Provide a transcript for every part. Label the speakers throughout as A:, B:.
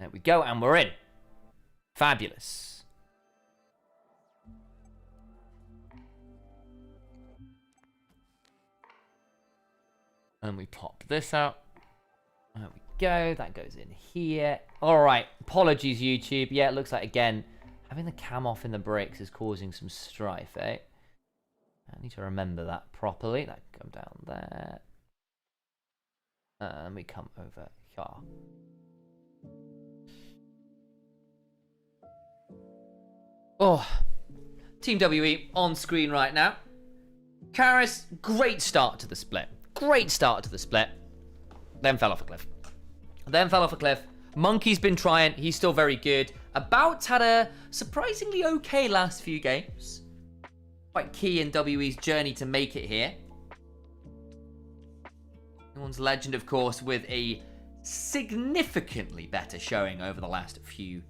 A: There we go, and we're in. Fabulous. And we pop this out. There we go. That goes in here. All right. Apologies, YouTube. Yeah, it looks like, again, having the cam off in the breaks is causing some strife, eh? I need to remember that properly. That come down there. And we come over here. Oh, Team WE on screen right now. Karis, great start to the split. Great start to the split. Then fell off a cliff. Monkey's been trying. He's still very good. About's had a surprisingly okay last few games. Quite key in WE's journey to make it here. One's Legend, of course, with a significantly better showing over the last few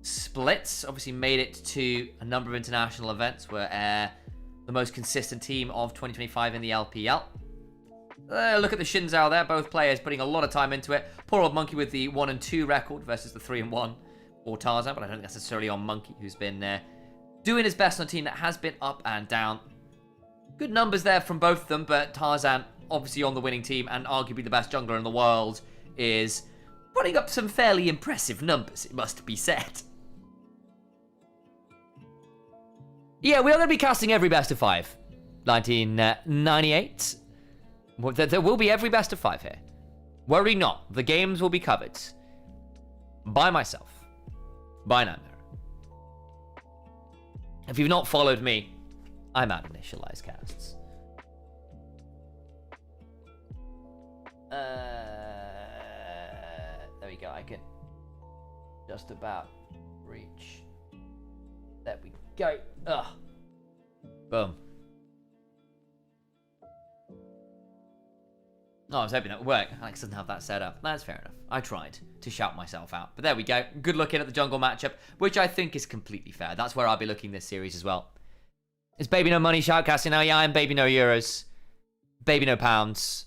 A: splits. Obviously made it to a number of international events. We're the most consistent team of 2025 in the LPL. Look at the Shinzao there. Both players putting a lot of time into it. Poor old Monkey with the 1-2 record versus the 3-1 for Tarzan. But I don't think that's necessarily on Monkey, who's been doing his best on a team that has been up and down. Good numbers there from both of them. But Tarzan, obviously on the winning team and arguably the best jungler in the world, is putting up some fairly impressive numbers, it must be said. Yeah, we are going to be casting every best of 5. 1998. There will be every best of 5 here. Worry not. The games will be covered. By myself. By Nymaera. If you've not followed me, I'm at Initialise Casts. There we go. I can just about reach. There we go. Ugh. Boom. Oh, I was hoping that would work. Alex doesn't have that set up. That's fair enough. I tried to shout myself out. But there we go. Good looking at the jungle matchup, which I think is completely fair. That's where I'll be looking this series as well. Is Baby No Money shoutcasting now? Yeah, I'm Baby No Euros. Baby No Pounds.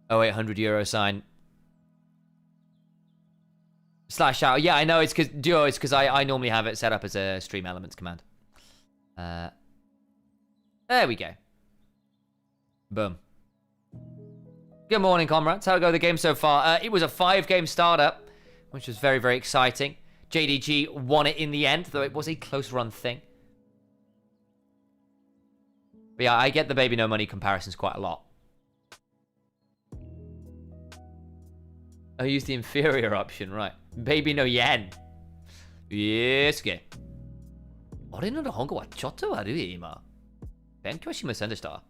A: Oh, 800 euro sign. Slash shout. Yeah, I know. It's because I normally have it set up as a stream elements command. There we go. Boom. Good morning, comrades. How go the game so far? It was a 5-game startup, which was very, very exciting. JDG won it in the end, though it was a close run thing. But yeah, I get the Baby No Money comparisons quite a lot. I used the inferior option, right. Baby No Yen. Yes, okay. 俺の日本語はちょっと悪い今。勉強しませんでした。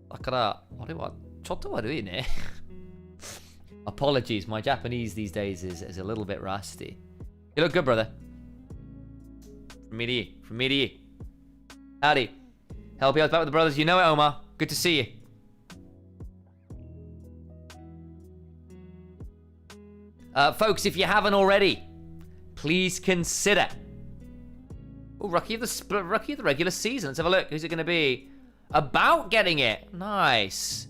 A: だから、俺はちょっと悪いね。Apologies, my Japanese these days is a little bit rusty. You look good, brother. From me to you. From me to you. Howdy. LPL's back with the brothers. You know it, Omar. Good to see you. Folks, if you haven't already, please consider. Oh, rookie of the regular season. Let's have a look. Who's it going to be? About getting it. Nice.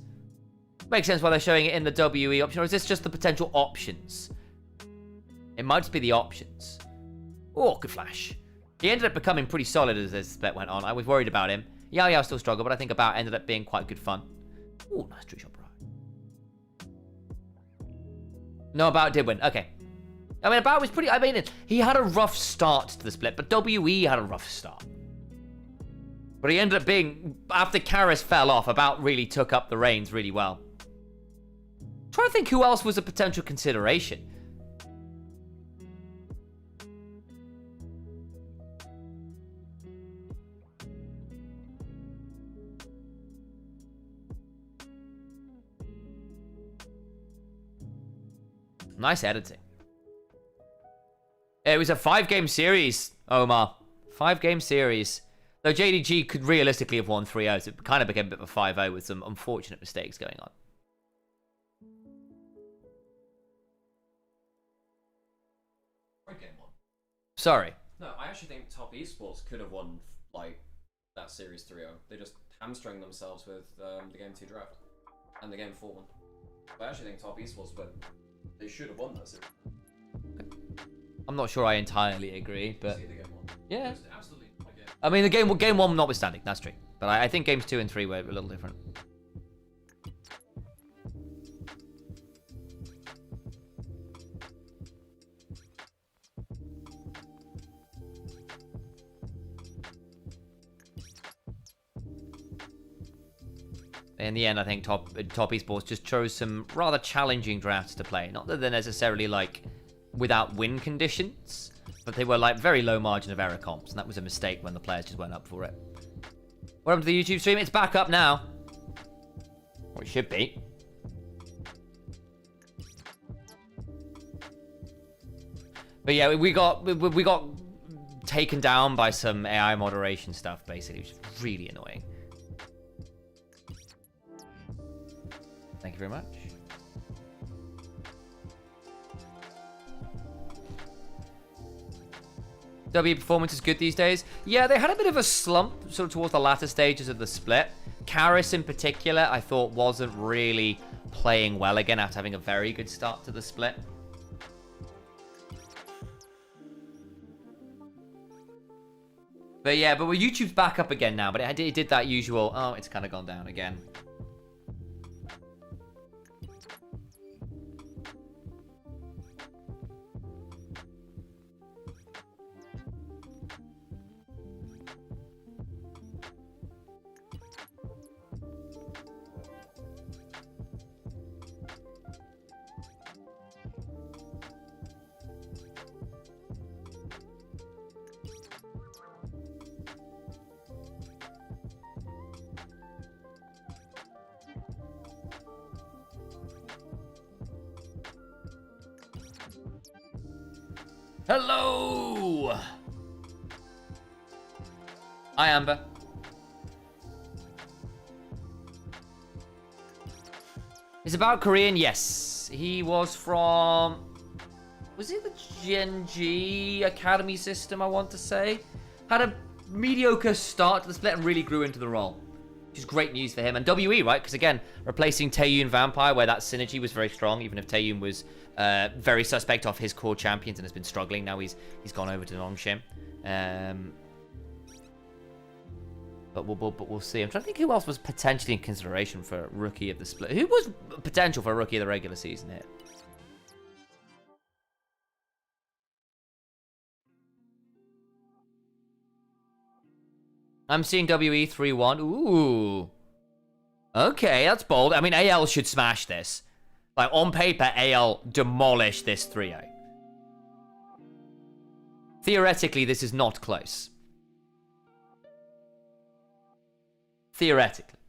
A: Makes sense why they're showing it in the WE option. Or is this just the potential options? It might just be the options. Oh, good flash. He ended up becoming pretty solid as this split went on. I was worried about him. Yao still struggled, but I think About ended up being quite good fun. Oh, nice tree shot, bro. No, About did win. Okay. I mean, About was pretty... I mean, he had a rough start to the split, but WE had a rough start. But he ended up being... After Karis fell off, About really took up the reins really well. I'm trying to think who else was a potential consideration. Nice editing. It was a 5-game series, Omar. 5-game series. Though JDG could realistically have won 3-0, so it kind of became a bit of a 5-0 with some unfortunate mistakes going on.
B: Game one.
A: Sorry.
B: No, I actually think Top Esports could have won like that series 3-0. They just hamstrung themselves with the game 2 draft and the game 4 one. I actually think top Esports, but they should have won that series.
A: I'm not sure I entirely agree, but yeah.
B: Absolutely.
A: I mean, the game 1 notwithstanding, that's true. But I think games 2 and 3 were a little different. In the end, I think top Esports just chose some rather challenging drafts to play. Not that they're necessarily like without win conditions, but they were like very low margin of error comps, and that was a mistake when the players just went up for it. What happened to the YouTube stream? It's back up now. Or it should be. But yeah, we got taken down by some AI moderation stuff, basically, which is really annoying. Thank you very much. W performance is good these days. Yeah, they had a bit of a slump sort of towards the latter stages of the split. Karis in particular, I thought wasn't really playing well again after having a very good start to the split. But yeah, but YouTube's back up again now, but it did that usual, oh, it's kind of gone down again. Hello! Hi, Amber. It's about Korean, yes. He was from... Was it the GENG Academy system, I want to say? Had a mediocre start to the split and really grew into the role. Which is great news for him. And WE, right? Because again, replacing Taeyun Vampire, where that synergy was very strong, even if Taeyun was very suspect of his core champions and has been struggling. Now he's gone over to Nongshim. But we'll see. I'm trying to think who else was potentially in consideration for Rookie of the Split. Who was potential for Rookie of the regular season here? I'm seeing WE 3-1. Ooh. Okay, that's bold. I mean, AL should smash this. Like, on paper, AL demolished this 3-0. Theoretically, this is not close. Theoretically.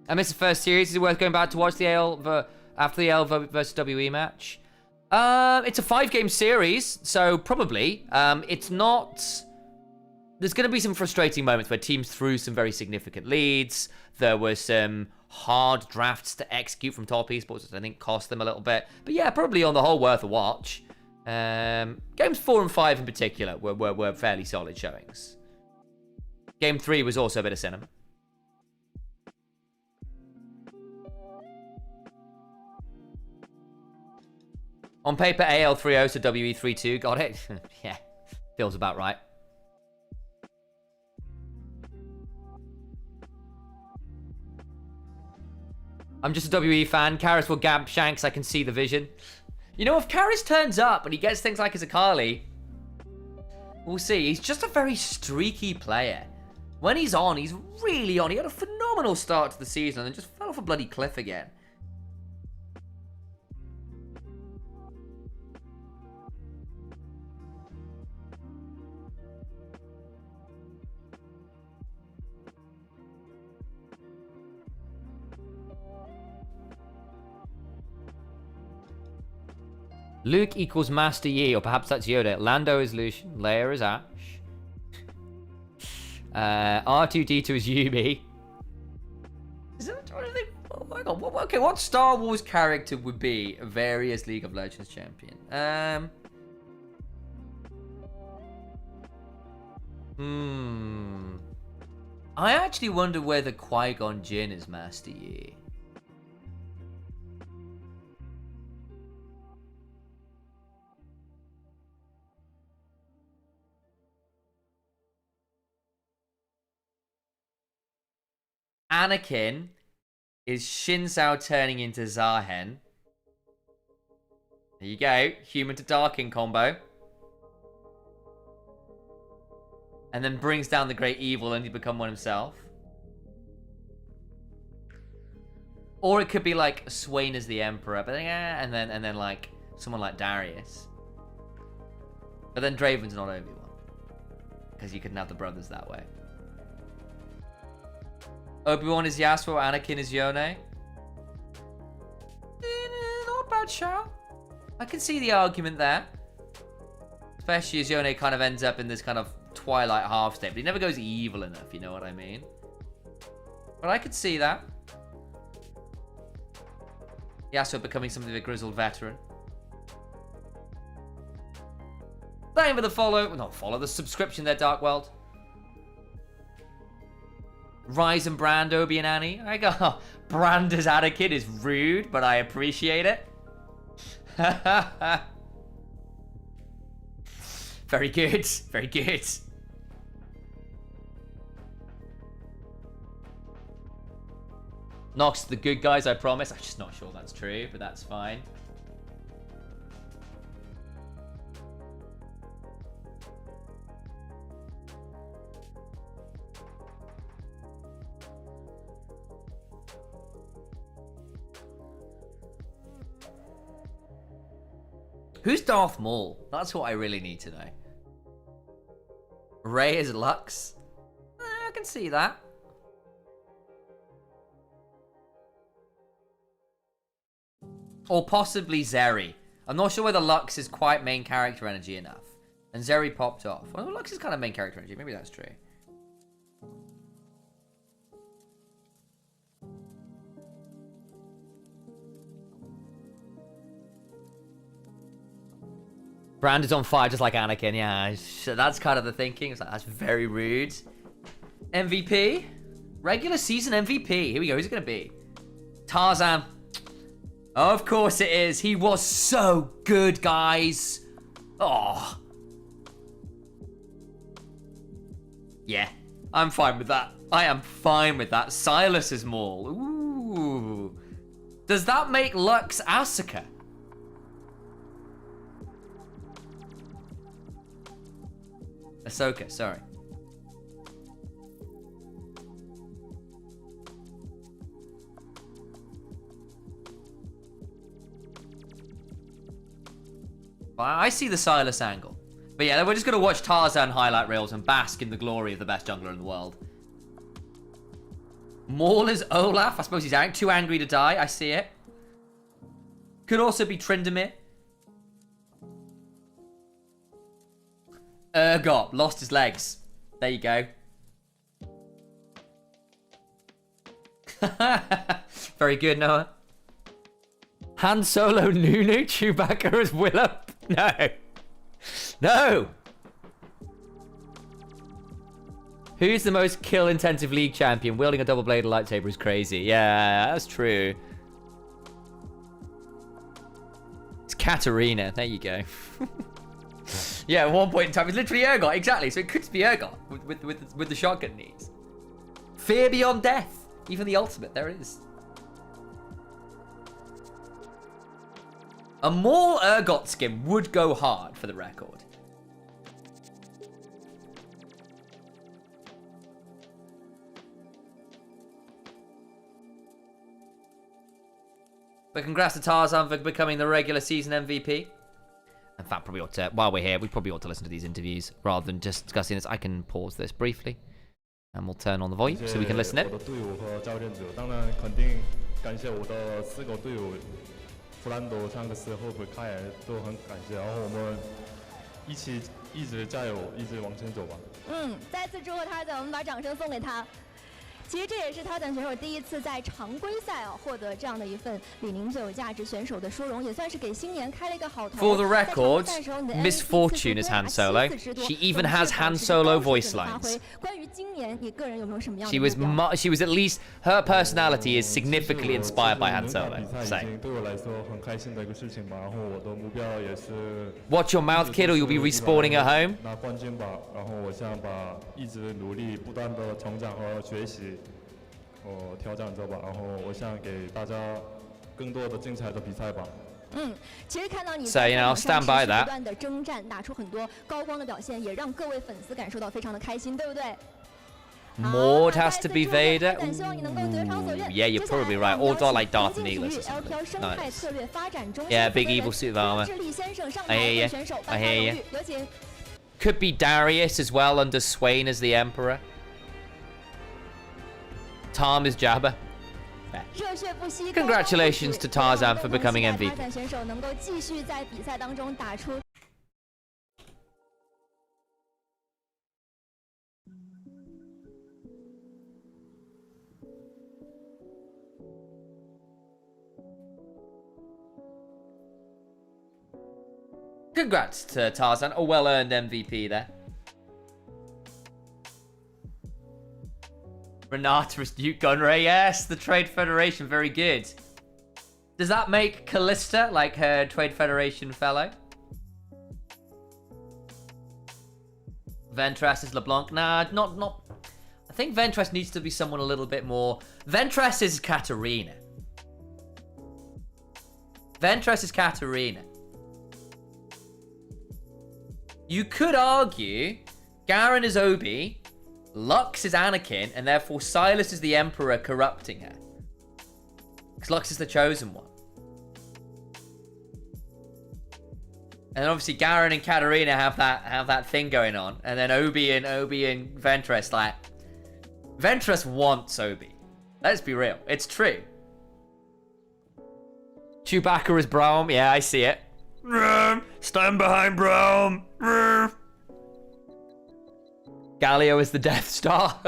A: I missed the first series. Is it worth going back to watch the AL after the AL versus WE match? It's a 5-game series, so probably. It's not... There's going to be some frustrating moments where teams threw some very significant leads. There were some hard drafts to execute from top Esports, which I think cost them a little bit. But yeah, probably on the whole worth a watch. Games 4 and 5 in particular were fairly solid showings. Game 3 was also a bit of cinema. On paper, AL 3-0 to WE 3-2. Got it? Yeah, feels about right. I'm just a WE fan. Karis will gab Shanks. I can see the vision. You know, if Karis turns up and he gets things like his Akali, we'll see. He's just a very streaky player. When he's on, he's really on. He had a phenomenal start to the season and then just fell off a bloody cliff again. Luke equals Master Yi, or perhaps that's Yoda. Lando is Lucian. Leia is Ash. R2-D2 is Yumi. Is that what I think? Oh my god. Okay, what Star Wars character would be a various League of Legends champion? I actually wonder whether Qui-Gon Jinn is Master Yi. Anakin is Shinzao turning into Zahen. There you go. Human to Darkin combo. And then brings down the great evil and he become one himself. Or it could be like Swain as the Emperor, but and then like someone like Darius. But then Draven's not Obi-Wan. Because you couldn't have the brothers that way. Obi-Wan is Yasuo, Anakin is Yone. Not a bad shout. I can see the argument there. Especially as Yone kind of ends up in this kind of Twilight half state. But he never goes evil enough, you know what I mean? But I could see that. Yasuo becoming something of a grizzled veteran. Thank you for the follow. Not follow, the subscription there, Dark World. Rise and Brand, Obi and Annie. I go, oh, Brand as Anakin is rude, but I appreciate it. Very good. Very good. Nox the good guys, I promise. I'm just not sure that's true, but that's fine. Who's Darth Maul? That's what I really need to know. Rey is Lux? I can see that. Or possibly Zeri. I'm not sure whether Lux is quite main character energy enough. And Zeri popped off. Well, Lux is kind of main character energy. Maybe that's true. Brand is on fire just like Anakin. Yeah, that's kind of the thinking. It's like, that's very rude. MVP? Regular season MVP. Here we go. Who's it going to be? Tarzan. Of course it is. He was so good, guys. Oh. Yeah, I'm fine with that. I am fine with that. Silas is Maul. Ooh. Does that make Lux Asuka? Ahsoka, sorry. I see the Silas angle. But yeah, we're just going to watch Tarzan highlight reels and bask in the glory of the best jungler in the world. Maul is Olaf. I suppose he's too angry to die. I see it. Could also be Tryndamere. Urgot. Lost his legs. There you go. Very good, Noah. Han Solo, Nunu, Chewbacca as Willow. No. No. Who's the most kill-intensive league champion? Wielding a double-bladed lightsaber is crazy. Yeah, that's true. It's Katarina. There you go. Yeah, at one point in time, it's literally Urgot. Exactly. So it could be Urgot with the shotgun needs. Fear beyond death. Even the ultimate. There it is. A Maul Urgot skin would go hard, for the record. But congrats to Tarzan for becoming the regular season MVP. In fact, probably ought to, while we're here, we probably ought to listen to these interviews rather than just discussing this. I can pause this briefly, and we'll turn on the volume so we can listen it.
C: 其实这也是他等选手第一次在常规赛获得这样的一份李宁最有价值选手的殊荣，也算是给新年开了一个好头。
A: For the record, Miss Fortune is Han Solo. She even has Han Solo voice lines.
C: 关于今年你个人有没有什么样的
A: She was at least her personality is significantly inspired by Han Solo. So
D: 对我来说很开心的一个事情吧。然后我的目标也是
A: watch your mouth, kid, or you'll be respawning at home.
D: 拿冠军吧。然后我想一直努力，不断的成长和学习，挑战着吧。然后我想给大家更多的精彩的比赛吧。
C: 其实看到你
A: So, you know, I'll stand by that.
C: 不断的征战，打出很多高光的表现，也让各位粉丝感受到非常的开心，对不对？
A: Maud has to be Vader. Ooh, yeah, you're probably right. Or like Darth Neelix or something. Nice. Yeah, big evil suit of armor. I hear you. I hear you. Could be Darius as well under Swain as the Emperor. Tom is Jabba. Congratulations to Tarzan for becoming MVP. Congrats to Tarzan, a well-earned MVP there. Renata Duke Gunray, yes, the Trade Federation, very good. Does that make Callista like her Trade Federation fellow? Ventress is LeBlanc. Nah, not. I think Ventress needs to be someone a little bit more. Ventress is Katarina. Ventress is Katarina. You could argue Garen is Obi, Lux is Anakin, and therefore Silas is the Emperor corrupting her. Because Lux is the chosen one. And then obviously Garen and Katarina have that thing going on. And then Obi and Ventress, like, Ventress wants Obi. Let's be real. It's true. Chewbacca is Braum. Yeah, I see it. Stand behind Braum. Galio is the Death Star.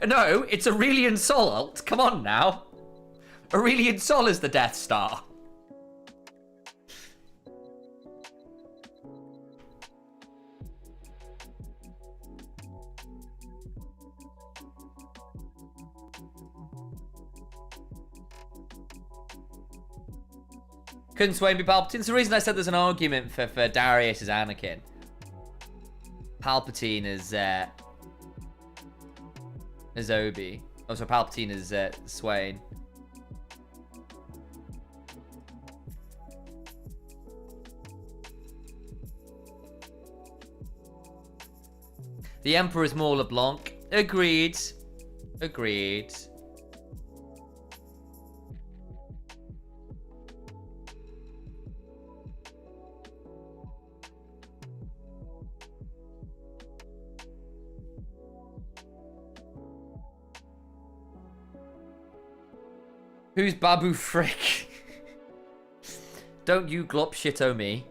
A: No, it's Aurelian Sol ult. Come on now. Aurelian Sol is the Death Star. Couldn't Swain be Palpatine? It's the reason I said there's an argument for Darius as Anakin. Palpatine is Obi. Oh, so Palpatine is Swain. The Emperor is more LeBlanc. Agreed. Agreed. Who's Babu Frick? Don't you glop shit-o me.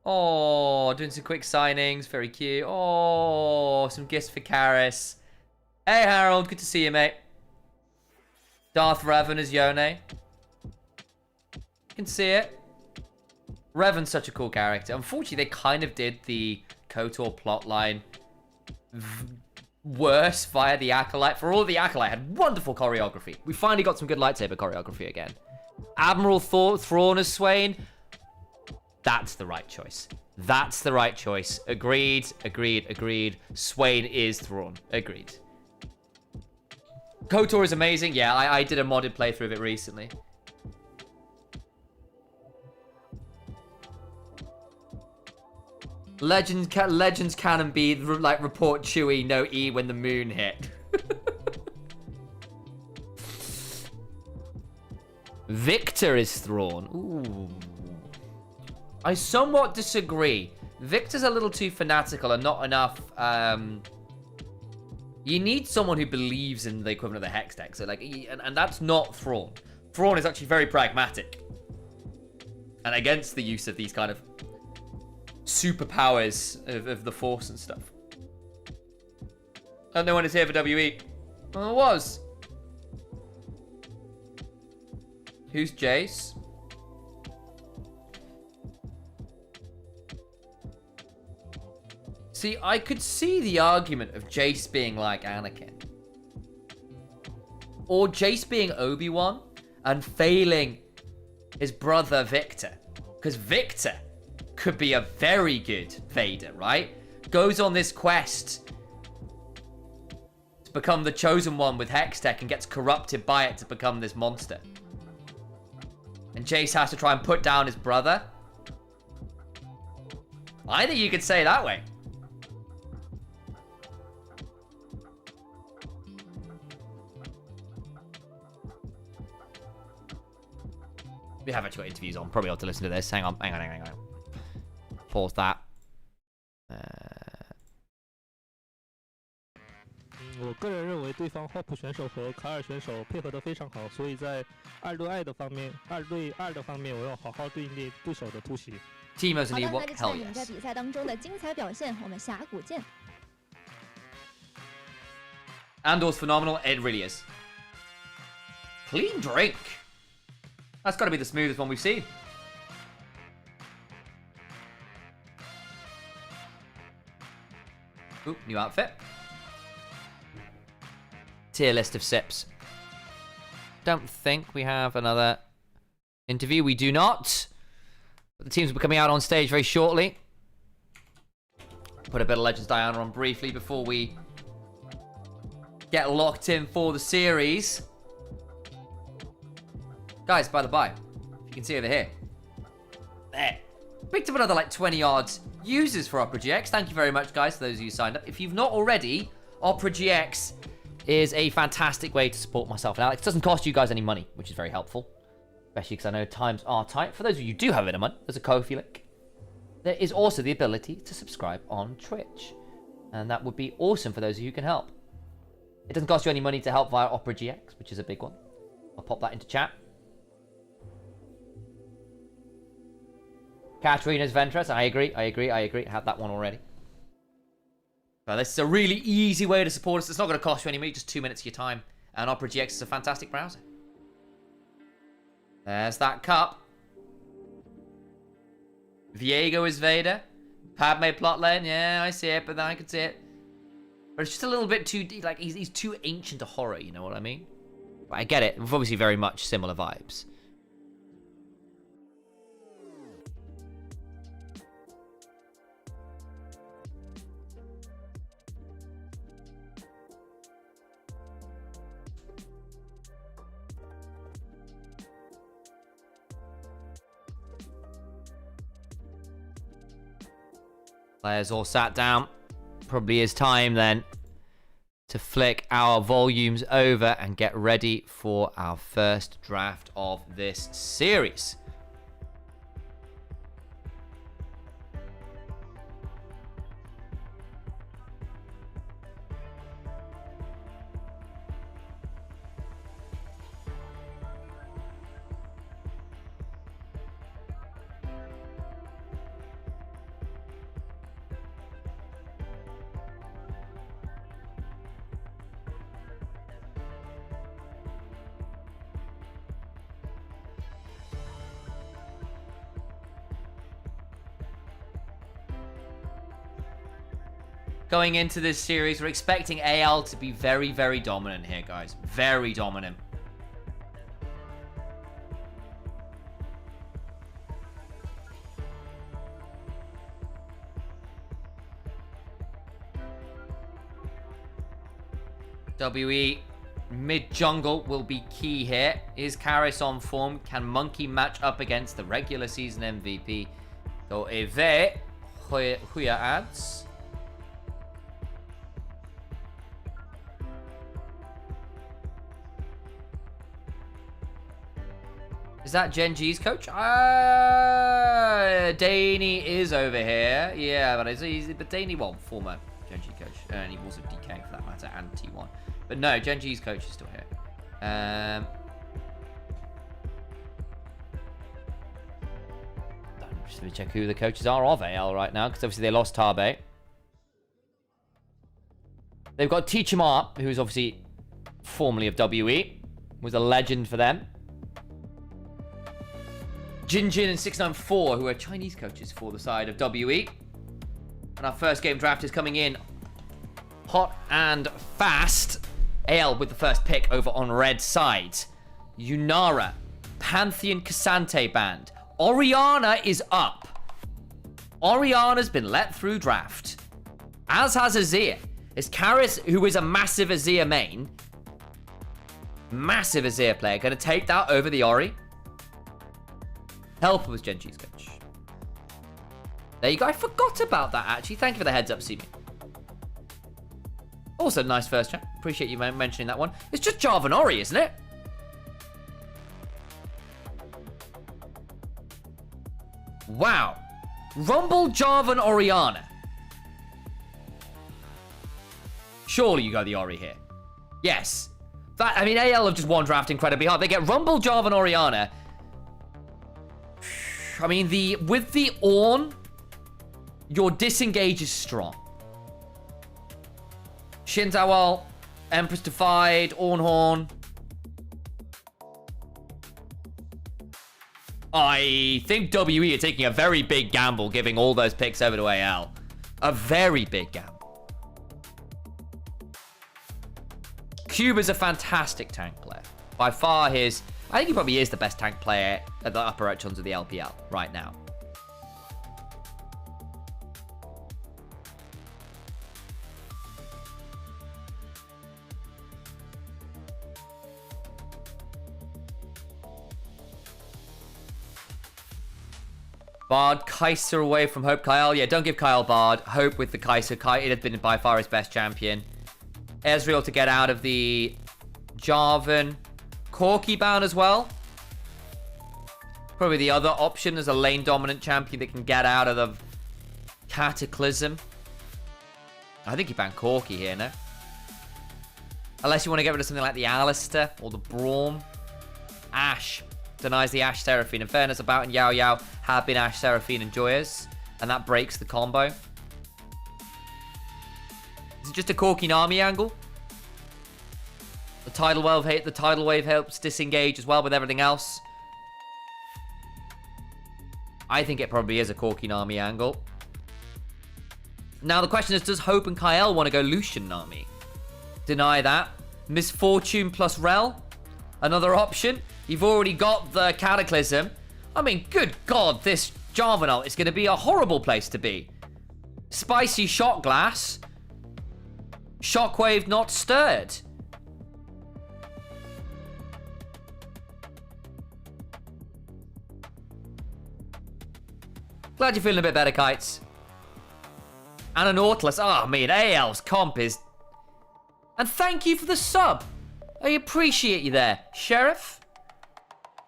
A: Oh, doing some quick signings. Very cute. Oh, some gifts for Karis. Hey, Harold. Good to see you, mate. Darth Revan as Yone. You can see it. Revan's such a cool character. Unfortunately, they kind of did the KOTOR plotline worse via the Acolyte. For all the Acolyte had wonderful choreography. We finally got some good lightsaber choreography again. Admiral Thrawn as Swain. That's the right choice. That's the right choice. Agreed, agreed, agreed. Swain is Thrawn. Agreed. KOTOR is amazing. Yeah, I did a modded playthrough of it recently. Legends canon be like report Chewie, no E when the moon hit. Victor is Thrawn. Ooh. I somewhat disagree. Victor's a little too fanatical and not enough. You need someone who believes in the equivalent of the Hex deck. So like, and that's not Thrawn. Thrawn is actually very pragmatic and against the use of these kind of superpowers of the Force and stuff. And no one is here for WE. Well, it was. Who's Jace? See, I could see the argument of Jace being like Anakin. Or Jace being Obi-Wan and failing his brother Victor. Because Victor could be a very good Vader, right? Goes on this quest to become the chosen one with Hextech and gets corrupted by it to become this monster. And Jace has to try and put down his brother. I think you could say it that way. We have actually got interviews on. Probably ought to listen to this. Hang on. Pause that.
E: 我个人认为对方 Hop 选手和卡尔选手配合得非常好，所以在2对2的方面，2对2的方面，我要好好对应对手的突袭。
A: Teamers
C: 好
A: and
C: 的，
A: Ewok,
C: 那就期待
A: hell
C: 你们在
A: yes.
C: 比赛当中的精彩表现，我们峡谷见。
A: Andor's phenomenal. It really is. Clean drink. That's got to be the smoothest one we've seen. Ooh, new outfit. Tier list of sips. Don't think we have another interview. We do not. But the teams will be coming out on stage very shortly. Put a bit of Legends Diana on briefly before we get locked in for the series. Guys, by the by, if you can see over here. There. Picked up another like 20 yards users for Opera GX. Thank you very much, guys, to those of you who signed up. If you've not already, Opera GX is a fantastic way to support myself and Alex. It doesn't cost you guys any money, which is very helpful. Especially because I know times are tight. For those of you who do have a bit of money, there's a Ko-fi link. There is also the ability to subscribe on Twitch. And that would be awesome for those of you who can help. It doesn't cost you any money to help via Opera GX, which is a big one. I'll pop that into chat. Katarina's Ventress, I agree. Had that one already. Well, this is a really easy way to support us. It's not going to cost you any money, just 2 minutes of your time. And Opera GX is a fantastic browser. There's that cup. Viego is Vader. Padme plotline, yeah, I see it, but then I can see it. But it's just a little bit too, like, he's too ancient to horror, you know what I mean? But I get it. We've obviously very much similar vibes. Players all sat down. Probably is time then to flick our volumes over and get ready for our first draft of this series. Going into this series, we're expecting AL to be very, very dominant here, guys. Very dominant. WE mid-jungle will be key here. Is Karis on form? Can Monkey match up against the regular season MVP? So Eve, Huya ads. Is that GENG's coach? Daney is over here. Yeah, but but Daney, well, former GENG coach. And he was a DK for that matter, and T1. But no, GENG's coach is still here. Just let me check who the coaches are of AL right now, because obviously they lost Tabe. They've got Teach 'em Up, who's obviously formerly of WE. Was a legend for them. Jin Jin and 694, who are Chinese coaches for the side of WE. And our first game draft is coming in hot and fast. AL with the first pick over on red side. Nymaera, Pantheon Cassante band. Orianna is up. Orianna's been let through draft. As has Azir. It's Karis, who is a massive Azir main. Massive Azir player. Going to take that over the Ori. Helper was GENG's coach. There you go. I forgot about that, actually. Thank you for the heads up, Simi. Also, nice first chat. Appreciate you mentioning that one. It's just Jarvan Ori, isn't it? Wow. Rumble, Jarvan, Orianna. Surely you go the Ori here. Yes. That, I mean, AL have just won draft incredibly hard. They get Rumble, Jarvan, Orianna. I mean, with the Ornn, your disengage is strong. Shin Tawal, Empress Defied, Ornhorn. I think WE are taking a very big gamble giving all those picks over to AL. A very big gamble. Cube is a fantastic tank player. By far I think he probably is the best tank player at the upper echelons of the LPL right now. Bard, Kai'Sa away from Hope. Kyle, yeah, don't give Kyle Bard. Hope with the Kai'Sa. It has been by far his best champion. Ezreal to get out of the Jarvan. Corki bound as well. Probably the other option as a lane dominant champion that can get out of the Cataclysm. I think you ban Corki here, no? Unless you want to get rid of something like the Alistair or the Braum. Ashe denies the Ashe Seraphine. In fairness, About and Yao Yao have been Ashe Seraphine and Joyous, and that breaks the combo. Is it just a Corki Nami angle? The tidal wave helps disengage as well with everything else. I think it probably is a Corki Nami angle. Now the question is, does Hope and Kyle want to go Lucian Nami? Deny that. Misfortune plus Rel? Another option? You've already got the Cataclysm. I mean, good God, this Jarvan ult is going to be a horrible place to be. Spicy Shot Glass. Shockwave not stirred. Glad you're feeling a bit better, Kites. And a Nautilus. Oh, man, AL's comp is... And thank you for the sub. I appreciate you there, Sheriff.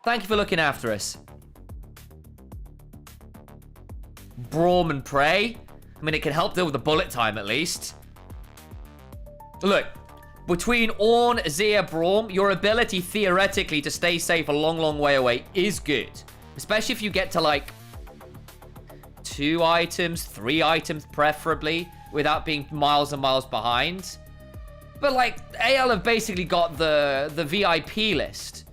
A: Thank you for looking after us. Braum and Prey. I mean, it can help deal with the bullet time at least. Look, between Ornn, Azir, Braum, your ability theoretically to stay safe a long, long way away is good. Especially if you get to like 2 items, 3 items preferably, without being miles and miles behind. But like, AL have basically got the VIP list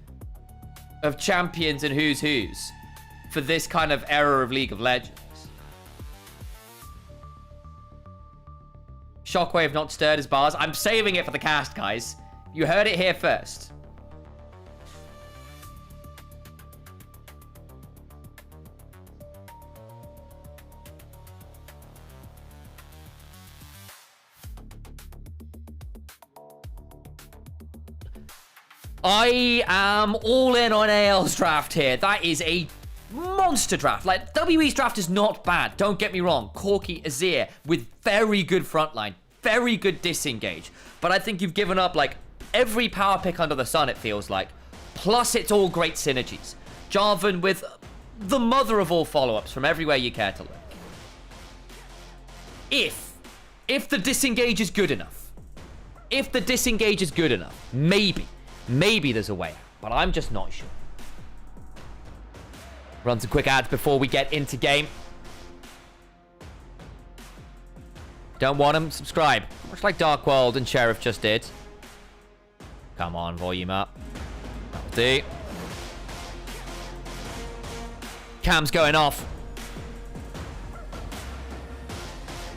A: of champions and who's for this kind of era of League of Legends. Shockwave not stirred as bars. I'm saving it for the cast, guys. You heard it here first. I am all in on AL's draft here. That is a monster draft. Like, WE's draft is not bad. Don't get me wrong. Corki, Azir with very good frontline, very good disengage. But I think you've given up, like, every power pick under the sun, it feels like. Plus, it's all great synergies. Jarvan with the mother of all follow-ups from everywhere you care to look. If the disengage is good enough, maybe there's a way out, but I'm just not sure. Run some quick ads before we get into game. Don't want them? Subscribe. Much like Dark World and Sheriff just did. Come on, volume up. That'll do. Cam's going off.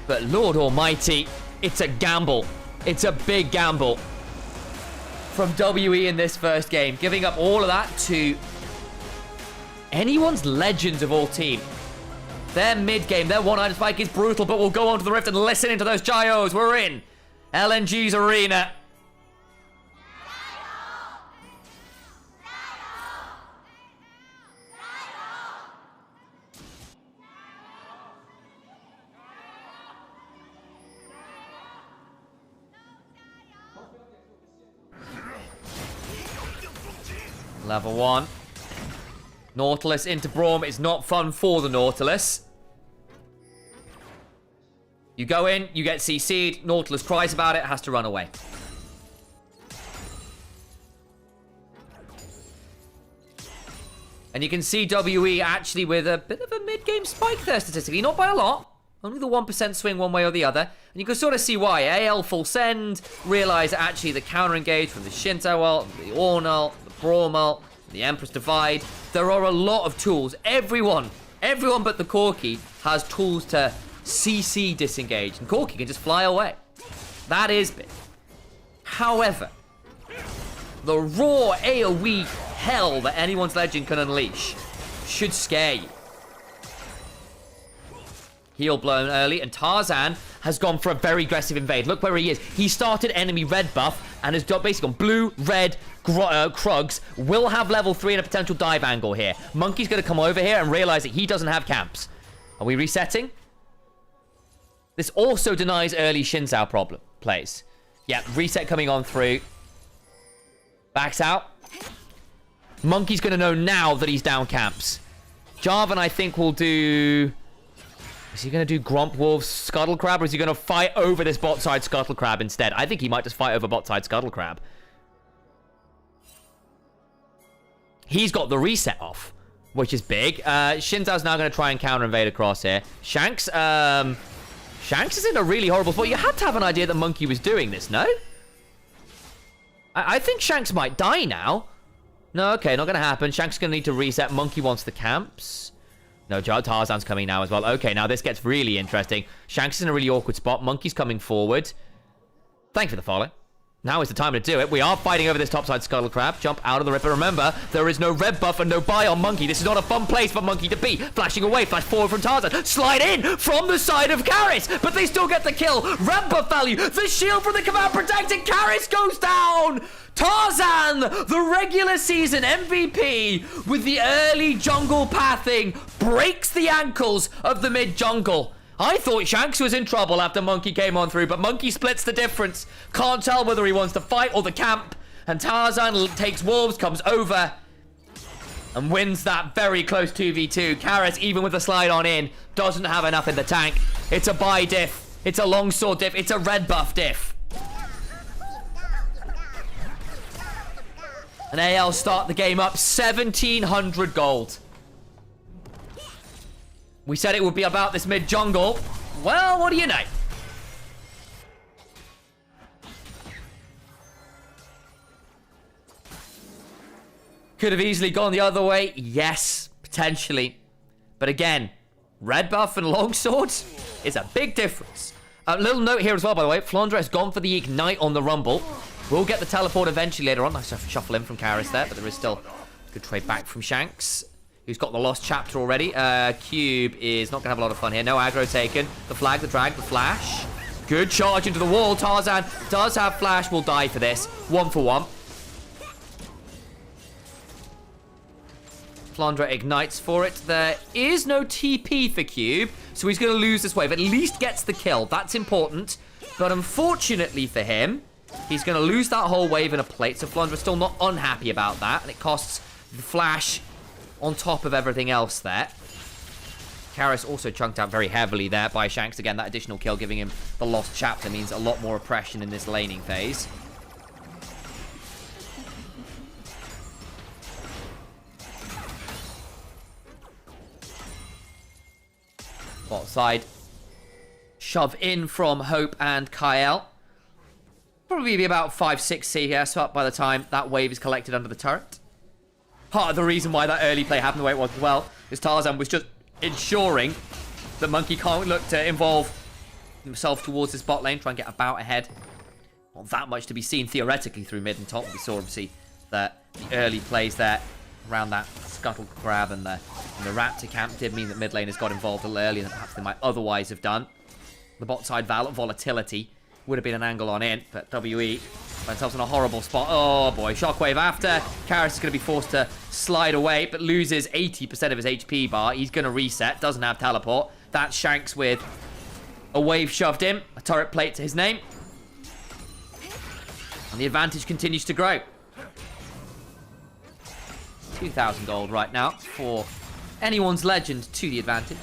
A: But Lord Almighty, it's a gamble. It's a big gamble from WE in this first game. Giving up all of that to anyone's legends of all team. Their mid-game, their one-handed spike is brutal, but we'll go on to the Rift and listen into those gyos. We're in LNG's arena. Level 1. Nautilus into Braum is not fun for the Nautilus. You go in, you get CC'd, Nautilus cries about it, has to run away. And you can see WE actually with a bit of a mid-game spike there statistically, not by a lot. Only the 1% swing one way or the other. And you can sort of see why. AL full send, realize actually the counter-engage from the Shinto ult, the Ornn ult, the Braum ult, the Empress Divide. There are a lot of tools. Everyone but the Corki has tools to CC disengage. And Corki can just fly away. That is big. However, the raw AoE hell that anyone's legend can unleash should scare you. Heal blown early, and Tarzan has gone for a very aggressive invade. Look where he is. He started enemy red buff and has basically gone blue, red, Krugs. Will have level 3 and a potential dive angle here. Monkey's going to come over here and realize that he doesn't have camps. Are we resetting? This also denies early Xin Zhao plays. Yeah, reset coming on through. Backs out. Monkey's going to know now that he's down camps. Jarvan, I think, will do... Is he going to do Gromp Wolves Scuttle Crab, or is he going to fight over this bot side Scuttle Crab instead? I think he might just fight over bot side Scuttle Crab. He's got the reset off, which is big. Xin Zhao's now going to try and counter invade across here. Shanks is in a really horrible spot. You had to have an idea that Monkey was doing this, no? I think Shanks might die now. No, okay, not going to happen. Shanks is going to need to reset. Monkey wants the camps. No, Tarzan's coming now as well. Okay, now this gets really interesting. Shanks is in a really awkward spot. Monkey's coming forward. Thank you for the follow. Now is the time to do it. We are fighting over this topside Scuttle Crab. Jump out of the Ripper. Remember, there is no red buff and no buy on Monkey. This is not a fun place for Monkey to be. Flashing away. Flash forward from Tarzan. Slide in from the side of Karis. But they still get the kill. Red buff value. The shield from the command protected. Karis goes down. Tarzan, the regular season MVP with the early jungle pathing, breaks the ankles of the mid jungle. I thought Shanks was in trouble after Monkey came on through, but Monkey splits the difference. Can't tell whether he wants to fight or the camp. And Tarzan takes Wolves, comes over, and wins that very close 2v2. Karis, even with the slide on in, doesn't have enough in the tank. It's a buy diff. It's a longsword diff. It's a red buff diff. And AL start the game up 1,700 gold. We said it would be about this mid jungle. Well, what do you know? Could have easily gone the other way. Yes, potentially. But again, red buff and longswords is a big difference. A little note here as well, by the way. Flandre has gone for the ignite on the Rumble. We'll get the teleport eventually later on. Nice shuffle in from Karis there, but there is still a good trade back from Shanks, who's got the lost chapter already. Cube is not going to have a lot of fun here. No aggro taken. The flag, the drag, the flash. Good charge into the wall. Tarzan does have flash. Will die for this. 1 for 1. Flandre ignites for it. There is no TP for Cube, so he's going to lose this wave. At least gets the kill. That's important. But unfortunately for him, he's going to lose that whole wave in a plate, so Flandre's still not unhappy about that, and it costs the flash on top of everything else there. Karras also chunked out very heavily there by Shanks. Again, that additional kill giving him the lost chapter means a lot more oppression in this laning phase. Bot side. Shove in from Hope and Kyle. Probably be about 5-6 CS up by the time that wave is collected under the turret. Part of the reason why that early play happened the way it was as well is Tarzan was just ensuring that Monkey can't look to involve himself towards his bot lane, try and get about ahead. Not that much to be seen theoretically through mid and top. We saw obviously that the early plays there around that scuttle grab and the Raptor camp did mean that mid laners got involved a little earlier than perhaps they might otherwise have done. The bot side volatility would have been an angle on in, but WE find themselves in a horrible spot. Oh boy, Shockwave after. Karras is going to be forced to slide away, but loses 80% of his HP bar. He's going to reset, doesn't have teleport. That's Shanks with a wave shoved in, a turret plate to his name. And the advantage continues to grow. 2,000 gold right now for anyone's legend to the advantage.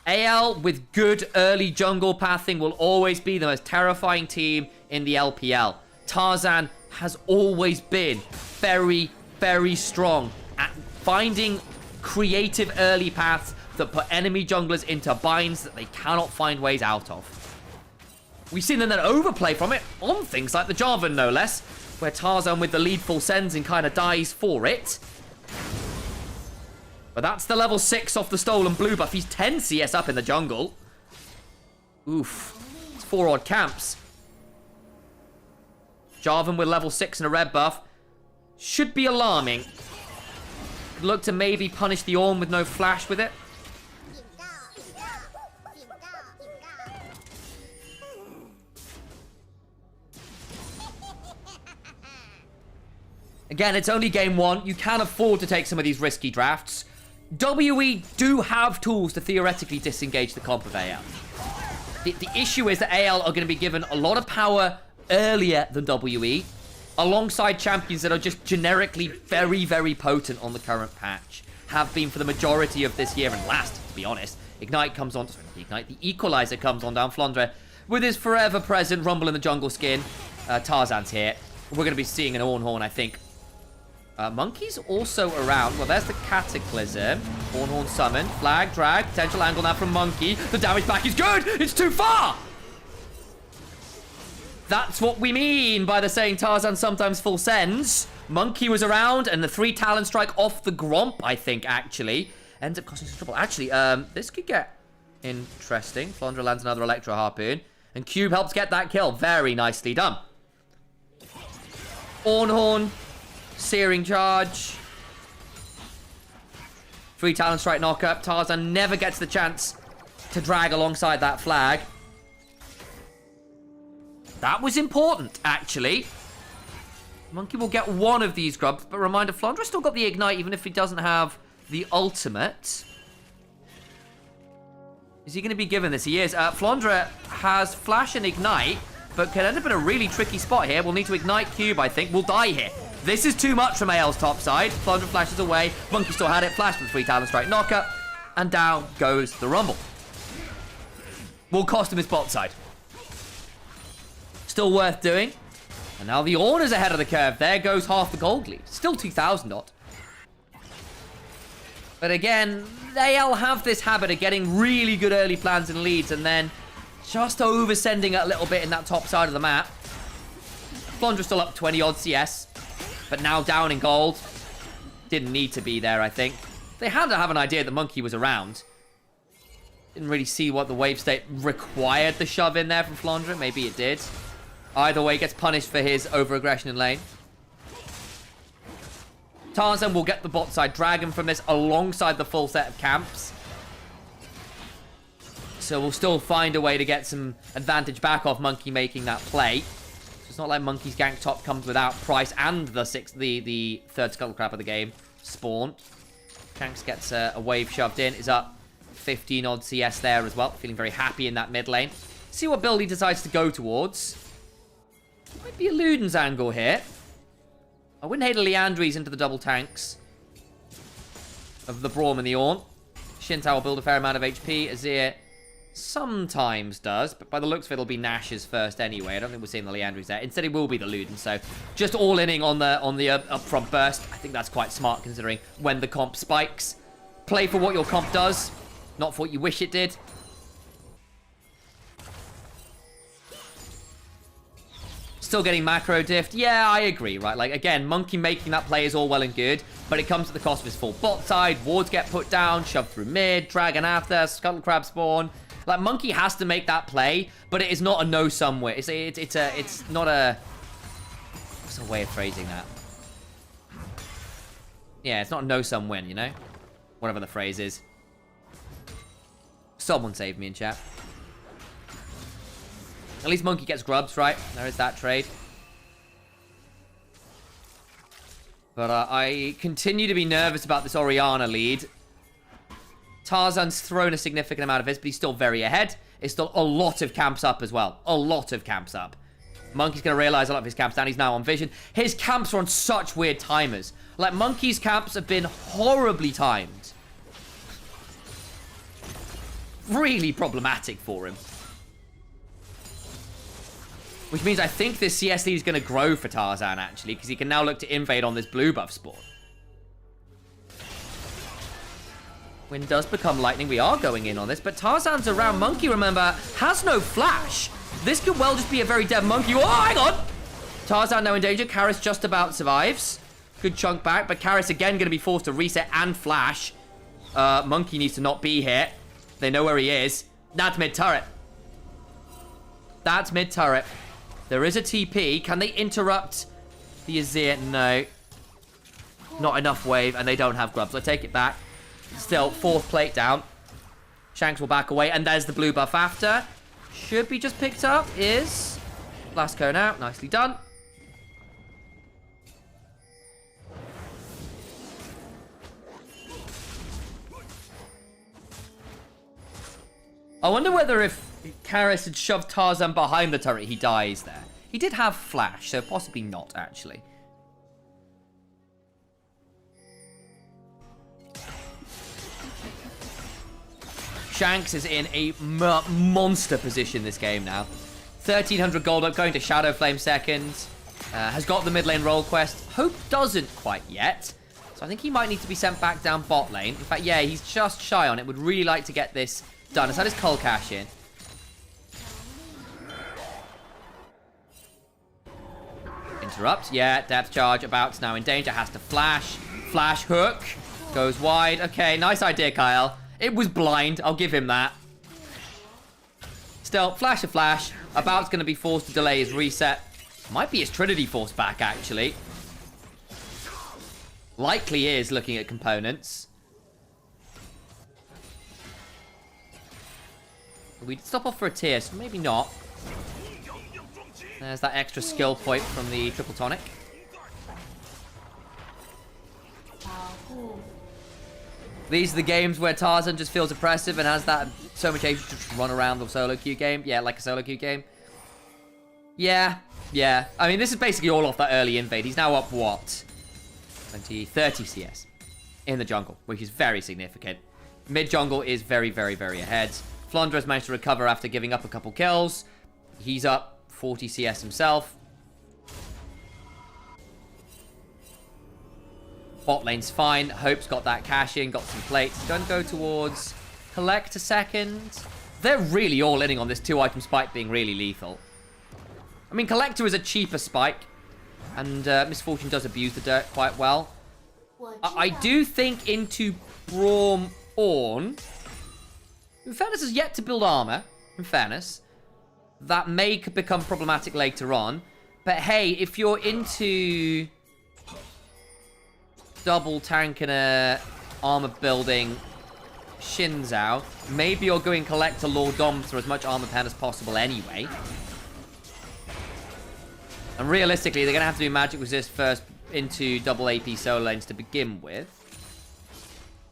A: AL with good early jungle pathing will always be the most terrifying team in the LPL. Tarzan has always been very, very strong at finding creative early paths that put enemy junglers into binds that they cannot find ways out of. We've seen them then overplay from it on things like the Jarvan, no less, where Tarzan with the lead full sends and kind of dies for it. But that's the level 6 off the stolen blue buff. He's 10 CS up in the jungle. Oof. It's 4 odd camps. Jarvan with level 6 and a red buff. Should be alarming. Could look to maybe punish the Ornn with no flash with it. Again, it's only game 1. You can afford to take some of these risky drafts. WE do have tools to theoretically disengage the comp of AL. The issue is that AL are going to be given a lot of power earlier than WE, alongside champions that are just generically very, very potent on the current patch. Have been for the majority of this year and last, to be honest. Ignite comes on, the Equalizer comes on down Flandre with his forever present Rumble in the Jungle skin. Tarzan's here. We're going to be seeing an Ornn, I think. Monkey's also around. Well, there's the Cataclysm. Ornn summoned. Flag, drag. Potential angle now from Monkey. The damage back is good. It's too far. That's what we mean by the saying Tarzan sometimes full sends. Monkey was around, and the 3 Talon Strike off the Gromp, I think, actually. Ends up costing some trouble. Actually, this could get interesting. Flandre lands another Electro Harpoon. And Cube helps get that kill. Very nicely done. Ornn. Searing charge. 3 Talon Strike knock-up. Tarzan never gets the chance to drag alongside that flag. That was important, actually. Monkey will get one of these grubs, but reminder, Flandre still got the Ignite, even if he doesn't have the ultimate. Is he going to be given this? He is. Flandre has Flash and Ignite, but can end up in a really tricky spot here. We'll need to Ignite Cube, I think. We'll die here. This is too much from AL's top side. Flandre flashes away. Monkey still had it. Flash with 3 Talon Strike knockup. And down goes the Rumble. Will cost him his bot side. Still worth doing. And now the Ornn is ahead of the curve. There goes half the gold lead. Still 2,000 odd. But again, AL have this habit of getting really good early plans and leads and then just oversending it a little bit in that top side of the map. Flandre still up 20 odd CS. But now down in gold. Didn't need to be there, I think. They had to have an idea that Monkey was around. Didn't really see what the wave state required the shove in there from Flandre. Maybe it did. Either way, gets punished for his over-aggression in lane. Tarzan will get the bot side dragon from this alongside the full set of camps. So we'll still find a way to get some advantage back off Monkey making that play. It's not like Monkey's gank top comes without price and the third Scuttle Crab of the game spawn. Shanks gets a wave shoved in. Is up 15 odd CS there as well. Feeling very happy in that mid lane. See what build he decides to go towards. Might be a Luden's angle here. I wouldn't hate a Liandry's into the double tanks of the Braum and the Ornn. Xin Zhao will build a fair amount of HP. Azir sometimes does, but by the looks of it, it'll be Nash's first anyway. I don't think we're seeing the Liandry's there. Instead, it will be the Luden. So just all-inning on the upfront burst. I think that's quite smart considering when the comp spikes. Play for what your comp does, not for what you wish it did. Still getting macro diffed. Yeah, I agree, right? Like, again, Monkey making that play is all well and good, but it comes at the cost of his full bot side. Wards get put down, shoved through mid, Dragon after, Scuttle Crab spawn. Like, Monkey has to make that play, but it is not a no-sum win. It's not a... What's a way of phrasing that? Yeah, it's not a no-sum win, you know? Whatever the phrase is. Someone save me in chat. At least Monkey gets grubs, right? There is that trade. But I continue to be nervous about this Orianna lead. Tarzan's thrown a significant amount of his, but he's still very ahead. It's still a lot of camps up as well. A lot of camps up. Monkey's going to realize a lot of his camps down. He's now on vision. His camps are on such weird timers. Like, Monkey's camps have been horribly timed. Really problematic for him. Which means I think this CS lead is going to grow for Tarzan, actually, because he can now look to invade on this blue buff spawn. Wind does become lightning. We are going in on this, but Tarzan's around. Monkey, remember, has no flash. This could well just be a very dead Monkey. Oh, hang on! Tarzan now in danger. Karis just about survives. Good chunk back, but Karis again going to be forced to reset and flash. Monkey needs to not be here. They know where he is. That's mid-turret. That's mid-turret. There is a TP. Can they interrupt the Azir? No. Not enough wave, and they don't have grubs. I take it back. Still, fourth plate down. Shanks will back away, and there's the blue buff after. Should be just picked up. Is last cone out. Nicely done. I wonder whether if Karis had shoved Tarzan behind the turret, he dies there. He did have flash, so possibly not, actually. Shanks is in a monster position this game now. 1,300 gold up, going to Shadow Flame second. Has got the mid lane role quest. Hope doesn't quite yet. So I think he might need to be sent back down bot lane. In fact, yeah, he's just shy on it. Would really like to get this done. Has had his Cull cash in. Interrupt. Yeah, depth charge. About's now in danger. Has to flash. Flash hook. Goes wide. Okay, nice idea, Kyle. It was blind. I'll give him that. Still, flash a flash. About's going to be forced to delay his reset. Might be his Trinity force back, actually. Likely is, looking at components. We'd stop off for a tier, so maybe not. There's that extra skill point from the triple tonic. These are the games where Tarzan just feels oppressive and has that so much HP to just run around the solo queue game. Yeah, like a solo queue game. Yeah. I mean, this is basically all off that early invade. He's now up, what? 20, 30 CS in the jungle, which is very significant. Mid jungle is very, very, very ahead. Flandre has managed to recover after giving up a couple kills. He's up 40 CS himself. Bot lane's fine. Hope's got that cash in, got some plates. Gonna go towards Collect a second. They're really all inning on this 2-item spike being really lethal. I mean, Collector is a cheaper spike, and Misfortune does abuse the dirt quite well. I do think into Braum Ornn. In fairness, has yet to build armor. In fairness, that may become problematic later on. But hey, if you're into double tank and a armor building Xin Zhao, maybe you're going Collector Lord Dom for as much armor pen as possible anyway. And realistically, they're going to have to do magic resist first into double AP solo lanes to begin with.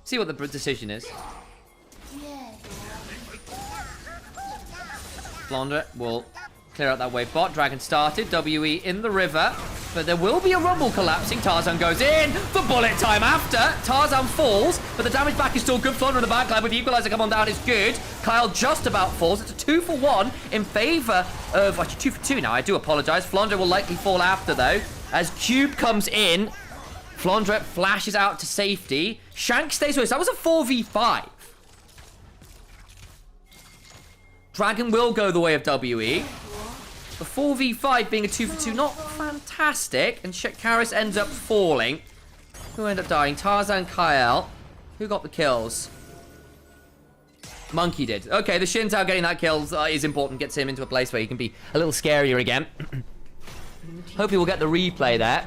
A: See what the decision is. Flandre will clear out that wave bot. Dragon started. WE in the river. But there will be a rumble collapsing. Tarzan goes in. The bullet time after. Tarzan falls, but the damage back is still good. Flounder in the backline with the equalizer come on down is good. Kyle just about falls. It's a 2-for-1 in favor of... Actually, 2-for-2 now. I do apologize. Flounder will likely fall after, though. As Cube comes in, Flounder flashes out to safety. Shank stays with us. That was a 4v5. Dragon will go the way of WE. The 4v5 being a 2-for-2, not fantastic. And Karis ends up falling. Who ended up dying? Tarzan, Kyle. Who got the kills? Monkey did. Okay, the Xin Zhao getting that kill is important. Gets him into a place where he can be a little scarier again. Hope he will get the replay there.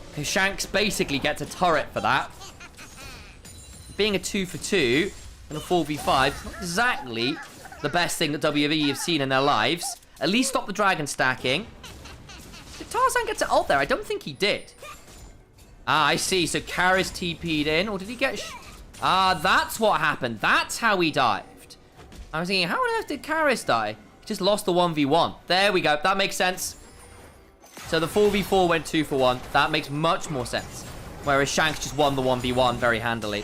A: Because Shanks basically gets a turret for that. Being a 2-for-2 and a 4v5 is not exactly the best thing that WE have seen in their lives. At least stop the dragon stacking. Did Tarzan get to ult there? I don't think he did. Ah, I see. So Karis TP'd in. Or did he get... that's what happened. That's how he dived. I was thinking, how on earth did Karis die? He just lost the 1v1. There we go. That makes sense. So the 4v4 went 2-for-1. That makes much more sense. Whereas Shanks just won the 1v1 very handily.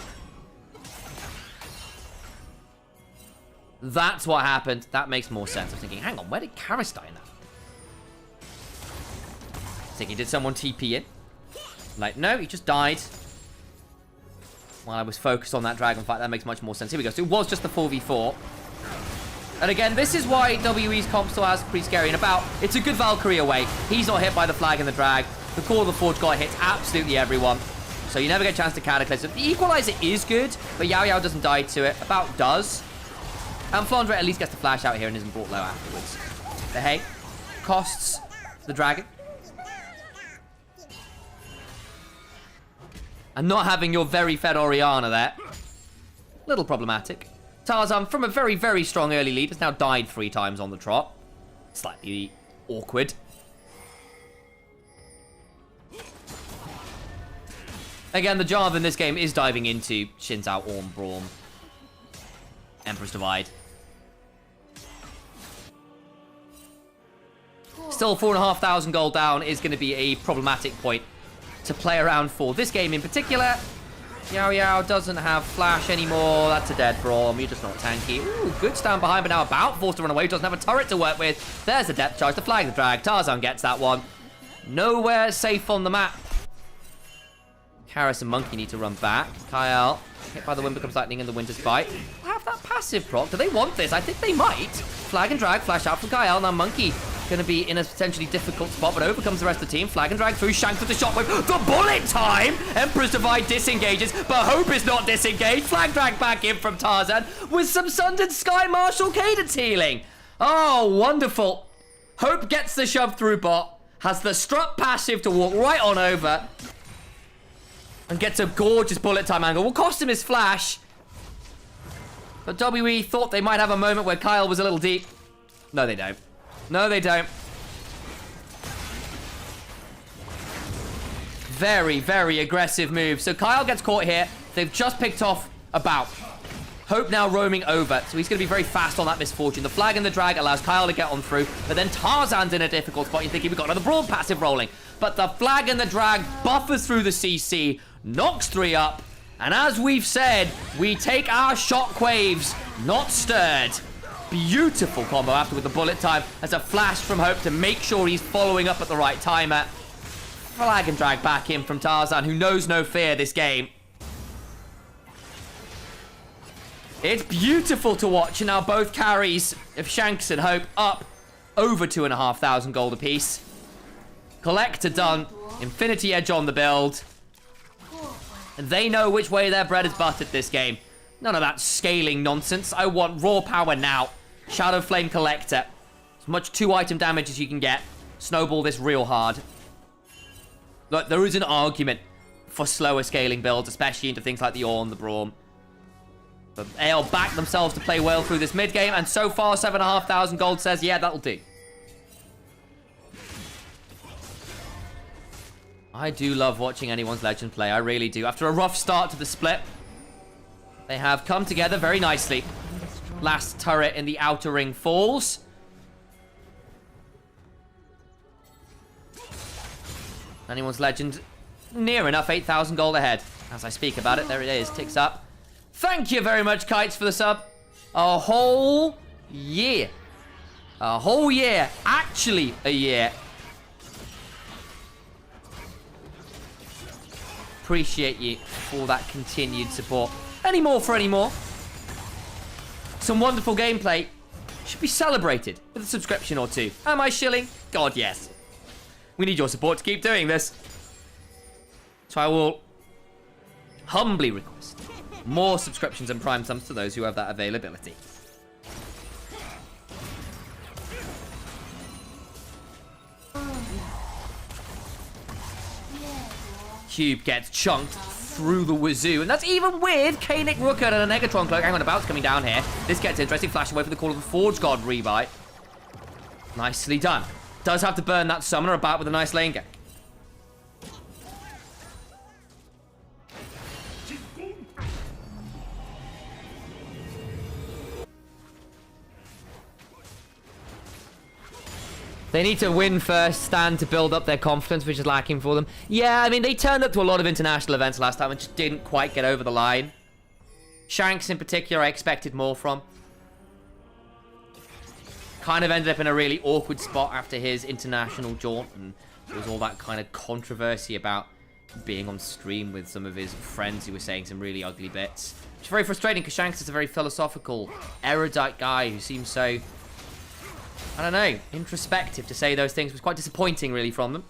A: That's what happened. That makes more sense. I'm thinking, hang on, where did Karis die now? Thinking, did someone TP in? Like, no, he just died. While I was focused on that dragon fight, that makes much more sense. Here we go. So it was just the 4v4. And again, this is why WE's comp still has pretty scary and about. It's a good Valkyrie away. He's not hit by the flag and the drag. The Core of the Forge God hits absolutely everyone. So you never get a chance to Cataclysm. The Equalizer is good, but Yao Yao doesn't die to it. About does. And Flandre at least gets the flash out here and isn't brought low afterwards. But hey, costs the dragon. And not having your very fed Orianna there. Little problematic. Tarzan, from a very, very strong early lead, has now died 3 times on the trot. Slightly awkward. Again, the Jarvan in this game is diving into Xin Zhao, Ornn, Braum, Emperor's Divide. Still, 4,500 gold down is going to be a problematic point to play around for. This game in particular, Yao Yao doesn't have flash anymore. That's a dead Braum. You're just not tanky. Ooh, good stand behind, but now about forced to run away. Doesn't have a turret to work with. There's the depth charge to flag the drag. Tarzan gets that one. Nowhere safe on the map. Karis and Monkey need to run back. Kyle, hit by the wind becomes lightning in the Winter's Bite. Have that passive proc. Do they want this? I think they might. Flag and drag, flash out from Kyle. Now Monkey going to be in a potentially difficult spot, but overcomes the rest of the team. Flag and drag through, Shanks with the shockwave. The bullet time! Emperor's Divide disengages, but Hope is not disengaged. Flag drag back in from Tarzan with some Sundered Sky Marshal cadence healing. Oh, wonderful. Hope gets the shove through bot, has the strut passive to walk right on over, and gets a gorgeous bullet time angle. Will cost him his flash. But WE thought they might have a moment where Kyle was a little deep. No, they don't. No, they don't. Very, very aggressive move. So Kyle gets caught here. They've just picked off about. Hope now roaming over. So he's going to be very fast on that misfortune. The flag and the drag allows Kyle to get on through. But then Tarzan's in a difficult spot. You're thinking we've got another Braum passive rolling. But the flag and the drag buffers through the CC. Knocks 3 up. And as we've said, we take our shockwaves, not stirred. Beautiful combo after with the bullet time as a flash from Hope to make sure he's following up at the right timer. Flag and drag back in from Tarzan, who knows no fear this game. It's beautiful to watch. And now both carries of Shanks and Hope up over 2,500 gold apiece. Collector done. Infinity Edge on the build. And they know which way their bread is buttered this game. None of that scaling nonsense. I want raw power now. Shadow Flame Collector. As much 2-item damage as you can get. Snowball this real hard. Look, there is an argument for slower scaling builds, especially into things like the Ornn, the Braum. But AL back themselves to play well through this mid game, and so far 7,500 gold says, yeah, that'll do. I do love watching anyone's Legend play, I really do. After a rough start to the split, they have come together very nicely. Last turret in the outer ring falls. Anyone's Legend near enough 8,000 gold ahead. As I speak about it, there it is, ticks up. Thank you very much, Kites, for the sub. A whole year. A whole year. Actually, a year. Appreciate you for that continued support. Any more for any more? Some wonderful gameplay should be celebrated with a subscription or two. Am I shilling? God, yes. We need your support to keep doing this. So I will humbly request more subscriptions and prime subs to those who have that availability. Cube gets chunked through the wazoo, and that's even with K-Nick Rooker and a Negatron Cloak. Hang on, a bounce coming down here. This gets interesting. Flash away for the call of the Forge God rebuy. Nicely done. Does have to burn that summoner about with a nice lane gank. They need to win first, stand to build up their confidence, which is lacking for them. Yeah, I mean, they turned up to a lot of international events last time and just didn't quite get over the line. Shanks, in particular, I expected more from. Kind of ended up in a really awkward spot after his international jaunt, and there was all that kind of controversy about being on stream with some of his friends who were saying some really ugly bits. Which is very frustrating, because Shanks is a very philosophical, erudite guy who seems so... I don't know, introspective to say those things. Was quite disappointing, really, from them.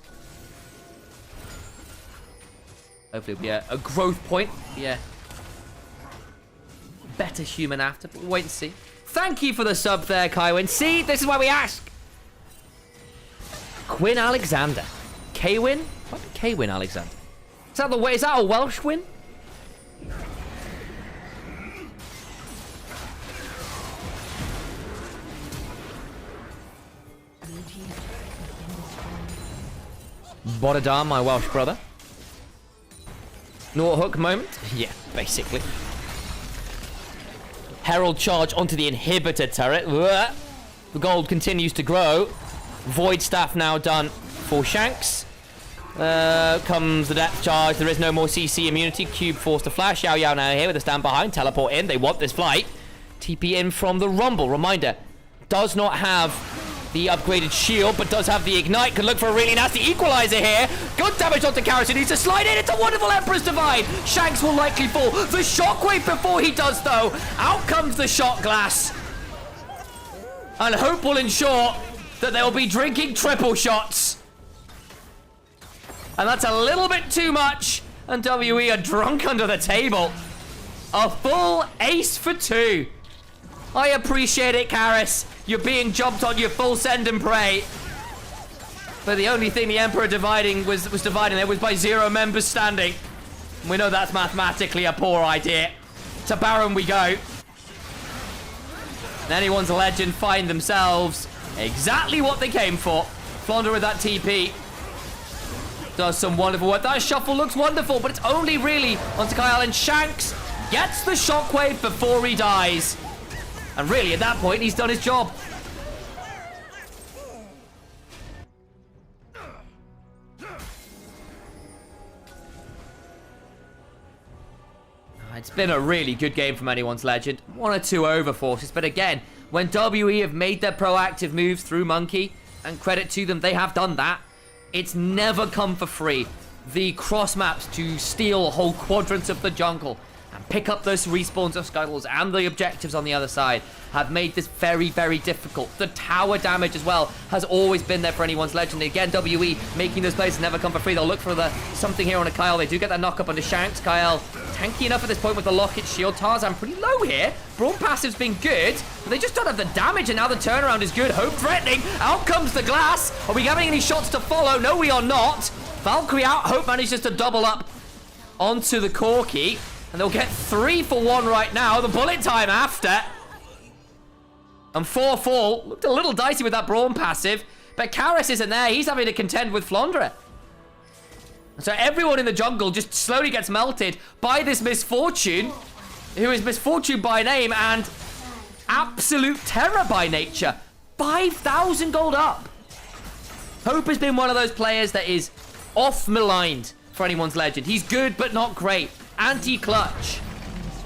A: Hopefully it'll be a growth point. Yeah. Better human after, but we'll wait and see. Thank you for the sub there, Kywin. See, this is why we ask. Quinn Alexander. Kwin? What? Kwin Alexander. Is that the way? Is that a Welsh win? Bodadar, my Welsh brother. Norhook moment? Yeah, basically. Herald charge onto the inhibitor turret. The gold continues to grow. Void staff now done for Shanks. Comes the depth charge. There is no more CC immunity. Cube forced to flash. Yao Yao now here with a stand behind. Teleport in. They want this flight. TP in from the Rumble. Reminder, does not have the upgraded shield, but does have the ignite. Could look for a really nasty equalizer here. Good damage onto Karras, who needs to slide in. It's a wonderful Emperor's Divide. Shanks will likely fall. The shockwave before he does, though. Out comes the shot glass. And hope will ensure that they will be drinking triple shots. And that's a little bit too much. And WE are drunk under the table. A full ace for 2. I appreciate it, Karras. You're being jumped on your full send and pray. But the only thing the Emperor was dividing there was by 0 members standing. We know that's mathematically a poor idea. To Baron we go. And anyone's Legend find themselves exactly what they came for. Flounder with that TP. Does some wonderful work. That shuffle looks wonderful, but it's only really onto Kyle, and Shanks gets the shockwave before he dies. And really, at that point, he's done his job. It's been a really good game from anyone's Legend. 1 or 2 overforces, but again, when WE have made their proactive moves through Monkey, and credit to them, they have done that, it's never come for free. The cross maps to steal whole quadrants of the jungle and pick up those respawns of scuttles and the objectives on the other side have made this very, very difficult. The tower damage as well has always been there for anyone's Legend. Again, WE making those plays never come for free. They'll look for something here on a Kyle. They do get that knock up onto Shanks. Kyle tanky enough at this point with the Locket shield. Tarzan pretty low here. Brawn passive's been good, but they just don't have the damage, and now the turnaround is good. Hope threatening. Out comes the glass. Are we having any shots to follow? No, we are not. Valkyrie out. Hope manages to double up onto the Corki. And they'll get 3 for 1 right now. The bullet time after. And 4-4. Looked a little dicey with that Brawn passive. But Karras isn't there. He's having to contend with Flandre. So everyone in the jungle just slowly gets melted by this Misfortune. Who is Misfortune by name and absolute terror by nature. 5,000 gold up. Hope has been one of those players that is Off-maligned for anyone's legend. He's good, but not great. Anti-clutch.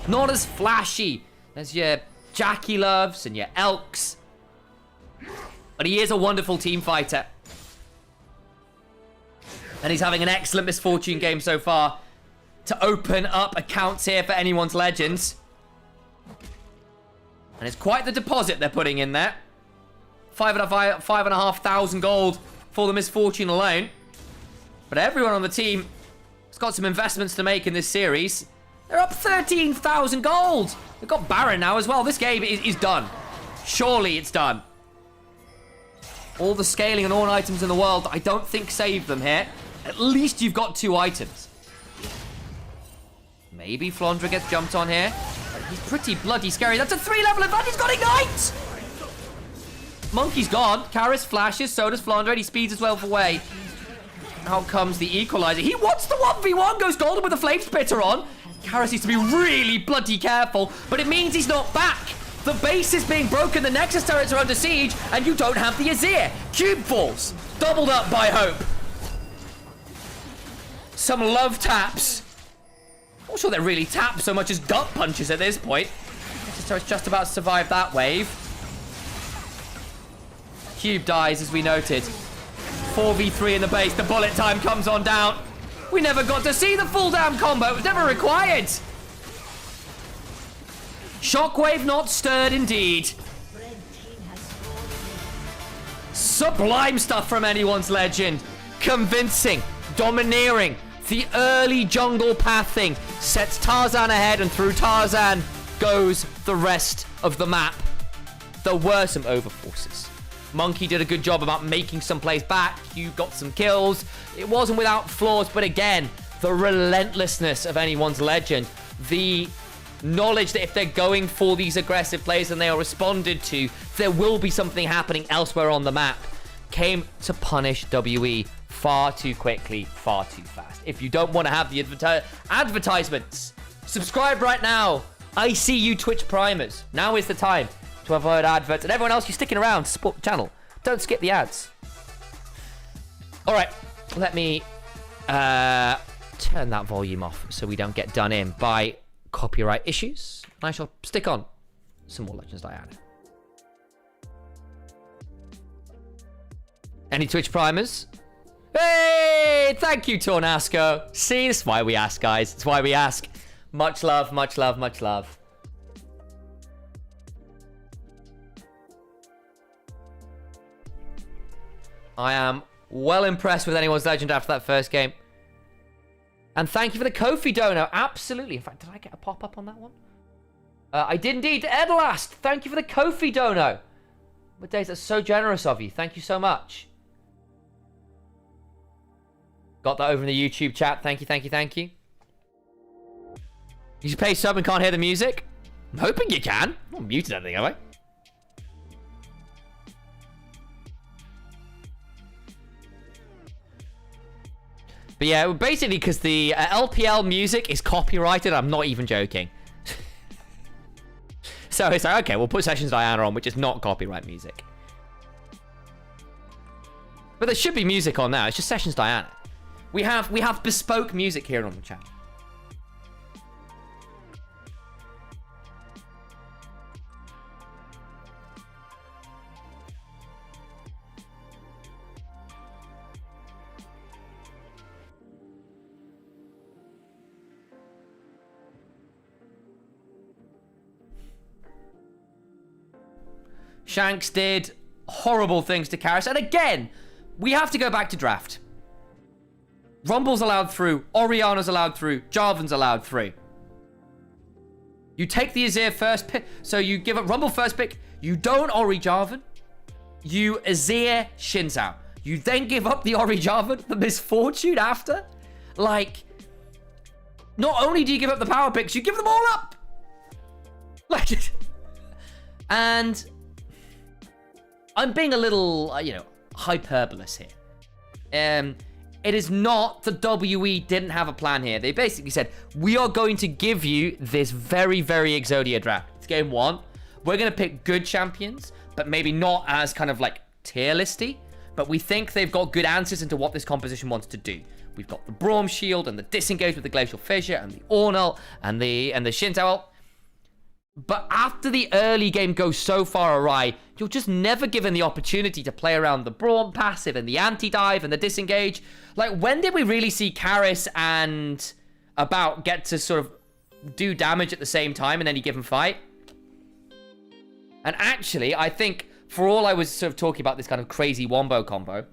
A: Not as flashy as your Jackie Loves and your Elks. But he is a wonderful team fighter. And he's having an excellent Misfortune game so far to open up accounts here for anyone's legends. And it's quite the deposit they're putting in there. 5,500 gold for the Misfortune alone. But everyone on the team has got some investments to make in this series. They're up 13,000 gold. They've got Baron now as well. This game is done. Surely it's done. All the scaling and all items in the world, I don't think save them here. At least you've got 2 items. Maybe Flandra gets jumped on here. He's pretty bloody scary. That's a 3-level advantage. He's got Ignite! Monkey's gone. Karis flashes. So does Flandra. And he speeds his wealth away. Out comes the Equalizer. He wants the 1v1. Goes golden with the Flame Spitter on. Karis needs to be really bloody careful. But it means he's not back. The base is being broken. The Nexus turrets are under siege. And you don't have the Azir. Cube falls. Doubled up by Hope. Some love taps. Not sure they're really taps so much as gut punches at this point. So it's just about to survive that wave. Cube dies, as we noted. 4v3 in the base. The bullet time comes on down. We never got to see the full damn combo. It was never required. Shockwave not stirred indeed. Sublime stuff from anyone's legend. Convincing. Domineering. The early jungle pathing sets Tarzan ahead, and through Tarzan goes the rest of the map. There were some overforces. Monkey did a good job about making some plays back. You got some kills. It wasn't without flaws, but again, the relentlessness of anyone's legend. The knowledge that if they're going for these aggressive plays and they are responded to, there will be something happening elsewhere on the map, came to punish WE far too quickly, far too fast. If you don't want to have the advertisements, subscribe right now. I see you Twitch primers. Now is the time to avoid adverts. And everyone else, you're sticking around to support the channel. Don't skip the ads. All right, let me turn that volume off so we don't get done in by copyright issues. I shall stick on some more Legends Diana. Any Twitch primers? Hey, thank you, Tornasco. See, this is why we ask, guys. It's why we ask. Much love, much love, much love. I am well impressed with anyone's legend after that first game. And thank you for the Kofi dono. Absolutely. In fact, did I get a pop-up on that one? I did indeed. Edlast, thank you for the Kofi dono. But Days, that's so generous of you. Thank you so much. Got that over in the YouTube chat. Thank you, thank you, thank you. You pay sub and can't hear the music? I'm hoping you can. I'm not muted anything, have I? But yeah, basically because the LPL music is copyrighted. I'm not even joking. So it's like, okay, we'll put Sessions Diana on, which is not copyright music. But there should be music on now. It's just Sessions Diana. We have bespoke music here on the channel. Shanks did horrible things to Karis. And again, we have to go back to draft. Rumble's allowed through. Oriana's allowed through. Jarvan's allowed through. You take the Azir first pick. So you give up Rumble first pick. You don't Ori Jarvan. You Azir Shinzao. You then give up the Ori Jarvan, the Misfortune after. Like, not only do you give up the power picks, you give them all up. Like, and I'm being a little, hyperbolous here. It is not that WE didn't have a plan here. They basically said, we are going to give you this very, very Exodia draft. It's game 1. We're going to pick good champions, but maybe not as kind of like tier listy. but we think they've got good answers into what this composition wants to do. We've got the Braum Shield and the Disengage with the Glacial Fissure and the Ornn ult and the Xin Zhao ult. But after the early game goes so far awry, you're just never given the opportunity to play around the Braum passive and the anti-dive and the Disengage. Like, when did we really see Karis and About get to sort of do damage at the same time in any given fight? And actually, I think, for all I was sort of talking about this kind of crazy wombo combo,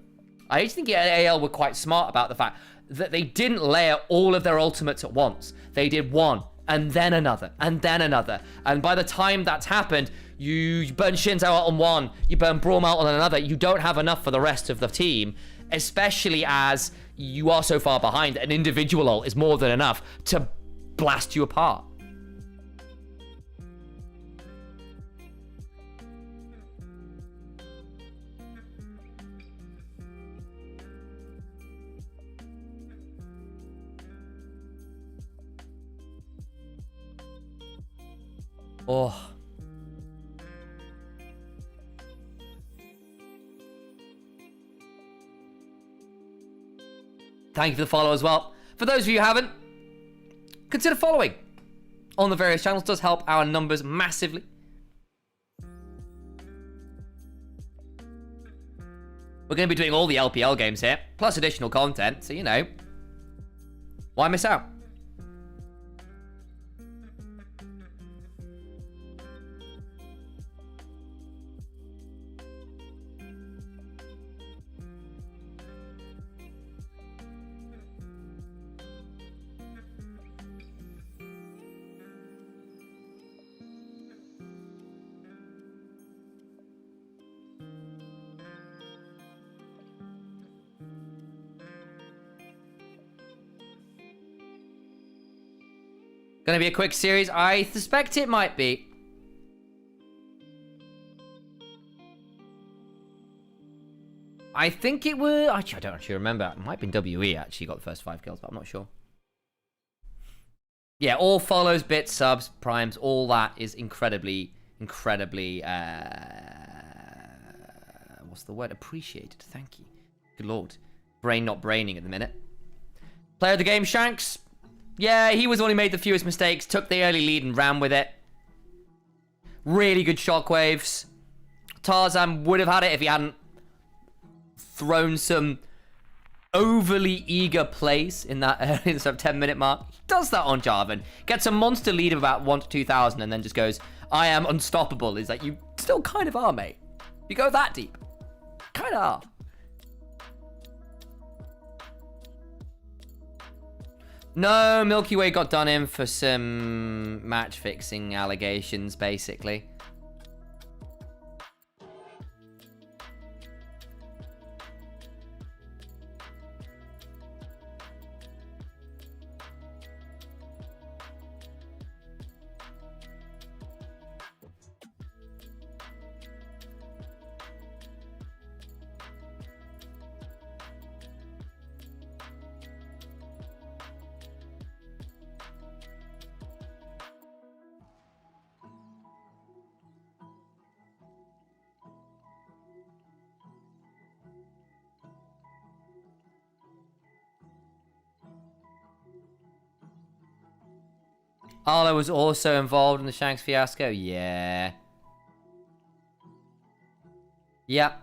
A: I actually think AL were quite smart about the fact that they didn't layer all of their ultimates at once. They did one, and then another, and then another. And by the time that's happened, you burn Xin Zhao out on one, you burn Braum out on another. You don't have enough for the rest of the team, especially as you are so far behind. An individual ult is more than enough to blast you apart. Oh. Thank you for the follow as well. For those of you who haven't, consider following on the various channels. It does help our numbers massively. We're going to be doing all the LPL games here, plus additional content, so you know, why miss out? Gonna be a quick series? I suspect it might be. I think it was... Actually, I don't actually remember. It might have been WE actually got the first 5 kills, but I'm not sure. Yeah, all follows, bits, subs, primes, all that is incredibly, what's the word? Appreciated. Thank you. Good lord. Brain not braining at the minute. Player of the game, Shanks. Yeah, he was the one who made the fewest mistakes, took the early lead and ran with it. Really good shockwaves. Tarzan would have had it if he hadn't thrown some overly eager plays in that early sort of 10-minute mark. He does that on Jarvan. Gets a monster lead of about 1 to 2,000 and then just goes, I am unstoppable. He's like, you still kind of are, mate. You go that deep. Kind of are. No, Milky Way got done in for some match fixing allegations, basically. Arlo was also involved in the Shanks fiasco? Yeah. Yep.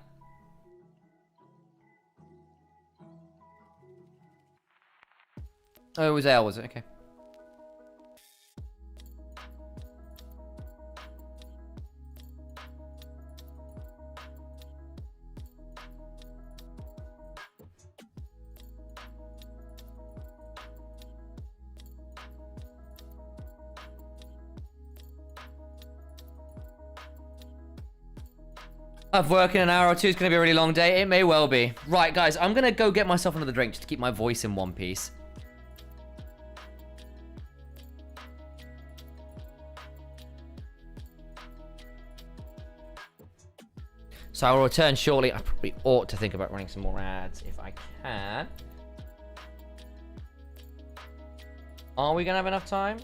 A: Oh, it was Ale, was it? Okay. I've worked in an hour or two. It's going to be a really long day. It may well be. Right, guys, I'm going to go get myself another drink just to keep my voice in one piece. So I will return shortly. I probably ought to think about running some more ads if I can. Are we going to have enough time?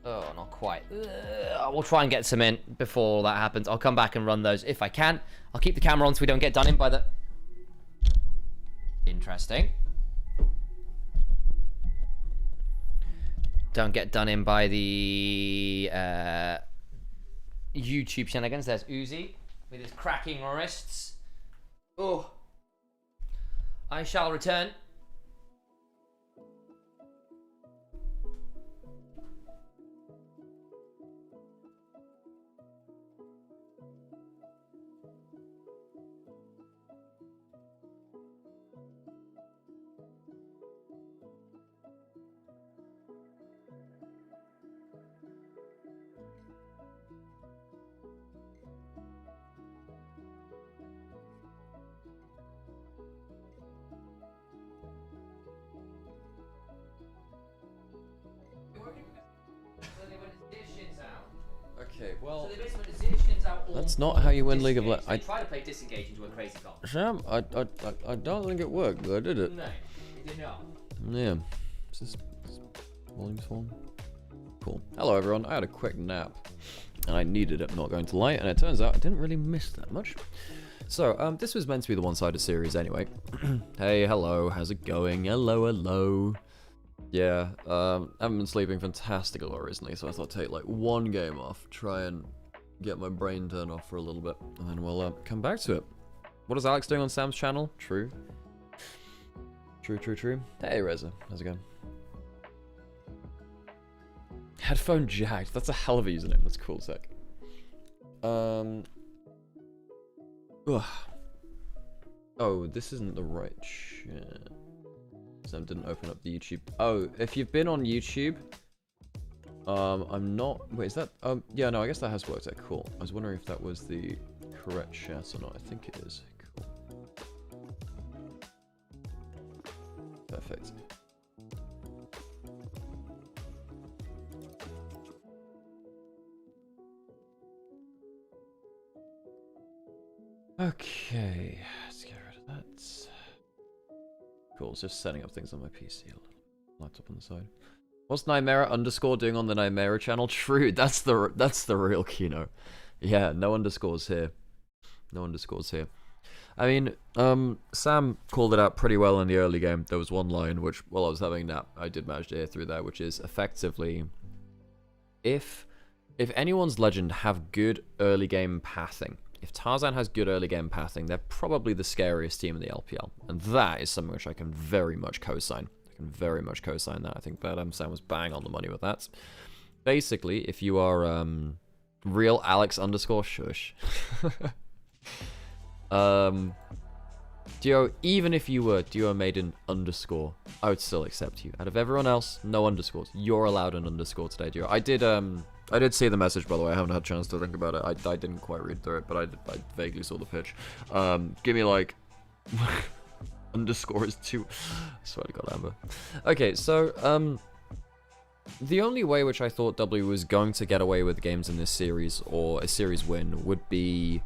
A: Oh, not quite. We'll try and get some in before that happens. I'll come back and run those if I can. I'll keep the camera on so we don't get done in by the Interesting. Don't get done in by the YouTube shenanigans. There's Uzi with his cracking wrists. Oh. I shall return.
B: Okay, well,
A: That's
B: not how you win League of
A: Legends.
B: Legends.
A: I tried to play disengage into a crazy comp.
B: Sam, I don't think it worked, though, did it?
A: No, it did not.
B: Yeah. Is this volume's falling? Cool. Hello, everyone. I had a quick nap, and I needed it, not going to lie, and it turns out I didn't really miss that much. So, this was meant to be the one-sided series anyway. Hey, hello, how's it going? Hello, hello. Yeah, I haven't been sleeping fantastic a lot recently, so I thought I'd take like one game off, try and get my brain turned off for a little bit, and then we'll come back to it. What is Alex doing on Sam's channel? True. True, true, true. Hey, Reza, how's it going? Headphone jacked. That's a hell of a username. That's cool, sick. Ugh. Oh, this isn't the right shit. Sam didn't open up the YouTube. Oh, if you've been on YouTube, I'm not. Wait, is that? Yeah, no, I guess that has worked out. Cool. I was wondering if that was the correct chat or not. I think it is. Cool. Perfect. Okay, let's get rid of that. Cool, it's just setting up things on my PC, a little laptop on the side. What's Nymaera __ doing on the Nymaera channel? True, that's the real Kino. Yeah, no underscores here. No underscores here. I mean, Sam called it out pretty well in the early game. There was one line which, while I was having a nap, I did manage to hear through there, which is effectively, if anyone's legend have good early game pathing, if Tarzan has good early game pathing, they're probably the scariest team in the LPL. And that is something which I can very much co-sign. I can very much co-sign that. I think that Sam was bang on the money with that. Basically, if you are real Alex _ shush. Duo, even if you were Duo Maiden _, I would still accept you. Out of everyone else, no underscores. You're allowed an underscore today, Duo. I did see the message, by the way. I haven't had a chance to think about it. I didn't quite read through it, but I vaguely saw the pitch. Give me like underscore is too. I swear to God, Amber. Okay, so the only way which I thought W was going to get away with games in this series, or a series win, would be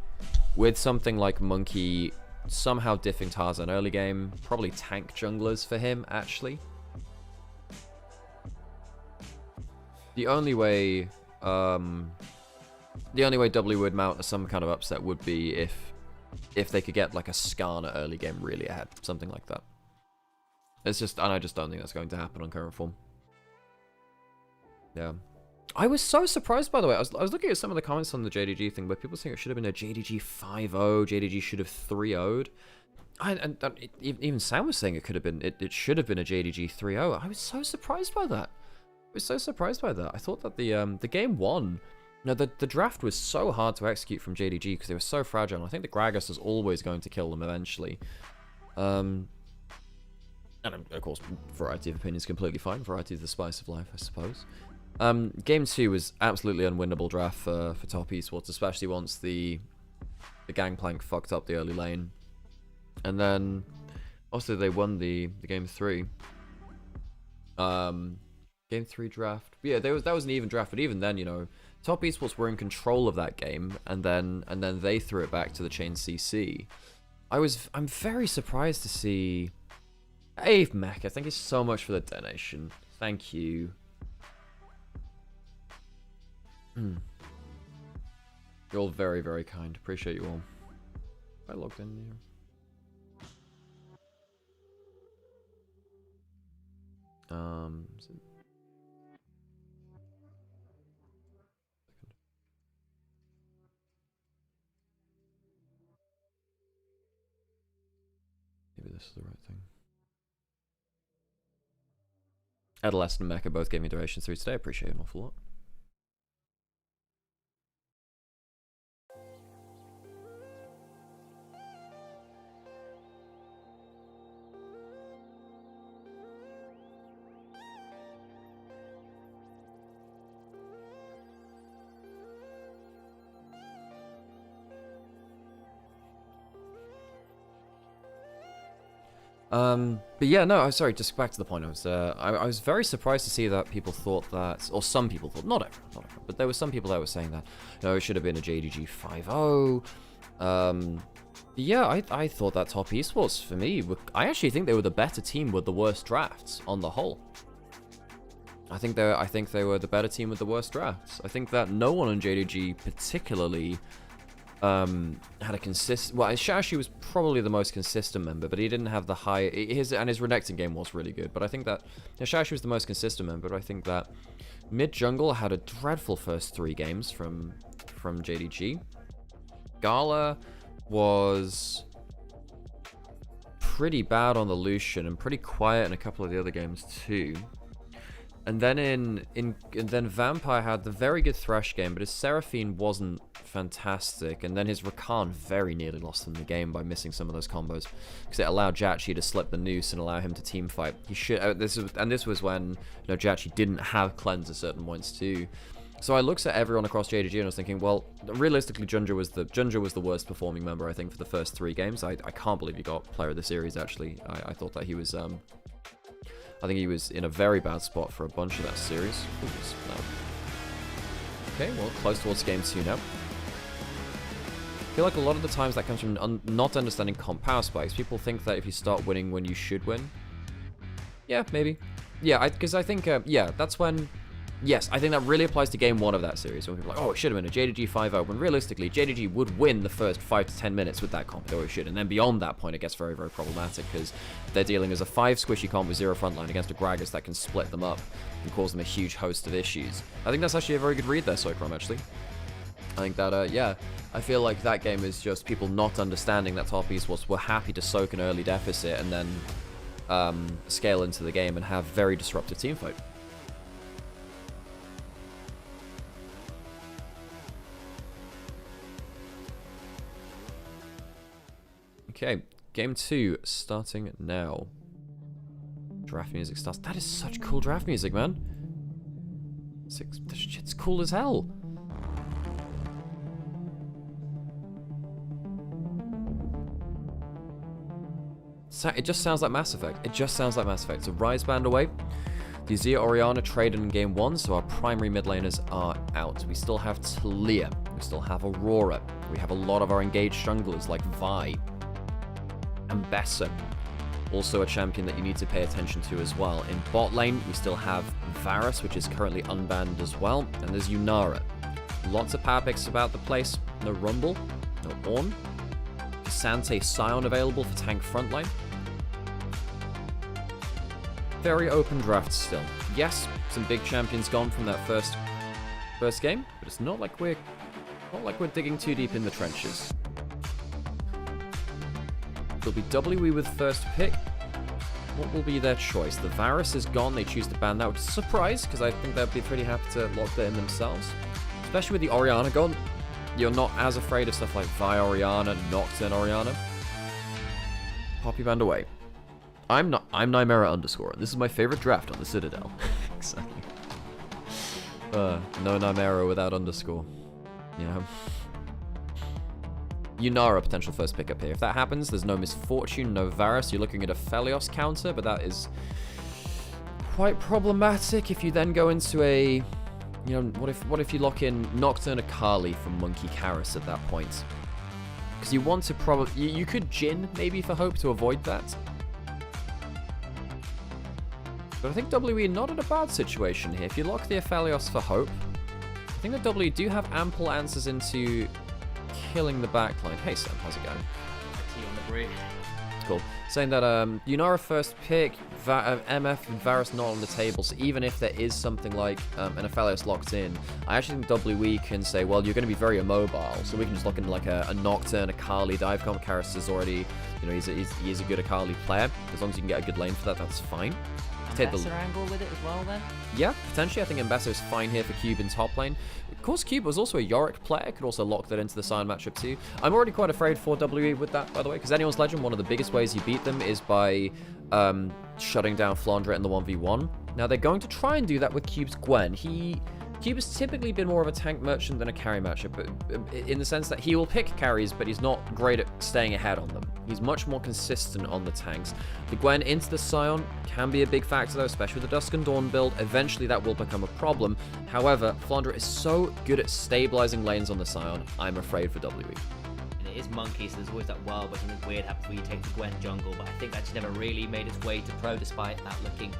B: with something like Monkey somehow diffing Tarzan early game. Probably tank junglers for him, actually. The only way W would mount some kind of upset would be if they could get like a Skarner early game really ahead, something like that. It's just, and I just don't think that's going to happen on current form. Yeah, I was so surprised, by the way. I was looking at some of the comments on the JDG thing where people saying it should have been a JDG 5-0, JDG should have 3-0'd. And even Sam was saying it could have been, it should have been a JDG 3-0. I was so surprised by that. I thought that the game one, you know, the draft was so hard to execute from JDG because they were so fragile. I think the Gragas was always going to kill them eventually. And of course, variety of opinions completely fine. Variety is the spice of life, I suppose. Game 2 was absolutely unwinnable draft for top esports, especially once the Gangplank fucked up the early lane. And then, also they won the game 3. Game 3 draft. But yeah, that was an even draft, but even then, you know, top esports were in control of that game, and then they threw it back to the Chain CC. I'm very surprised to see. Hey, Mecha, thank you so much for the donation. Thank you. You're all very, very kind. Appreciate you all. I logged in here. is it- Maybe this is the right thing. Adolescent and Mecha both gave me donations through today. I appreciate it an awful lot. But yeah, no, I'm sorry, just back to the point. I was very surprised to see that people thought that, or some people thought, not everyone, but there were some people that were saying that, you know, it should have been a JDG 5-0. Yeah, I thought that Top Esports, for me, I actually think they were the better team with the worst drafts on the whole. I think they were the better team with the worst drafts. I think that no one on JDG particularly had a consistent. Well, Shashi was probably the most consistent member, but he didn't have the high. His Renekton game was really good, but I think that Shashi was the most consistent member. But I think that mid jungle had a dreadful first 3 games from JDG. Gala was pretty bad on the Lucian and pretty quiet in a couple of the other games too. And then and then Vampire had the very good Thresh game, but his Seraphine wasn't fantastic. And then his Rakan very nearly lost him the game by missing some of those combos, because it allowed Jachi to slip the noose and allow him to team fight. He should. This was when, you know, Jachi didn't have cleanse at certain points too. So I looked at everyone across JDG and I was thinking, well, realistically, Junja was the worst performing member, I think, for the first 3 games. I can't believe he got Player of the Series. Actually, I thought that he was. I think he was in a very bad spot for a bunch of that series. Oops, no. Okay, well, close towards game 2 now. I feel like a lot of the times that comes from not understanding comp power spikes. People think that if you start winning when you should win. Yeah, maybe. Yeah, because I think, yeah, that's when... Yes, I think that really applies to game 1 of that series. When people are like, oh, it should have been a JDG 5-0. When realistically, JDG would win the first 5 to 10 minutes with that comp, or it should. And then beyond that point, it gets very, very problematic, because they're dealing as a 5 squishy comp with 0 frontline against a Gragas that can split them up and cause them a huge host of issues. I think that's actually a very good read there, Soikrom, actually. I think that, yeah, I feel like that game is just people not understanding that Top Esports were happy to soak an early deficit and then scale into the game and have very disruptive teamfight. Okay, game 2 starting now. Draft music starts. That is such cool draft music, man. This shit's cool as hell. It just sounds like Mass Effect. It just sounds like Mass Effect. So Rise Band away. The Azir Orianna traded in game 1, so our primary mid laners are out. We still have Talia. We still have Aurora. We have a lot of our engaged junglers like Vi and Bessa. Also a champion that you need to pay attention to as well. In bot lane, we still have Varus, which is currently unbanned as well. And there's Yunara. Lots of power picks about the place. No Rumble, no Ornn. Sante Scion available for tank frontline. Very open draft still. Yes, some big champions gone from that first game, but it's not like we're digging too deep in the trenches. It'll be WE with first pick. What will be their choice? The Varus is gone. They choose to ban that, which is a surprise, because I think they'd be pretty happy to lock that in themselves. Especially with the Orianna gone. You're not as afraid of stuff like Vi Orianna, Nocturne Orianna. Poppy band away. I'm Nymaera underscore. This is my favorite draft on the Citadel. Exactly. No Nymaera without underscore. You know. Yunara potential first pickup here. If that happens, there's no Misfortune, no Varus. You're looking at a Felios counter, but that is quite problematic if you then go into a... You know, what if you lock in Nocturne Akali from Monkey Karis at that point? Because you want to probably... You could Jhin, maybe, for hope to avoid that. But I think WE not in a bad situation here. If you lock the Aphelios for hope, I think that WE do have ample answers into killing the backline. Hey Sam, how's it going?
F: Tea on the break.
B: Cool. saying that Yunara first pick, MF and Varus not on the table, so even if there is something like an Aphelios locked in, I actually think WWE can say, well, you're going to be very immobile, so we can just lock in like a Nocturne, a Kali. Dive comp Karis is already, you know, he is a good Akali player. As long as you can get a good lane for that, that's fine.
A: Ambassador angle with it as well then?
B: Yeah, potentially. I think Ambassador is fine here for Cube in top lane. Of course, Cube was also a Yorick player. Could also lock that into the Sion matchup too. I'm already quite afraid for WE with that, by the way, because Anyone's Legend, one of the biggest ways you beat them is by shutting down Flandre in the 1v1. Now, they're going to try and do that with Cube's Gwen. Cube has typically been more of a tank merchant than a carry matchup, but in the sense that he will pick carries, but he's not great at staying ahead on them. He's much more consistent on the tanks. The Gwen into the Sion can be a big factor though, especially with the Dusk and Dawn build. Eventually that will become a problem. However, Flandre is so good at stabilizing lanes on the Sion, I'm afraid for WE.
A: And it is Monkey, so there's always that world where something weird happens where you take the Gwen jungle, but I think that just never really made its way to pro, despite that looking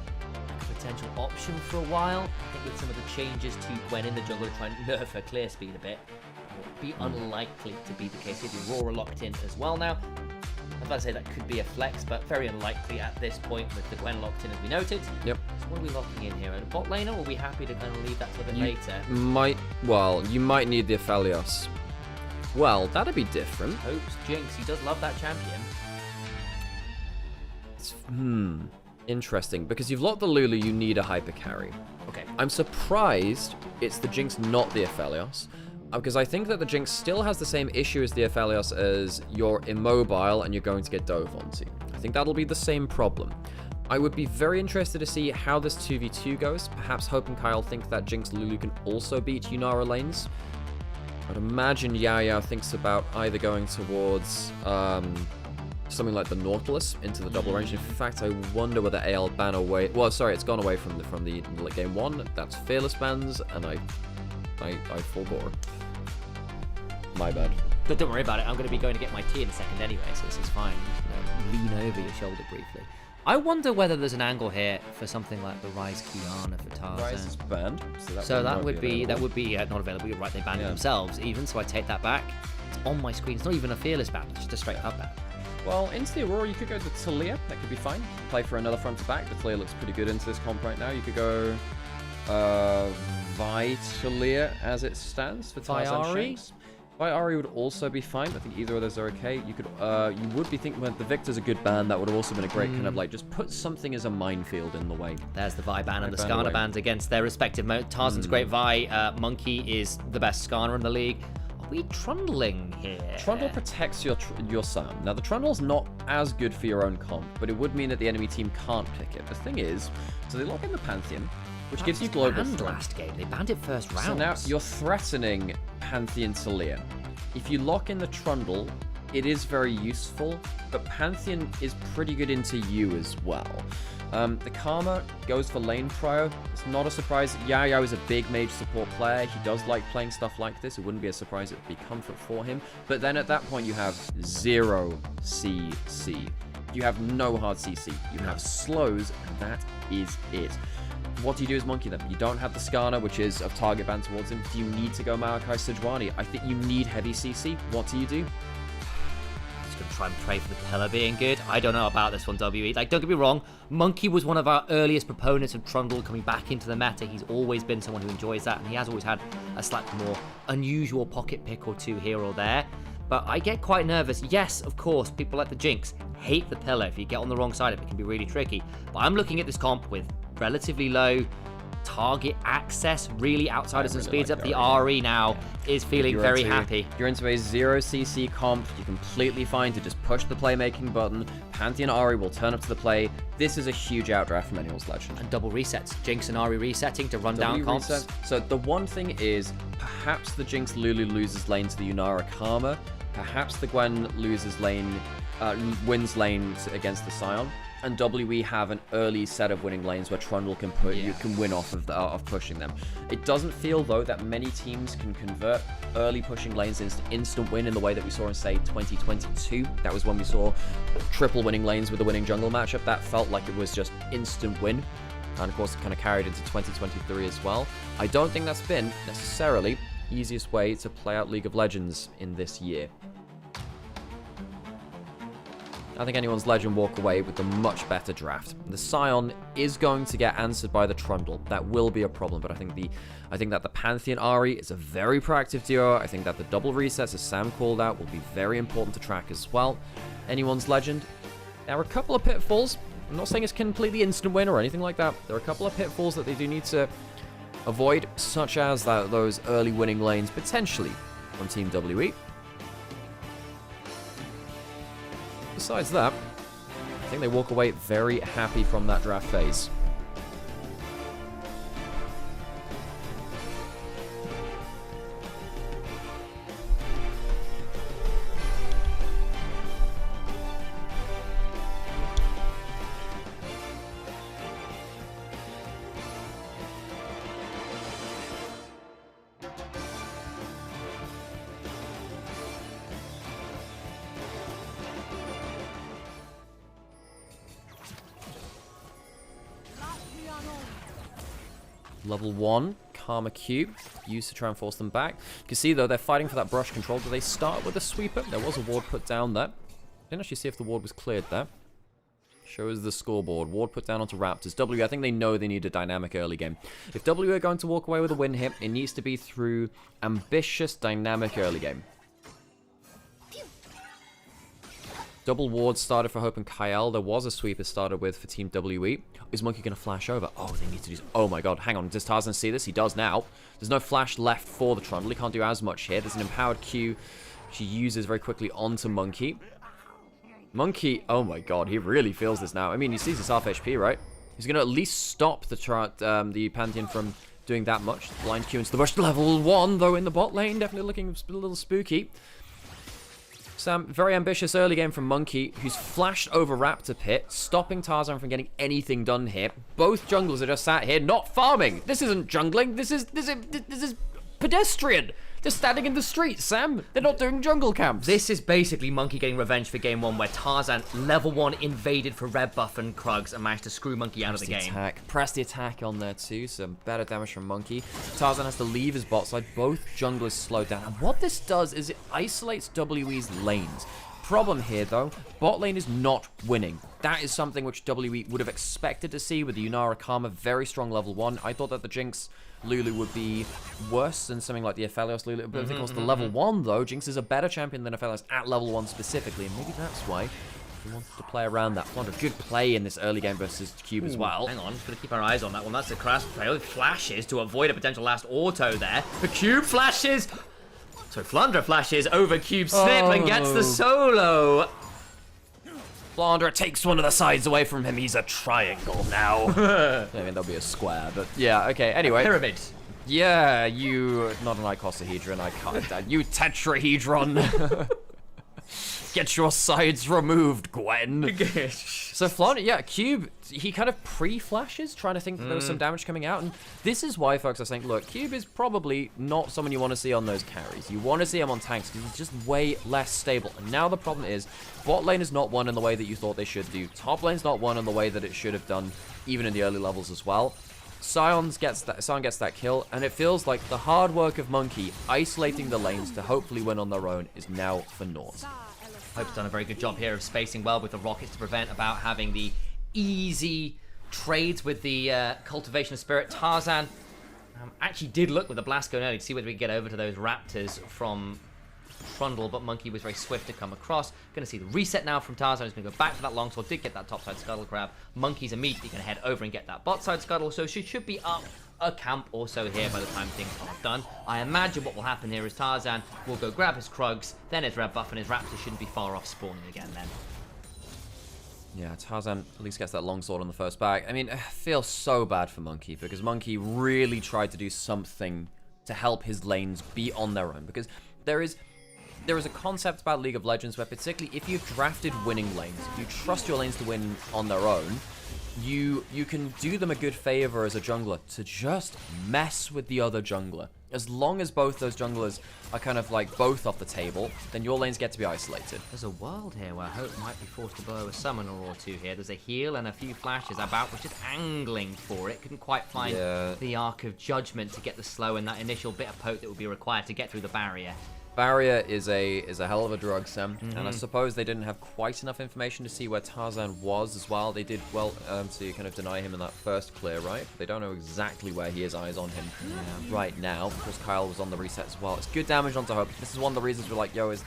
A: potential option for a while. I think with some of the changes to Gwen in the jungle to try and nerf her clear speed a bit, it would be unlikely to be the case. If the Aurora locked in as well now, I was about to say that could be a flex, but very unlikely at this point with the Gwen locked in as we noted.
B: Yep.
A: So what are we locking in here? A bot laner, or are we happy to kind of leave that to a bit later?
B: You might need the Aphelios. Well, that'd be different.
A: Hopes Jinx, he does love that champion.
B: Interesting, because you've locked the Lulu, you need a hyper carry.
A: Okay.
B: I'm surprised it's the Jinx, not the Aphelios, because I think that the Jinx still has the same issue as the Aphelios as you're immobile and you're going to get dove onto. I think that'll be the same problem. I would be very interested to see how this 2v2 goes. Perhaps Hope and Kyle think that Jinx Lulu can also beat Yunara lanes. I'd imagine Yao Yao thinks about either going towards something like the Nautilus into the double range. In fact, I wonder whether AL ban away. Well, sorry, it's gone away from the game one. That's Fearless bans, and I forbore. My bad.
A: But don't worry about it. I'm going to be going to get my tea in a second anyway, so this is fine. Just, lean over your shoulder briefly. I wonder whether there's an angle here for something like the Rise Kiana for Tarzan.
B: Rise is banned,
A: so that would be not available. You're right, they banned it themselves even. So I take that back. It's on my screen. It's not even a Fearless ban. It's just a straight up ban.
B: Well, into the Aurora, you could go to Talia. That could be fine. Play for another front to back. The Talia looks pretty good into this comp right now. You could go Vi Talia as it stands for Tarzan Shanks. Vi Ari would also be fine. I think either of those are okay. You could, you would be thinking when the Victor's a good ban. That would have also been a great kind of like just put something as a minefield in the way.
A: There's the Vi ban and the Skarner bans against their respective Tarzan's great Vi. Monkey is the best Skarner in the league. Are we trundling here?
B: Trundle protects your Sam. Now, the Trundle's not as good for your own comp, but it would mean that the enemy team can't pick it. The thing is, so they lock in the Pantheon, which gives you global threat.
A: Last game, they banned it first round.
B: So now you're threatening Pantheon Talia. If you lock in the Trundle, it is very useful, but Pantheon is pretty good into you as well. The Karma goes for lane prio. It's not a surprise. Yao Yao is a big mage support player. He does like playing stuff like this. It wouldn't be a surprise. It would be comfort for him. But then at that point, you have 0 CC. You have no hard CC. You have slows, and that is it. What do you do as Monkey then? You don't have the Skarner, which is a target ban towards him. Do you need to go Malachi Sejuani? I think you need heavy CC. What do?
A: Just gonna try and pray for the pillar being good. I don't know about this one, WE. Like, don't get me wrong, Monkey was one of our earliest proponents of Trundle coming back into the meta. He's always been someone who enjoys that, and he has always had a slightly more unusual pocket pick or two here or there. But I get quite nervous. Yes, of course, people like the Jinx hate the pillar. If you get on the wrong side of it, it can be really tricky. But I'm looking at this comp with relatively low target access, really outside of some speeds up. The RE now is feeling very happy.
B: You're into a 0 CC comp. You're completely fine to just push the playmaking button. Pantheon RE will turn up to the play. This is a huge outdraft from Anyone's Legend.
A: And double resets. Jinx and RE resetting to run down comps.
B: Reset. So the one thing is, perhaps the Jinx Lulu loses lane to the Yunara Karma. Perhaps the Gwen loses lane, wins lane against the Sion. And WE have an early set of winning lanes where Trundle can you can win off of pushing them. It doesn't feel though that many teams can convert early pushing lanes into instant win in the way that we saw in say 2022. That was when we saw triple winning lanes with the winning jungle matchup. That felt like it was just instant win. And of course it kind of carried into 2023 as well. I don't think that's been necessarily the easiest way to play out League of Legends in this year. I think anyone's Legend walk away with the much better draft. The Scion is going to get answered by the Trundle. That will be a problem, but I think that the Pantheon Ari is a very proactive duo. I think that the double resets, as Sam called out, will be very important to track as well. Anyone's Legend. There are a couple of pitfalls. I'm not saying it's completely instant win or anything like that. There are a couple of pitfalls that they do need to avoid, such as those early winning lanes, potentially, on Team WE. Besides that, I think they walk away very happy from that draft phase. Level 1, Karma Cube, used to try and force them back. You can see, though, they're fighting for that brush control. Do they start with a sweeper? There was a ward put down there. Didn't actually see if the ward was cleared there. Shows the scoreboard. Ward put down onto Raptors. W, I think they know they need a dynamic early game. If W are going to walk away with a win here, it needs to be through ambitious, dynamic early game. Double ward started for Hope and Kyle. There was a sweeper started with for Team WE. Is Monkey going to flash over? Oh, they need to do... Oh my god, hang on. Does Tarzan see this? He does now. There's no flash left for the Trundle. He can't do as much here. There's an empowered Q she uses very quickly onto Monkey. Monkey... Oh my god, he really feels this now. I mean, he sees this half HP, right? He's going to at least stop the Pantheon from doing that much. Blind Q into the bush. Level 1, though, in the bot lane. Definitely looking a little spooky. Sam, very ambitious early game from Monkey, who's flashed over Raptor Pit, stopping Tarzan from getting anything done here. Both junglers are just sat here, not farming. This isn't jungling. This is pedestrian. They're standing in the street, Sam. They're not doing jungle camps.
A: This is basically Monkey getting revenge for game 1, where Tarzan, level 1, invaded for red buff and Krugs and managed to screw Monkey out of the game.
B: Press the attack on there too, some better damage from Monkey. Tarzan has to leave his bot side. Both junglers slowed down. And what this does is it isolates WE's lanes. Problem here, though, bot lane is not winning. That is something which WE would have expected to see with the Nymaera Karma, very strong level 1. I thought that the Jinx Lulu would be worse than something like the Aphelios Lulu. But of course, the level 1, though, Jinx is a better champion than Aphelios at level 1 specifically. And maybe that's why we wanted to play around that. Flounder, good play in this early game versus Cube as well.
A: Hang on, just gonna keep our eyes on that one. That's a crash fail. Flashes to avoid a potential last auto there. The Cube flashes. So Flounder flashes over Cube Snip and gets the solo.
B: Flounder takes one of the sides away from him. He's a triangle now. I mean, there'll be a square, but yeah, okay. Anyway.
A: Pyramid.
B: Yeah, you... Not an icosahedron, I can't... You tetrahedron. Get your sides removed, Gwen. So Flounder, yeah, Cube, he kind of pre-flashes, trying to think that there was some damage coming out. And this is why folks are saying, look, Cube is probably not someone you want to see on those carries. You want to see him on tanks because he's just way less stable. And now the problem is, bot lane is not won in the way that you thought they should do. Top lane's not won in the way that it should have done, even in the early levels as well. Sion gets that kill, and it feels like the hard work of Monkey isolating the lanes to hopefully win on their own is now for naught.
A: Hope's done a very good job here of spacing well with the rockets to prevent about having the easy trades with the cultivation of spirit. Tarzan actually did look with the blast going early to see whether we could get over to those raptors from Trundle, but Monkey was very swift to come across. Going to see the reset now from Tarzan. He's going to go back for that longsword. Did get that topside scuttle grab. Monkey's immediately going to head over and get that bot side scuttle, so she should be up a camp or so here by the time things are done. I imagine what will happen here is Tarzan will go grab his Krugs, then his red buff, and his raptors shouldn't be far off spawning again then.
B: Yeah, Tarzan at least gets that longsword on the first bag. I mean, it feels so bad for Monkey because Monkey really tried to do something to help his lanes be on their own, because there is a concept about League of Legends where, particularly if you've drafted winning lanes, if you trust your lanes to win on their own, you can do them a good favor as a jungler to just mess with the other jungler. As long as both those junglers are kind of like both off the table, then your lanes get to be isolated.
A: There's a world here where Hope might be forced to blow a summoner or two here. There's a heal and a few flashes about, which is angling for it. Couldn't quite find the Arc of Judgment to get the slow and that initial bit of poke that would be required to get through the barrier.
B: Barrier is a hell of a drug, Sam, and I suppose they didn't have quite enough information to see where Tarzan was as well. They did well, so you kind of deny him in that first clear, right? They don't know exactly where he is. Eyes on him right now because Kyle was on the reset as well. It's good damage onto Hope. This is one of the reasons we're like, yo, is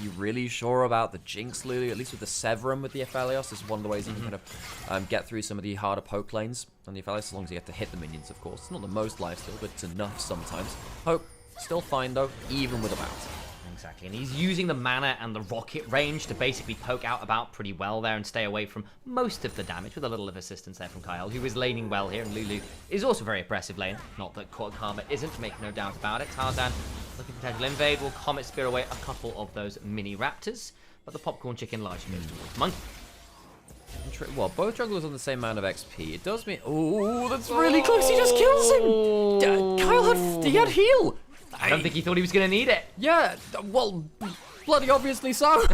B: you really sure about the Jinx Lulu? At least with the Severum with the Aphelios, this is one of the ways you can kind of get through some of the harder poke lanes on the Aphelios, as long as you get to hit the minions, of course. It's not the most lifesteal, but it's enough sometimes. Hope still fine though, even with a bounce.
A: Exactly, and he's using the mana and the rocket range to basically poke out about pretty well there and stay away from most of the damage with a little of assistance there from Kyle, who is laning well here, and Lulu is also very oppressive lane. Not that Karma isn't, make no doubt about it. Tarzan looking for potential invade, will Comet Spear away a couple of those mini raptors, but the Popcorn Chicken largely goes towards Monkey.
B: Well, both jugglers on the same amount of XP. It does mean... Oh, that's really close. He just kills him. Kyle had heal.
A: I don't think he thought he was going to need it.
B: Yeah, well, bloody obviously so.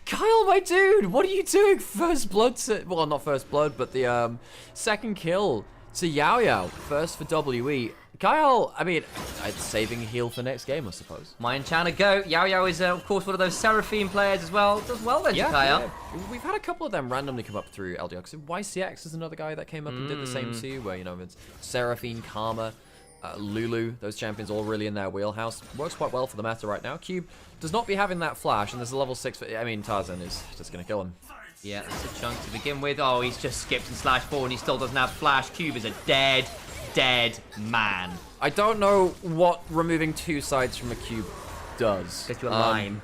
B: Kyle, my dude, what are you doing? First blood to... Well, not first blood, but the second kill to Yao Yao. First for WE. Kyle, I mean, saving a heal for next game, I suppose.
A: My Enchanter go. Yao Yao is, of course, one of those Seraphine players as well. Does well then, Kyle.
B: Yeah. We've had a couple of them randomly come up through LDR. YCX is another guy that came up and did the same too, where, you know, it's Seraphine, Karma, Lulu, those champions all really in their wheelhouse. Works quite well for the meta right now. Cube does not be having that flash, and there's a level 6 for... I mean, Tarzan is just going to kill him.
A: Yeah, that's a chunk to begin with. Oh, he's just skipped and slashed forward, and he still doesn't have flash. Cube is a dead man.
B: I don't know what removing 2 sides from a cube does.
A: Get you a line.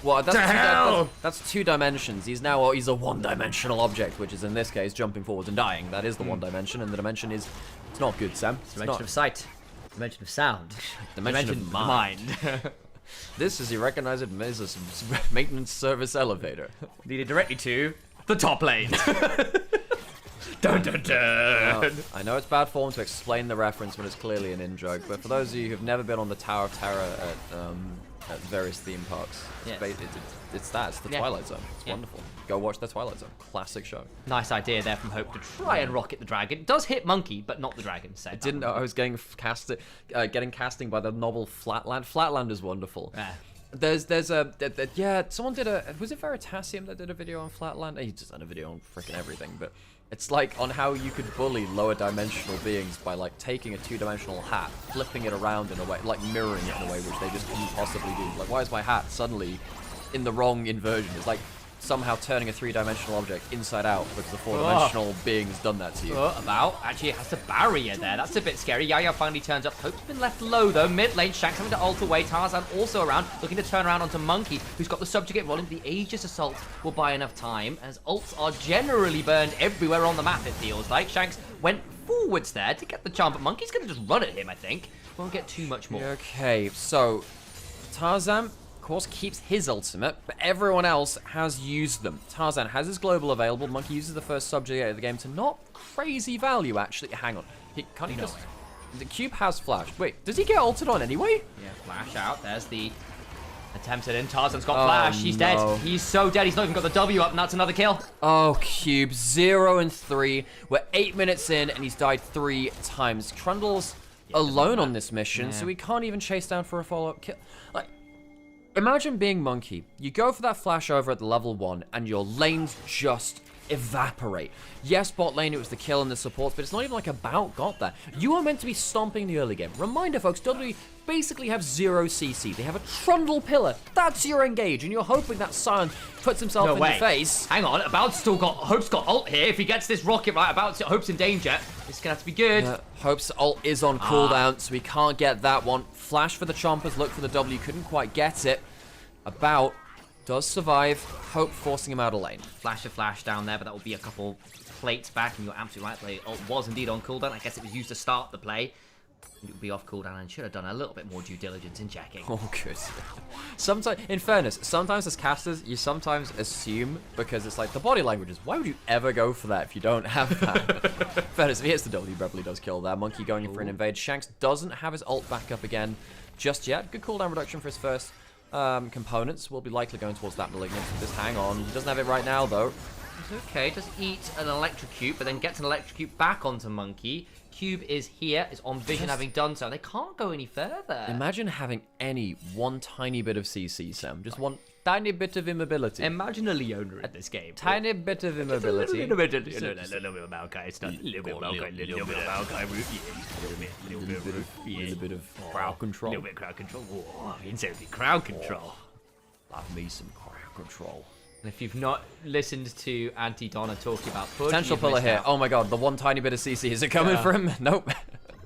B: Well, that's 2 dimensions. He's a one-dimensional object, which is in this case jumping forwards and dying. That is the 1 dimension, and the dimension is... It's not good, Sam.
A: Dimension of sight. Dimension of sound.
B: Dimension of mind. This is, you recognize it, as a maintenance service elevator.
A: Leading directly to the top lane. Dun, dun, dun.
B: Well, I know it's bad form to explain the reference when it's clearly an in-joke, but for those of you who've never been on the Tower of Terror at various theme parks, it's the Twilight Zone. It's wonderful. Go watch the Twilight Zone. Classic show.
A: Nice idea there from Hope to try and rocket the dragon. It does hit Monkey, but not the dragon. So
B: I didn't know I was getting casting by the novel Flatland. Flatland is wonderful. Yeah. Someone did was it Veritasium that did a video on Flatland? He just done a video on freaking everything, but it's like on how you could bully lower dimensional beings by like taking a 2-dimensional hat, flipping it around in a way, like mirroring it in a way which they just couldn't possibly do. Like, why is my hat suddenly in the wrong inversion? It's like somehow turning a 3-dimensional object inside out because the 4-dimensional being's done that to you.
A: Actually, it has a barrier there. That's a bit scary. Yaya finally turns up. Hope's been left low, though. Mid lane, Shanks having to ult away. Tarzan also around, looking to turn around onto Monkey, who's got the subjugate rolling. The Aegis Assault will buy enough time, as ults are generally burned everywhere on the map, it feels like. Shanks went forwards there to get the charm, but Monkey's going to just run at him, I think. Won't get too much more.
B: Okay, so Tarzan, of course, keeps his ultimate, but everyone else has used them. Tarzan has his global available. Monkey uses the first subjugate of the game to not crazy value, actually. Hang on. Can't he just... The cube has flash. Wait, does he get ulted on anyway?
A: Yeah, flash out. There's the attempted in. Tarzan's got flash. He's dead. He's so dead. He's not even got the W up, and that's another kill.
B: Oh, Cube. 0 and 3. We're 8 minutes in, and he's died 3 times. Trundle's alone on this mission, so he can't even chase down for a follow-up kill. Like, imagine being Monkey. You go for that flash over at the level 1, and your lanes just evaporate. Yes, bot lane, it was the kill and the supports, but it's not even like a bout got there. You are meant to be stomping the early game. Reminder, folks, WWE basically have 0 CC. They have a Trundle pillar. That's your engage, and you're hoping that Sion puts himself in the face.
A: Hang on, Hope's got ult here. If he gets this rocket right, Hope's in danger. It's gonna have to be good.
B: Hope's ult is on cooldown, so we can't get that one. Flash for the Chompers, look for the W, couldn't quite get it. About does survive. Hope forcing him out of lane.
A: Flash down there, but that will be a couple plates back, and you're absolutely right. The ult was indeed on cooldown. I guess it was used to start the play. It would be off cooldown and should have done a little bit more due diligence in checking.
B: Oh, good. Sometimes, in fairness, sometimes as casters, you sometimes assume, because it's like the body language is, why would you ever go for that if you don't have that? Fairness, if he hits the W, Beverly does kill there. Monkey going in for an invade. Shanks doesn't have his ult back up again just yet. Good cooldown reduction for his first components. Will be likely going towards that malignant. Just hang on. He doesn't have it right now, though.
A: It's okay, just eat an electrocute, but then gets an electrocute back onto Monkey. Cube is here, is on vision having done so. They can't go any further.
B: Imagine having one tiny bit of CC, Sam. Just one tiny bit of immobility.
A: Imagine a Leona in this game.
B: Tiny bit of immobility.
A: A little bit of Maokai. It's not a little bit of Maokai. A little bit of Maokai.
B: A little bit of crowd control.
A: A little bit of crowd control. Oh, insanely crowd control.
B: Love me some crowd control.
A: And if you've not listened to Auntie Donna talking about Pudge,
B: Potential pillar here. Oh my god, the one tiny bit of CC. Is it coming from? Nope.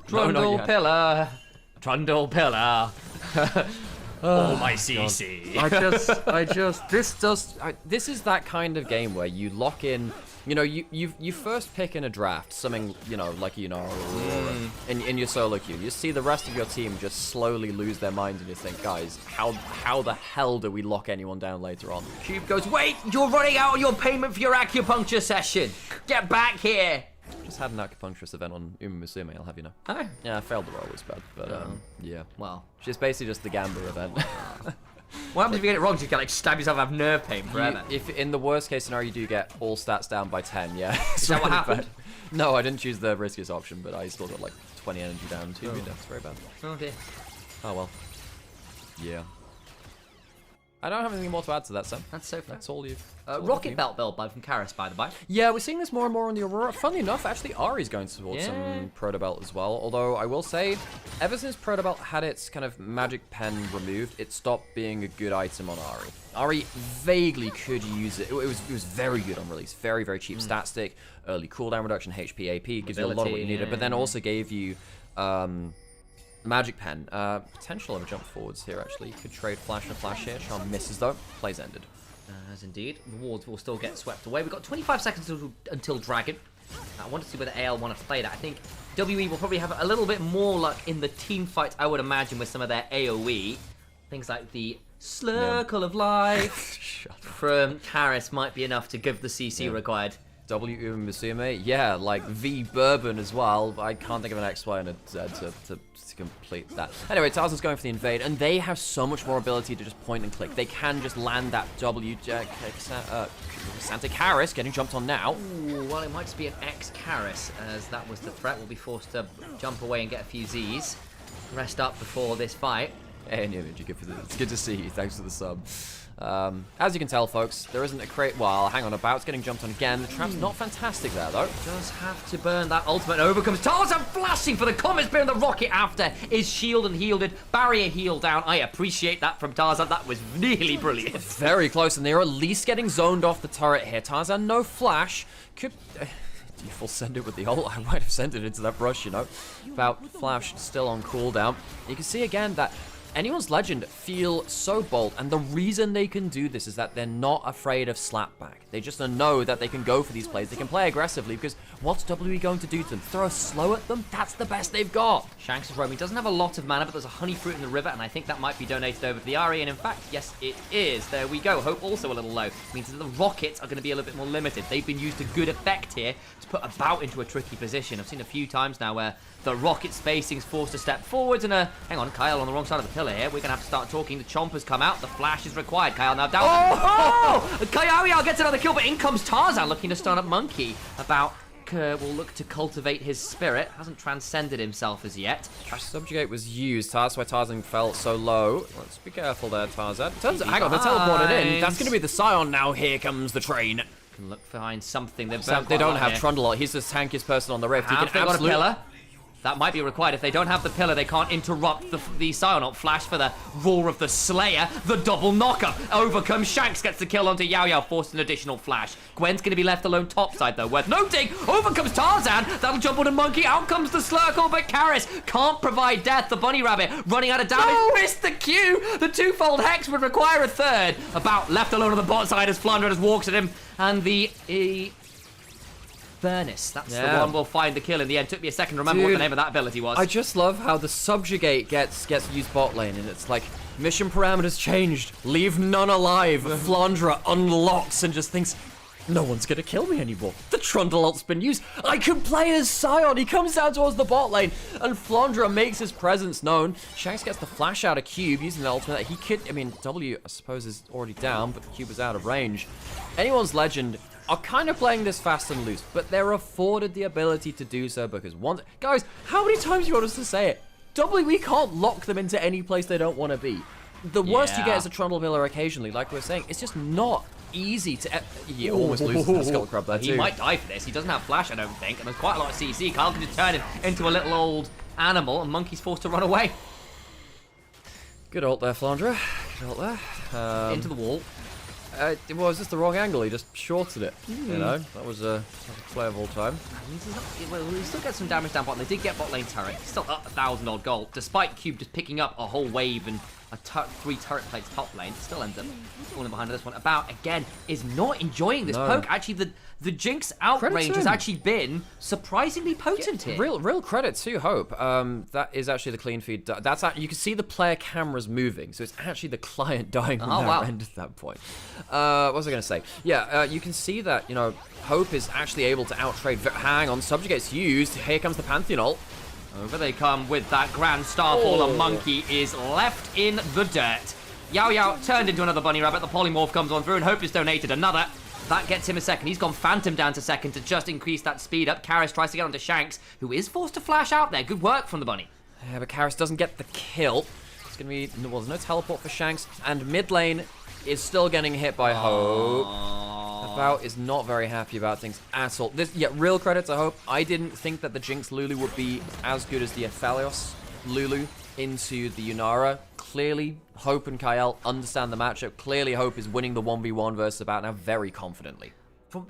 A: Trundle pillar. Trundle pillar. Oh my CC.
B: This is that kind of game where you lock in, you know, you first pick in a draft something, you know, like, you know, in your solo queue. You see the rest of your team just slowly lose their minds and you think, guys, how the hell do we lock anyone down later on?
A: Cube goes, wait, you're running out on your payment for your acupuncture session. Get back here.
B: Just had an acupuncturist event on Uma Musume, I'll have you know.
A: Oh.
B: Yeah, I failed the role, it's bad, but yeah.
A: Well,
B: She's basically just the Gamba event.
A: what happens if you get it wrong? You can like stab yourself and have nerve pain forever.
B: If in the worst case scenario you do get all stats down by 10, yeah.
A: Is that what happened?
B: Bad. No, I didn't choose the riskiest option, but I still got like 20 energy down too. That's very bad.
A: Oh dear.
B: Oh well. Yeah. I don't have anything more to add to that, Sam.
A: That's so fair.
B: That's all you've...
A: Rocket Belt build by from Karis, by the by.
B: Yeah, we're seeing this more and more on the Aurora. Funnily enough, actually, Ari's going towards some Proto Belt as well. Although, I will say, ever since Proto Belt had its kind of magic pen removed, it stopped being a good item on Ari. Ari vaguely could use it. It was very good on release. Very, very cheap stat stick, early cooldown reduction, HP, AP, gives you a lot of what you needed, but then also gave you... Magic Pen. Potential of a jump forwards here, actually. Could trade Flash and Flash here. Charm misses, though. Plays ended.
A: As indeed. Rewards will still get swept away. We've got 25 seconds until Dragon. I want to see whether AL want to play that. I think WE will probably have a little bit more luck in the team fight, I would imagine, with some of their AoE. Things like the Slurkle of Life from Karis might be enough to give the CC required.
B: W Musume, yeah, like V Bourbon as well. I can't think of an X, Y, and a Z to complete that. Anyway, Tarzan's going for the invade, and they have so much more ability to just point and click. They can just land that W. Santa Karis getting jumped on now.
A: Ooh, well, it might just be an X Karis, as that was the threat. We'll be forced to jump away and get a few Zs. Rest up before this fight.
B: Hey, Image, it's good to see you. Thanks for the sub. As you can tell, folks, there isn't a crate. Well, hang on, About's getting jumped on again. The trap's not fantastic there, though.
A: Does have to burn that ultimate. Over comes Tarzan, flashing for the Comet Spear, and the rocket after is shielded and healed. Barrier heal down. I appreciate that from Tarzan. That was really brilliant.
B: Very close, and they're at least getting zoned off the turret here. Tarzan, no flash. Could... do you full send it with the ult? I might have sent it into that brush, you know. About Flash still on cooldown. You can see again that Anyone's Legend feel so bold, and the reason they can do this is that they're not afraid of slapback. They just know that they can go for these plays. They can play aggressively because what's WE going to do to them? Throw a slow at them? That's the best they've got.
A: Shanks is roaming. Doesn't have a lot of mana, but there's a honey fruit in the river, and I think that might be donated over to the Ari, and in fact, yes, it is. There we go. Hope also a little low. Means that the rockets are going to be a little bit more limited. They've been used to good effect here to put About into a tricky position. I've seen a few times now where the rocket spacing's forced to step forwards, and hang on, Kyle on the wrong side of the pillar here. We're going to have to start talking. The Chompers come out. The flash is required. Kyle now down. Oh! Kyle gets another kill, but in comes Tarzan looking to stun up Monkey. About will look to cultivate his spirit. Hasn't transcended himself as yet.
B: Subjugate was used. That's why Tarzan felt so low. Let's be careful there, Tarzan. Hang on, they're teleported in. That's going to be the Scion now. Here comes the train.
A: Can look behind something.
B: They don't have Trundle. He's the tankiest person on the rift. He can
A: got a pillar. That might be required. If they don't have the pillar, they can't interrupt the Psyonot. Flash for the Roar of the Slayer. The double knocker. Over comes Shanks, gets the kill onto Yao Yao, forced an additional flash. Gwen's going to be left alone topside, though. Worth noting. Over comes Tarzan. That'll jump on a Monkey. Out comes the Slurkle, but Karis can't provide death. The Bunny Rabbit running out of damage. No! Missed the Q. The twofold Hex would require a third. About left alone on the bot side as Flandre just walks at him. And the... Furnace. That's the one we'll find the kill in the end. Took me a second to remember what the name of that ability was.
B: I just love how the Subjugate gets used bot lane, and it's like, mission parameters changed. Leave none alive. Flandre unlocks and just thinks, no one's gonna kill me anymore. The Trundle ult's been used. I can play as Scion. He comes down towards the bot lane, and Flandre makes his presence known. Shanks gets the flash out of Cube using the ultimate. He could, I mean, W, I suppose, is already down, but Cube is out of range. Anyone's Legend are kind of playing this fast and loose, but they're afforded the ability to do so because once... Guys, how many times do you want us to say it? WWE can't lock them into any place they don't want to be. The worst you get is a Trundle Pillar occasionally, like we were saying. It's just not easy to... He almost loses that Skull Crab there, too.
A: He might die for this. He doesn't have Flash, I don't think, and there's quite a lot of CC. Kyle can just turn him into a little old animal, and Monkey's forced to run away.
B: Good ult there, Flandre. Good ult there.
A: Into the wall.
B: Well, it was just the wrong angle. He just shorted it. You know, that was a play of all time.
A: Well, he still gets some damage down bottom. They did get bot lane turret. He's still up 1,000 odd gold, despite Cube just picking up a whole wave and a 3 turret plates top lane. Still ends up falling behind this one. About again is not enjoying this poke. Actually, the Jinx outrange has actually been surprisingly potent here.
B: Real credit to Hope. That is actually the clean feed. That's you can see the player cameras moving, so it's actually the client dying from that end at that point. What was I going to say? Yeah, you can see that Hope is actually able to outtrade. Hang on, Subjugate's used. Here comes the Pantheon ult.
A: Over they come with that Grand Starfall, and Monkey is left in the dirt. Yao Yao turned into another bunny rabbit. The polymorph comes on through, and Hope is donated another. That gets him a second. He's gone Phantom down to second to just increase that speed up. Karis tries to get onto Shanks, who is forced to flash out there. Good work from the bunny.
B: Yeah, but Karis doesn't get the kill. It's going to be... Well, there's no teleport for Shanks, and mid lane is still getting hit by Hope. About is not very happy about things at all. Real credit to Hope. I didn't think that the Jinx Lulu would be as good as the Aphelios Lulu into the Yunara. Clearly, Hope and Kyle understand the matchup. Clearly, Hope is winning the 1v1 versus About now very confidently.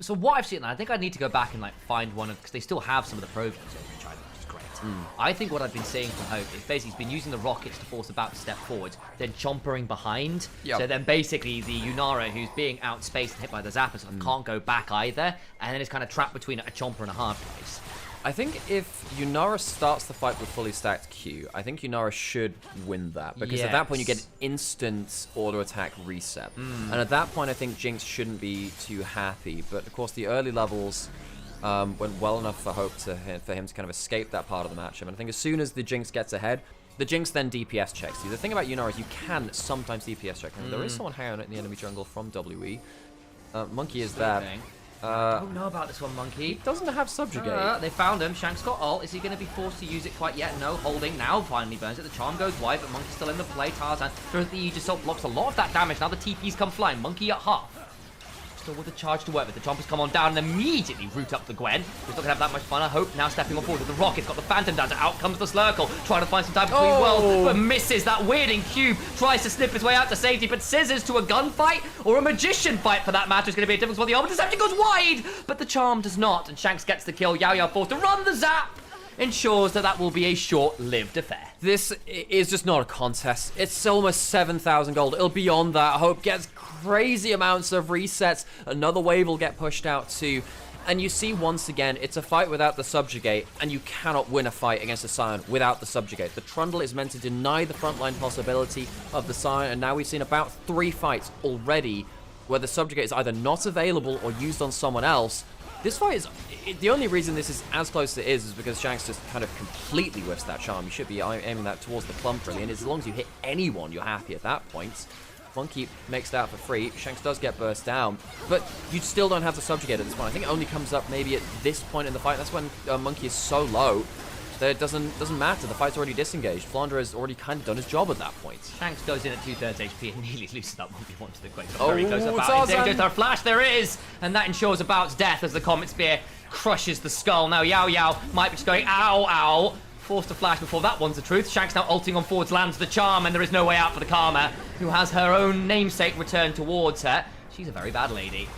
A: So what I've seen, I think I need to go back and find one of, because they still have some of the pro games in China, which is great. I think what I've been seeing from Hope is basically he's been using the rockets to force About to step forward, then chompering behind. So then basically the Yunara, who's being outspaced and hit by the Zappers, can't go back either, and then it's kind of trapped between a chomper and a hard place.
B: I think if Yunara starts the fight with fully stacked Q, I think Yunara should win that. Because at that point you get instant auto attack reset. And at that point I think Jinx shouldn't be too happy. But of course the early levels went well enough for Hope for him to kind of escape that part of the matchup. And I think as soon as the Jinx gets ahead, the Jinx then DPS checks you. The thing about Yunara is you can sometimes DPS check. There is someone hanging out in the enemy jungle from WE. Monkey is there.
A: I don't know about this one, Monkey.
B: Doesn't have Subjugate.
A: They found him. Shanks got ult. Is he going to be forced to use it quite yet? No. Holding now. Finally burns it. The charm goes wide, but Monkey's still in the play. Tarzan throws the Aegis ult, blocks a lot of that damage. Now the TP's come flying. Monkey at half. Still with the charge to work with. The Chompers come on down and immediately root up the Gwen. He's not going to have that much fun. I hope now stepping on forward with the Rocket's got the Phantom down. Out comes the Slurkle. Trying to find some time between worlds, but misses. That weirding Cube tries to snip his way out to safety, but Scissors to a gunfight or a Magician fight for that matter is going to be a difference for the Ultimate Deception goes wide, but the Charm does not, and Shanks gets the kill. Yao Yao forced to run the zap. Ensures that will be a short-lived affair.
B: This is just not a contest. It's almost 7,000 gold. It'll be beyond that. Hope gets crazy amounts of resets. Another wave will get pushed out too. And you see once again, it's a fight without the Subjugate, and you cannot win a fight against a Scion without the Subjugate. The Trundle is meant to deny the frontline possibility of the Scion, and now we've seen about 3 fights already where the Subjugate is either not available or used on someone else. This fight is... The only reason this is as close as it is because Shanks just kind of completely whiffs that charm. You should be aiming that towards the clump, really, and as long as you hit anyone, you're happy at that point. Monkey makes that for free. Shanks does get burst down, but you still don't have the Subjugate at this point. I think it only comes up maybe at this point in the fight. That's when Monkey is so low that it doesn't matter. The fight's already disengaged. Flandre has already kind of done his job at that point.
A: Shanks goes in at 2/3 HP and nearly loses that 1v1 to the Quake. Very close about. Just our flash, there it is, and that ensures About's death as the Comet Spear crushes the skull. Now Yao Yao might be just going ow ow. Forced to flash before that one's the truth. Shanks now ulting on forwards, lands the charm, and there is no way out for the Karma, who has her own namesake returned towards her. She's a very bad lady.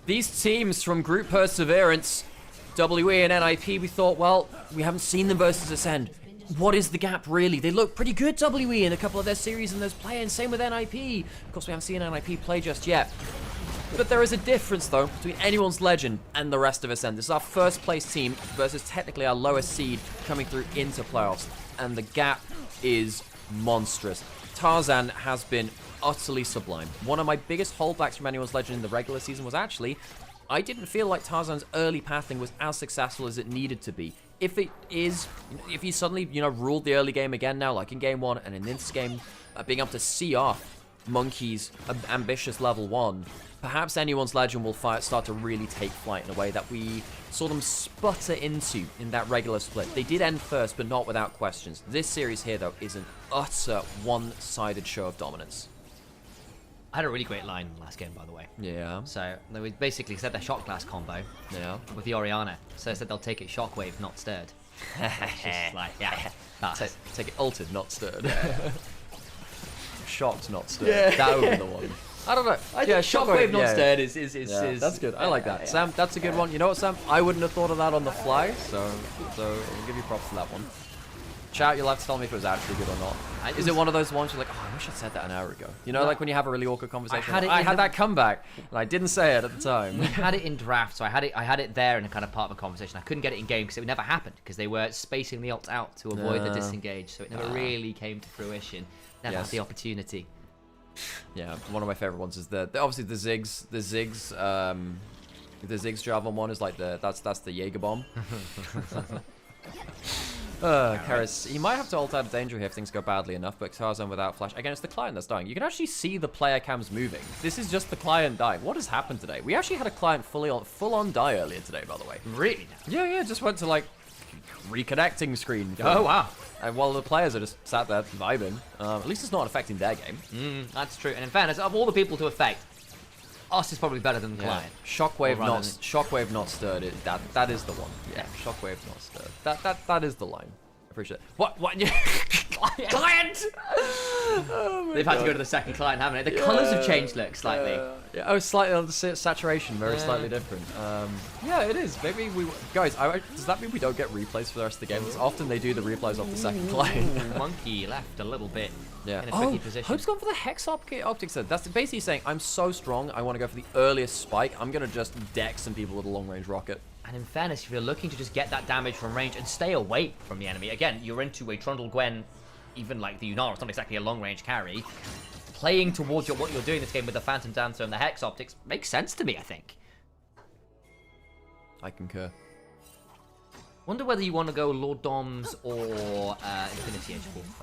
B: These teams from Group Perseverance, WE and NIP, we thought, well, we haven't seen them versus Ascend. What is the gap, really? They look pretty good, WE, in a couple of their series and there's play, and same with NIP. Of course, we haven't seen NIP play just yet. But there is a difference, though, between anyone's Legend and the rest of Ascend. This is our first place team versus technically our lowest seed coming through into playoffs. And the gap is monstrous. Tarzan has been utterly sublime. One of my biggest holdbacks from anyone's Legend in the regular season was actually, I didn't feel like Tarzan's early pathing was as successful as it needed to be. If it is, if he suddenly, ruled the early game again now, like in game 1, and in this game, being able to see off Monkey's ambitious level 1, perhaps anyone's legend will start to really take flight in a way that we saw them sputter into in that regular split. They did end first, but not without questions. This series here, though, is an utter one-sided show of dominance.
A: I had a really great line in the last game, by the way.
B: Yeah.
A: So they basically said their shot glass combo with the Orianna. So they said they'll take it shockwave, not stirred. It's just like, yeah.
B: Take it ulted, not stirred. Shocked, not stirred. That would be the one. I don't know.
A: Shockwave, not stirred is
B: that's good. I like that. Sam, that's a good one. You know what, Sam? I wouldn't have thought of that on the fly, so we'll give you props for that one. Chat, you'll have to tell me if it was actually good or not. Is it one of those ones you're like, oh, I wish I'd said that an hour ago? You know, like when you have a really awkward conversation. I had that comeback, and I didn't say it at the time.
A: We had it in draft, so I had it there in a kind of part of the conversation. I couldn't get it in game because it never happened because they were spacing the ult out to avoid the disengage, so it never really came to fruition. Never had the opportunity.
B: Yeah, one of my favorite ones is obviously the Ziggs Javelin one is like that's the Jaeger bomb. Karis, he might have to ult out of danger here if things go badly enough, but Tarzan without flash. Again, it's the client that's dying. You can actually see the player cams moving. This is just the client dying. What has happened today? We actually had a client full on die earlier today, by the way.
A: Really?
B: Yeah, just went to like reconnecting screen.
A: Oh, wow.
B: And while the players are just sat there vibing, at least it's not affecting their game.
A: That's true. And in fairness, of all the people to affect, us is probably better than the client.
B: Shockwave not stirred. That is the one. Yeah, Shockwave not stirred. That is the line. I appreciate it. What? Client! Oh
A: They've had to go to the second client, haven't they? The colours have changed, look, slightly.
B: Slightly saturation, very slightly different. Yeah, it is. Maybe guys. Does that mean we don't get replays for the rest of the game? Because often they do the replays off the second client.
A: Monkey left a little bit.
B: Yeah.
A: In a tricky position.
B: Hope's gone for the Hex Optics. That's basically saying, I'm so strong, I want to go for the earliest spike. I'm going to just deck some people with a long-range rocket.
A: And in fairness, if you're looking to just get that damage from range and stay away from the enemy, again, you're into a Trundle Gwen, even like the Yunara, it's not exactly a long-range carry. Playing towards what you're doing this game with the Phantom Dancer and the Hex Optics makes sense to me, I think.
B: I concur.
A: Wonder whether you want to go Lord Doms or Infinity Edge Wolf.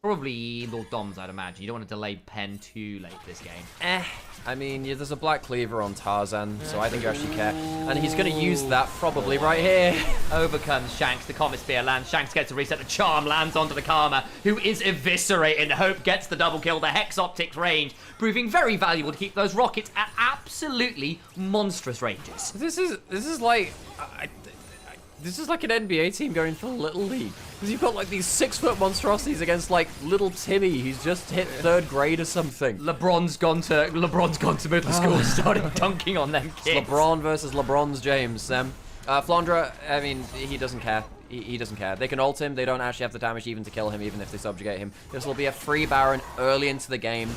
A: Probably Lord Doms, I'd imagine. You don't want to delay Pen too late this game.
B: I mean, there's a Black Cleaver on Tarzan, so I think you actually care. And he's going to use that probably right here.
A: Overcomes Shanks, the Comet Spear lands. Shanks gets a reset, the Charm lands onto the Karma, who is eviscerated. Hope gets the double kill, the Hex Optics range, proving very valuable to keep those rockets at absolutely monstrous ranges.
B: This is like... This is like an NBA team going for Little League. Because you've got like these 6-foot monstrosities against like little Timmy. He's just hit 3rd grade or something.
A: LeBron's gone to middle school and started dunking on them kids.
B: It's LeBron versus LeBron's James. Flandra, I mean, he doesn't care. He doesn't care. They can ult him. They don't actually have the damage even to kill him, even if they subjugate him. This will be a free Baron early into the game.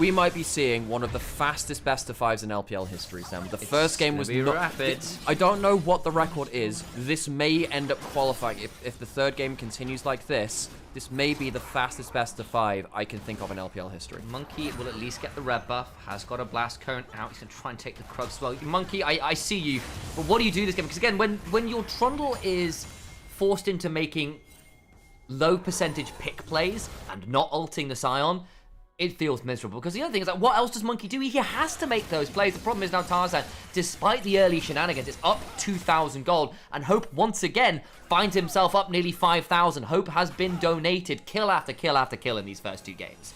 B: We might be seeing one of the fastest best of 5s in LPL history, Sam. The first game was not
A: rapid.
B: I don't know what the record is. This may end up qualifying. If the third game continues like this, this may be the fastest best of 5 I can think of in LPL history.
A: Monkey will at least get the red buff. Has got a blast cone out. He's going to try and take the Krug as well. Monkey, I see you. But what do you do this game? Because again, when your Trundle is forced into making low percentage pick plays and not ulting the Scion, it feels miserable. Because the other thing is, like, what else does Monkey do? He has to make those plays. The problem is now Tarzan, despite the early shenanigans, is up 2,000 gold. And Hope, once again, finds himself up nearly 5,000. Hope has been donated kill after kill after kill in these first 2 games.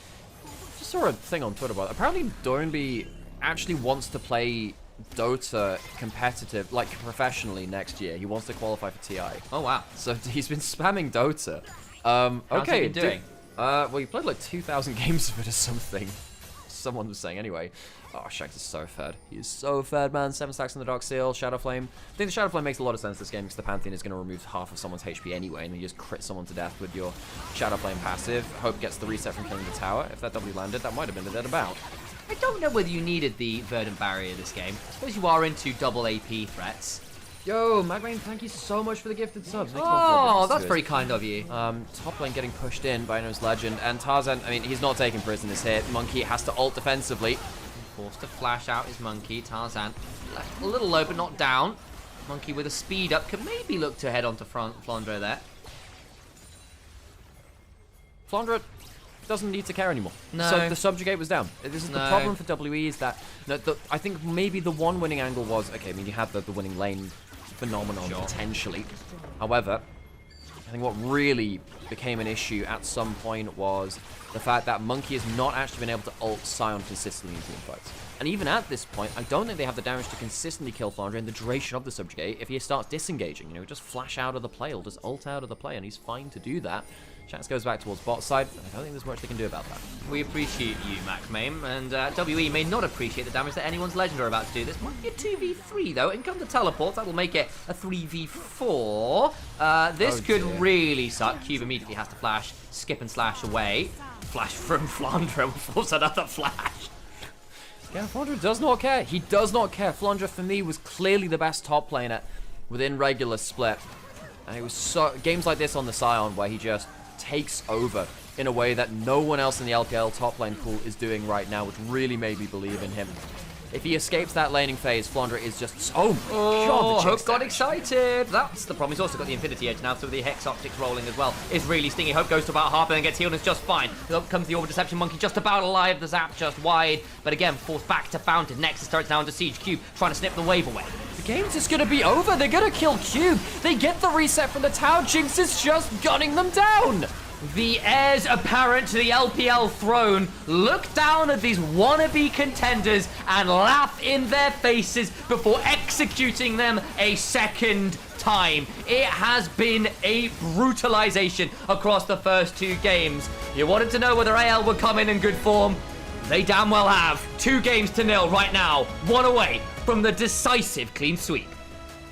B: Just saw a thing on Twitter about it. Apparently Dornby actually wants to play Dota competitive, like professionally next year. He wants to qualify for TI.
A: Oh, wow.
B: So he's been spamming Dota.
A: How's he been doing?
B: Well, he played like 2,000 games of it or something. Someone was saying anyway. Oh, Shanks is so fed. He is so fed, man. 7 stacks on the Dark Seal, Shadow Flame. I think the Shadow Flame makes a lot of sense this game because the Pantheon is going to remove half of someone's HP anyway, and then you just crit someone to death with your Shadow Flame passive. Hope gets the reset from killing the tower. If that W landed, that might have been a dead about.
A: I don't know whether you needed the Verdant Barrier this game. I suppose you are into double AP threats.
B: Yo, Magmain, thank you so much for the gifted subs.
A: Oh, that's very kind of you.
B: Top lane getting pushed in by No's Legend, and Tarzan, I mean, he's not taking prisoners here. Monkey has to ult defensively.
A: Forced to flash out his Monkey. Tarzan left a little low, but not down. Monkey with a speed up could maybe look to head onto Flandra there.
B: Flandra doesn't need to care anymore.
A: No.
B: So the subjugate was down. This is the
A: No.
B: problem for WE is that I think maybe the one winning angle was, okay, I mean, you had the winning lane phenomenon potentially. However, I think what really became an issue at some point was the fact that Monkey has not actually been able to ult Sion consistently in teamfights. And even at this point, I don't think they have the damage to consistently kill Flandre in the duration of the subjugate if he starts disengaging. You know, just flash out of the play or just ult out of the play, and he's fine to do that. Chance goes back towards bot side, and I don't think there's much they can do about that.
A: We appreciate you, MacMame, and WE may not appreciate the damage that anyone's Legend are about to do. This might be a 2v3, though, and come to teleports, that'll make it a 3v4. This could really suck. Cube immediately has to flash, skip and slash away. Flash from Flandre will force another flash.
B: Yeah, Flandre does not care. He does not care. Flandre, for me, was clearly the best top laner within regular split. And it was so games like this on the Sion where he just takes over in a way that no one else in the LPL top lane pool is doing right now, which really made me believe in him. If he escapes that laning phase, Flandre is just... Oh, my God,
A: Hope got excited. That's the problem. He's also got the Infinity Edge now, so the Hex Optics rolling as well is really stingy. Hope goes to about half and then gets healed and is just fine. Up comes the Orb Deception Monkey just about alive. The Zap just wide. But again, forced back to Fountain. Nexus turrets now into Siege. Cube trying to snip the wave away.
B: The game's just going to be over. They're going to kill Cube. They get the reset from the tower. Jinx is just gunning them down.
A: The heirs apparent to the LPL throne look down at these wannabe contenders and laugh in their faces before executing them a second time. It has been a brutalization across the first two games. You wanted to know whether AL would come in good form? They damn well have. 2-0 right now, one away from the decisive clean sweep.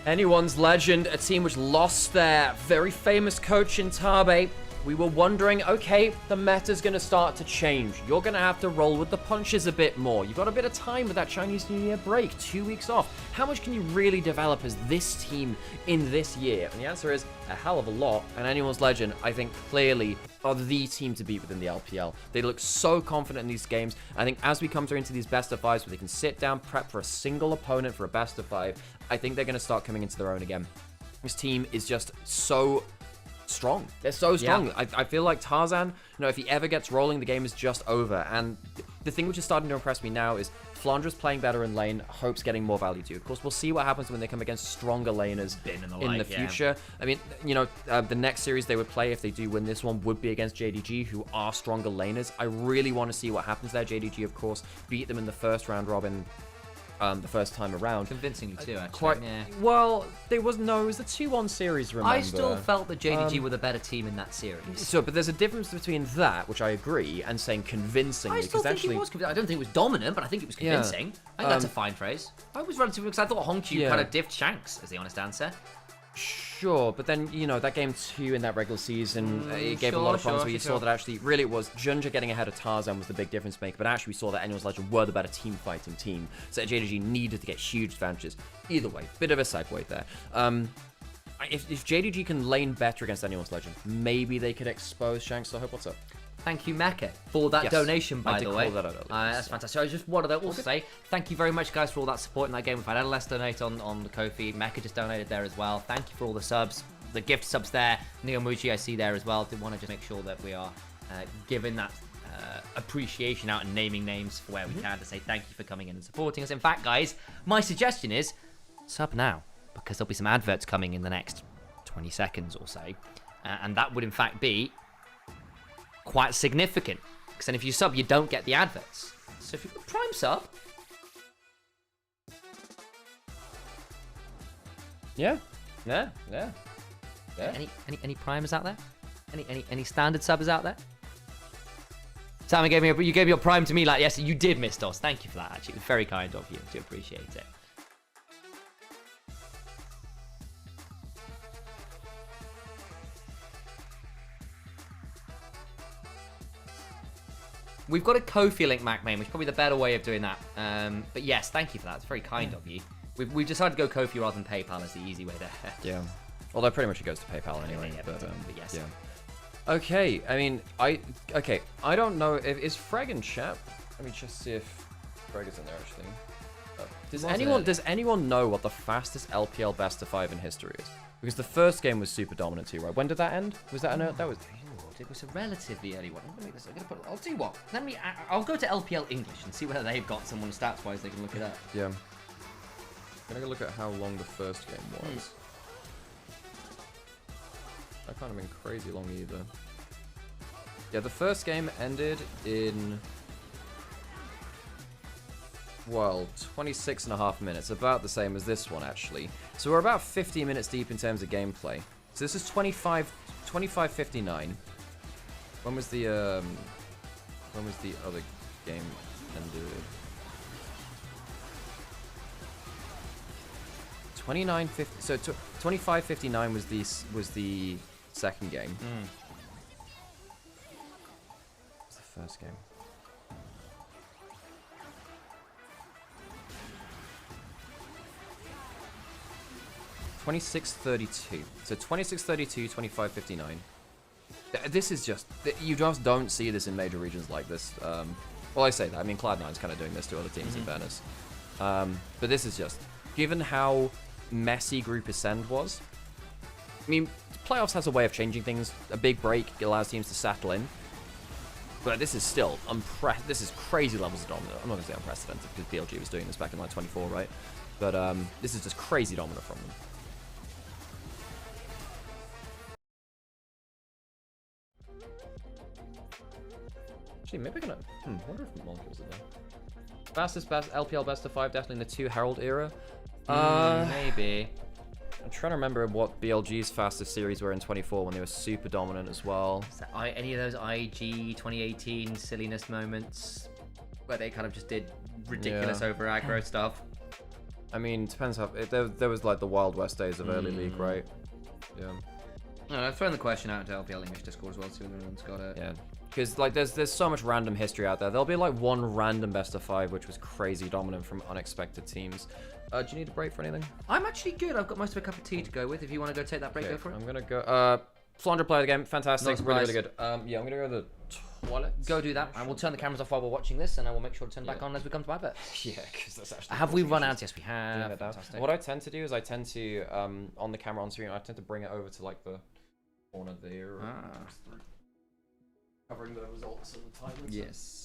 B: Anyone's Legend, a team which lost their very famous coach in Tabe. We were wondering, okay, the meta's going to start to change. You're going to have to roll with the punches a bit more. You've got a bit of time with that Chinese New Year break, 2 weeks off. How much can you really develop as this team in this year? And the answer is a hell of a lot. And Anyone's Legend, I think, clearly are the team to beat within the LPL. They look so confident in these games. I think as we come through into these best of fives where they can sit down, prep for a single opponent for a best of five, I think they're going to start coming into their own again. This team is just so strong. They're so strong.
A: Yeah.
B: I feel like Tarzan, if he ever gets rolling, the game is just over. And the thing which is starting to impress me now is Flandre's playing better in lane, Hope's getting more value too. Of course, we'll see what happens when they come against stronger laners in the future. I mean, the next series they would play if they do win this one would be against JDG, who are stronger laners. I really want to see what happens there. JDG, of course, beat them in the first round robin. The first time around.
A: Convincingly too, actually.
B: Well, it was a 2-1 series, remember?
A: I still felt that JDG were the better team in that series.
B: So, but there's a difference between that, which I agree, and saying convincingly.
A: I still think it was convincing. I don't think it was dominant, but I think it was convincing. I think that's a fine phrase. I was relatively, because I thought Hongqiu kind of diffed Shanks, is the honest answer.
B: Sure, but then, that game 2 in that regular season, it gave a lot of problems where you saw that actually, really it was Junja getting ahead of Tarzan was the big difference maker, but actually we saw that Anyone's Legend were the better team fighting team, so JDG needed to get huge advantages. Either way, bit of a segue there. If JDG can lane better against Anyone's Legend, maybe they could expose Shanks. So I hope. What's up?
A: Thank you, Mecca, for that donation, by the way. That's fantastic. I just wanted to also say thank you very much, guys, for all that support in that game. We've had LS donate on the Ko-fi. Mecca just donated there as well. Thank you for all the subs, the gift subs there. Neomuji, I see there as well. Did want to just make sure that we are giving that appreciation out and naming names for where we can to say thank you for coming in and supporting us. In fact, guys, my suggestion is sub now, because there'll be some adverts coming in the next 20 seconds or so. And that would, in fact, be quite significant, because then if you sub, you don't get the adverts. So if you put Prime sub,
B: yeah.
A: Any primers out there? Any standard subbers out there? Sammy gave me you gave your Prime to me like yes, you did, Miss Dos. Thank you for that. Actually, it was very kind of you. I do appreciate it. We've got a Ko-fi link, MacMain, which is probably the better way of doing that. But yes, thank you for that. It's very kind of you. We've decided to go Ko-fi rather than PayPal as the easy way there.
B: Yeah. Although pretty much it goes to PayPal anyway.
A: Yeah, but yes.
B: Yeah. Okay, I mean, I don't know if is Freg in chat. Let me just see if Freg is in there actually. Does anyone know what the fastest LPL best of 5 in history is? Because the first game was super dominant too, right? When did that end? Was that that was
A: It was a relatively early one. I'm gonna make this. I'll tell you what. I'll go to LPL English and see whether they've got someone stats-wise they can look it up.
B: Yeah. I'm gonna go look at how long the first game was. That can't have been crazy long either. Yeah, the first game ended in, well, 26.5 minutes, about the same as this one actually. So we're about 50 minutes deep in terms of gameplay. So this is 25:59. When was the other game ended? 29:50. So 25:59 was the second game. What's the first game? 26:32. So 26:32, 25:59. This is just, you just don't see this in major regions like this. Well, I say that. I mean, Cloud9's kind of doing this to other teams in fairness. But this is just, given how messy Group Ascend was. I mean, playoffs has a way of changing things. A big break allows teams to settle in. But this is still, this is crazy levels of dominance. I'm not going to say unprecedented, because BLG was doing this back in like 24, right? But this is just crazy dominant from them. Actually, maybe we're gonna. Wonder if molecules are there. Fastest LPL best of 5, definitely in the 2 Herald era.
A: Maybe.
B: I'm trying to remember what BLG's fastest series were in 24 when they were super dominant as well.
A: Is that any of those IG 2018 silliness moments where they kind of just did ridiculous over aggro stuff?
B: I mean, depends how. There was like the Wild West days of early league, right? Yeah.
A: No, I've thrown the question out to LPL English Discord as well, see if anyone's got it.
B: Yeah. Because like there's so much random history out there. There'll be like one random best of 5 which was crazy dominant from unexpected teams. Do you need a break for anything?
A: I'm actually good. I've got most of a cup of tea to go with. If you want to go take that break, go for it.
B: I'm gonna go. Flounder player of the game, fantastic,
A: No
B: really
A: surprise.
B: good. Yeah, I'm gonna go to the toilet.
A: Go do that, and we'll turn the cameras off while we're watching this, and I will make sure to turn back on as we come to my bit.
B: Yeah, because that's actually.
A: Have we run out? Yes, we have. Fantastic.
B: What I tend to do is I tend to on the camera on screen, I tend to bring it over to like the corner there. Covering the results and the time.
A: Yes.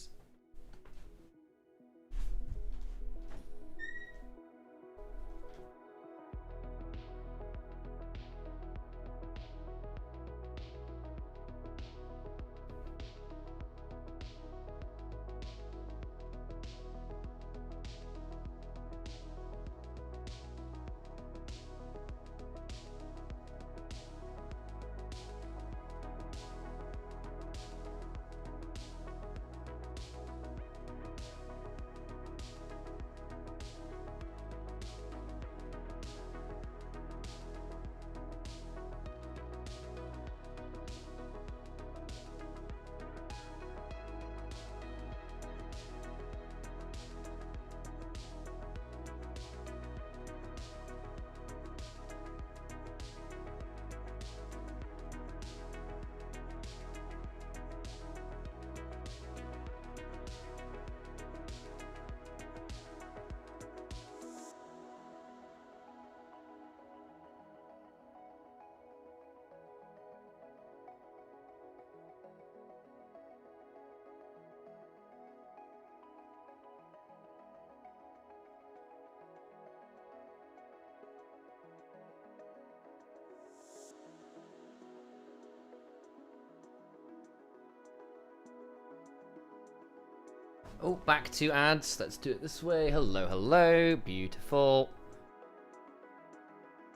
A: Oh, back to ads. Let's do it this way. Hello, hello. Beautiful.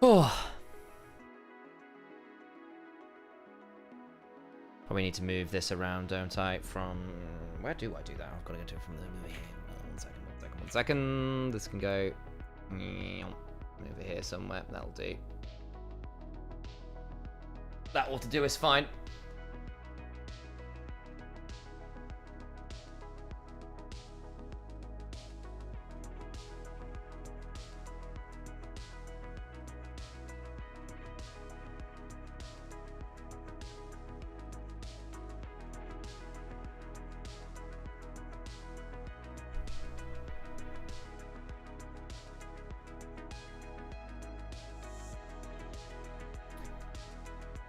A: Oh. Probably need to move this around, don't I? From... Where do I do that? I've got to go to it from the... One second. This can go... Over here somewhere. That'll do. That ought to do is fine.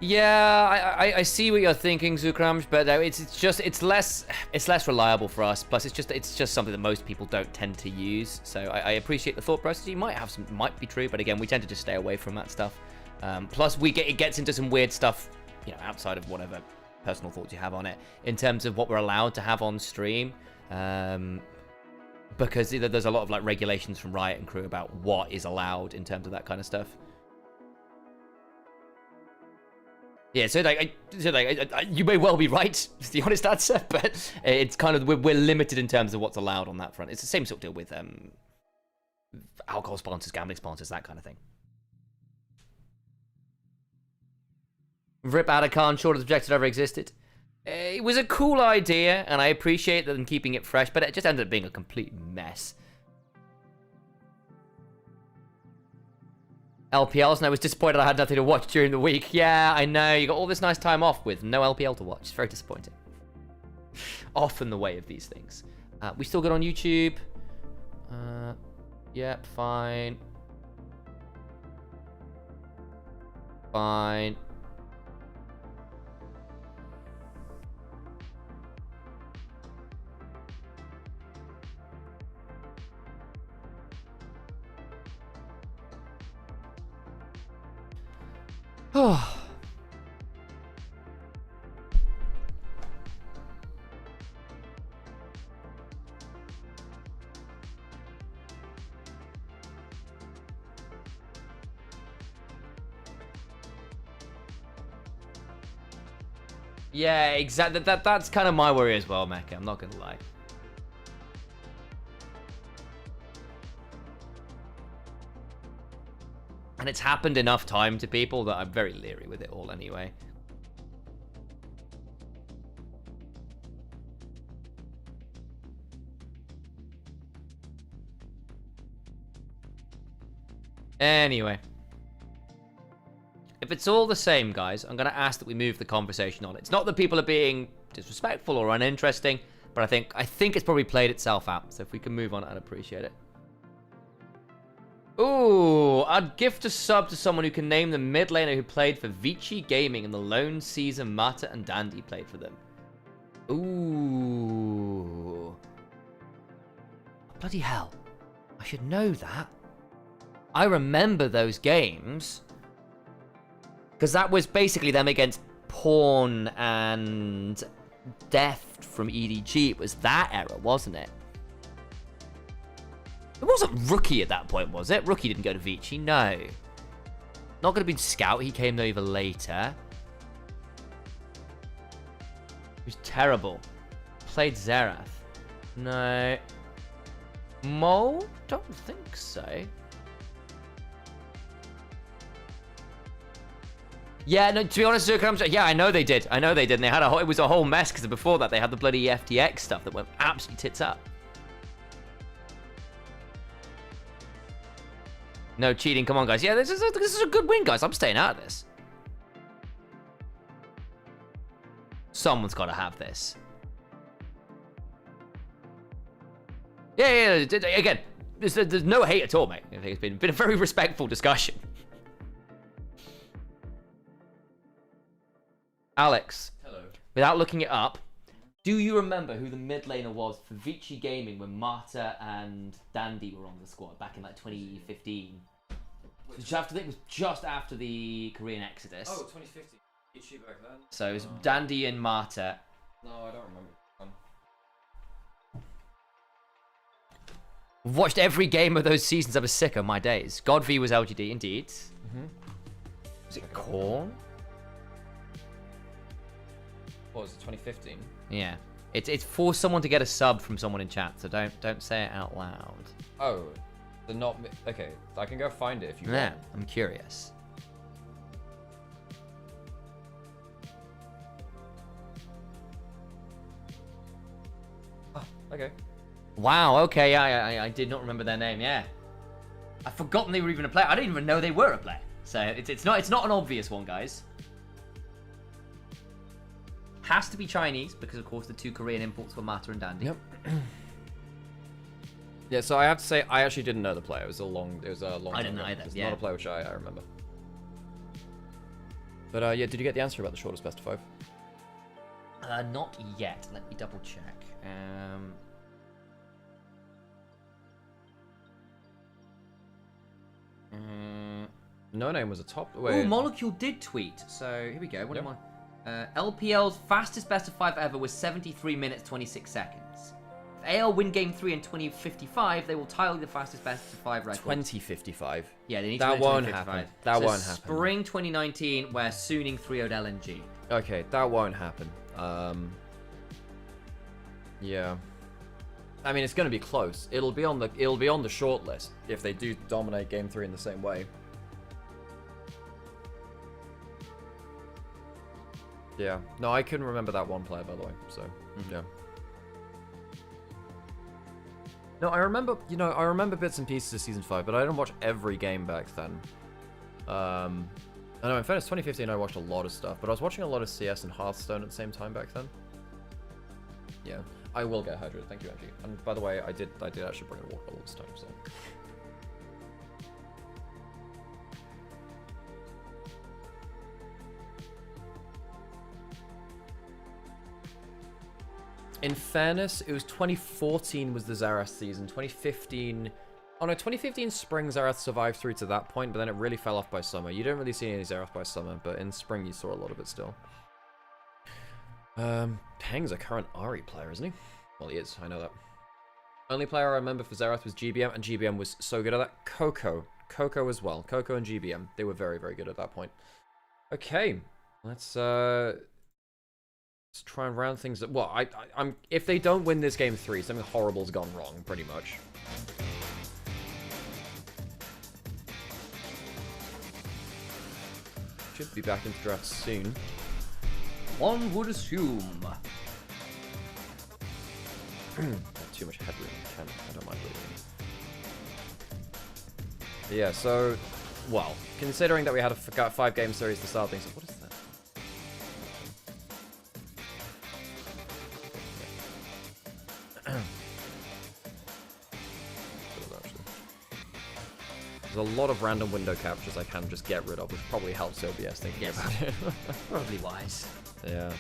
A: Yeah, I see what you're thinking, Zukramj, but it's less reliable for us. Plus, it's just something that most people don't tend to use. So I appreciate the thought process. You might be true, but again, we tend to just stay away from that stuff. Plus, it gets into some weird stuff, outside of whatever personal thoughts you have on it, in terms of what we're allowed to have on stream. Because there's a lot of regulations from Riot and crew about what is allowed in terms of that kind of stuff. Yeah, so you may well be right, is the honest answer, but it's kind of we're limited in terms of what's allowed on that front. It's the same sort of deal with alcohol sponsors, gambling sponsors, that kind of thing. Rip Adakan, shortest objective ever existed. It was a cool idea, and I appreciate them keeping it fresh, but it just ended up being a complete mess. LPLs, and I was disappointed I had nothing to watch during the week. Yeah, I know. You got all this nice time off with no LPL to watch. It's very disappointing. Often the way of these things. We still good on YouTube. Yep, fine. Fine. Oh. Yeah, exactly. That's kind of my worry as well, Mecca. I'm not gonna lie. And it's happened enough time to people that I'm very leery with it all anyway. Anyway. If it's all the same, guys, I'm going to ask that we move the conversation on. It's not that people are being disrespectful or uninteresting, but I think it's probably played itself out. So if we can move on, I'd appreciate it. Ooh, I'd gift a sub to someone who can name the mid laner who played for Vici Gaming in the lone season Mata and Dandy played for them. Ooh. Bloody hell. I should know that. I remember those games. Because that was basically them against Pawn and Death from EDG. It was that era, wasn't it? It wasn't Rookie at that point, was it? Rookie didn't go to Vici, no. Not going to be Scout, he came over later. He was terrible. Played Xerath. No. Mole? Don't think so. Yeah, no, to be honest, yeah, I know they did. And they had it was a whole mess because before that they had the bloody FTX stuff that went absolutely tits up. No cheating, come on, guys. Yeah, this is a good win, guys. I'm staying out of this. Someone's got to have this. Yeah. Again, there's no hate at all, mate. I think it's been a very respectful discussion. Alex. Hello. Without looking it up, do you remember who the mid laner was for Vici Gaming when Marta and Dandy were on the squad back in like 2015? Which I think was just after the Korean Exodus.
B: Oh, 2015. Vici back then.
A: So it was Dandy and Marta.
B: No, I don't remember.
A: I've watched every game of those seasons. I was sick of my days. God V was LGD, indeed. Was it Korn?
B: What was it, 2015?
A: Yeah. It's for someone to get a sub from someone in chat, so don't say it out loud.
B: Oh, they're not... Okay, I can go find it if you
A: Yeah,
B: want.
A: I'm curious.
B: Ah, okay.
A: Wow, okay, I did not remember their name, yeah. I've forgotten they were even a player. I didn't even know they were a player. So it's not an obvious one, guys. Has to be Chinese, because of course the two Korean imports were Mata and Dandy.
B: Yep. Yeah, so I have to say, I actually didn't know the player. It was a long
A: I
B: time
A: didn't
B: ago.
A: either,
B: It's
A: yeah.
B: not a player which I remember. But yeah, did you get the answer about the shortest best of 5?
A: Not yet. Let me double check.
B: No Name was a top.
A: Oh, Molecule did tweet. So here we go. What am I? LPL's fastest best of 5 ever was 73 minutes 26 seconds. If AL win Game 3 in 2055, they will tally the fastest best of 5 record.
B: 2055.
A: Yeah, they need
B: that
A: to
B: won't
A: 2055.
B: happen. That
A: so
B: won't happen.
A: Spring 2019, where Suning 3-0'd LNG.
B: Okay, that won't happen. Yeah. I mean, it's going to be close. It'll be on the short list if they do dominate Game 3 in the same way. Yeah. No, I couldn't remember that one player, by the way. So, yeah. No, I remember bits and pieces of Season 5, but I didn't watch every game back then. I know, in fairness, 2015 I watched a lot of stuff, but I was watching a lot of CS and Hearthstone at the same time back then. Yeah. I will get hydrated, thank you, Angie. And by the way, I did actually bring a water bottle this time, so... In fairness, it was 2014 was the Xerath season. 2015... Oh no, 2015 spring Xerath survived through to that point, but then it really fell off by summer. You don't really see any Xerath by summer, but in spring you saw a lot of it still. Peng's a current Ahri player, isn't he? Well, he is, I know that. Only player I remember for Xerath was GBM, and GBM was so good at that. Coco as well. Coco and GBM. They were very, very good at that point. Okay, let's try and round things up. Well, I'm if they don't win this game 3, something horrible's gone wrong, pretty much. Should be back into draft soon.
A: One would assume.
B: Too much headroom. I don't mind leaving. Yeah, so, well, considering that we had a 5-game series to start things, what is that? There's a lot of random window captures I can just get rid of, which probably helps OBS thinking about it.
A: Probably wise.
B: Yeah.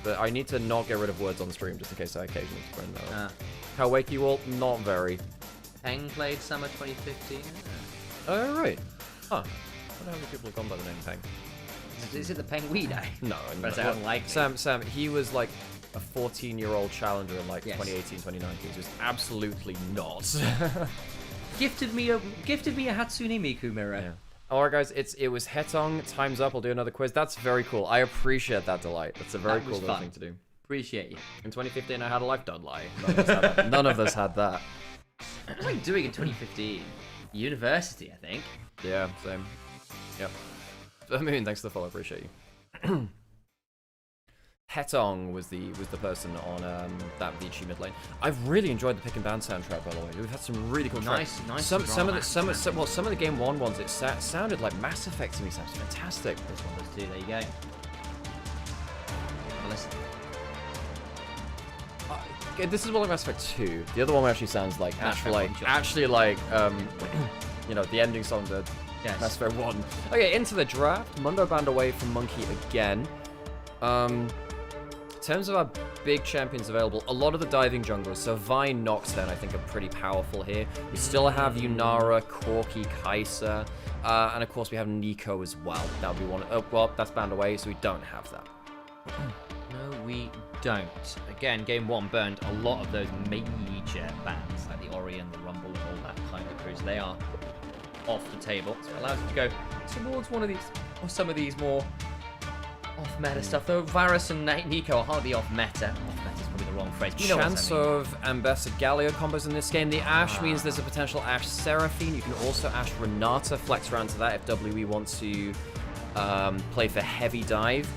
B: But I need to not get rid of words on the stream just in case I occasionally bring that up. How wake you all? Not very.
A: Peng played summer 2015.
B: Oh, right. Huh. I wonder how many people have gone by the name Peng.
A: Is it the Peng we know?
B: No.
A: But I don't like
B: Sam, he was like a 14-year-old challenger in like 2018, 2019. So it's absolutely not.
A: Gifted me a Hatsune Miku mirror.
B: Yeah. Alright guys, it was Hetong, time's up, I'll do another quiz. That's very cool. I appreciate that delight. That's a very cool little thing to do.
A: Appreciate you.
B: In 2015 I had a life, don't lie. None of us had that.
A: What was I doing in 2015? University, I think.
B: Yeah, same. Yep. I mean, thanks for the follow, appreciate you. Hetong was the person on that Vici mid lane. I've really enjoyed the pick and ban soundtrack, by the way. We've had some really cool tracks.
A: Nice.
B: Some of the game 1 ones, it sounded like Mass Effect to me. Sounds fantastic.
A: This one does too. There you go. Have a listen.
B: This is one like Mass Effect 2. The other one actually sounds like actually like you know, the ending song to Mass Effect 1. Okay, into the draft. Mundo banned away from Monkey again. In terms of our big champions available, a lot of the diving junglers, so Vine, Noxten, I think are pretty powerful here. We still have Yunara, Corki, Kai'Sa, and of course we have Nico as well. That would be one. Oh, well, that's banned away, so we don't have that.
A: No, we don't. Again, game 1 burned a lot of those major bans, like the Orion, the Rumble, and all that kind of crews. They are off the table, so it allows you to go towards one of these, or some of these more off-meta stuff, though. Varus and Nico are hardly off-meta. Off-meta is probably the wrong phrase. You know
B: Chance of Ambassador Galio combos in this game. The Ashe means there's a potential Ashe Seraphine. You can also Ashe Renata, flex around to that if WE wants to play for heavy dive.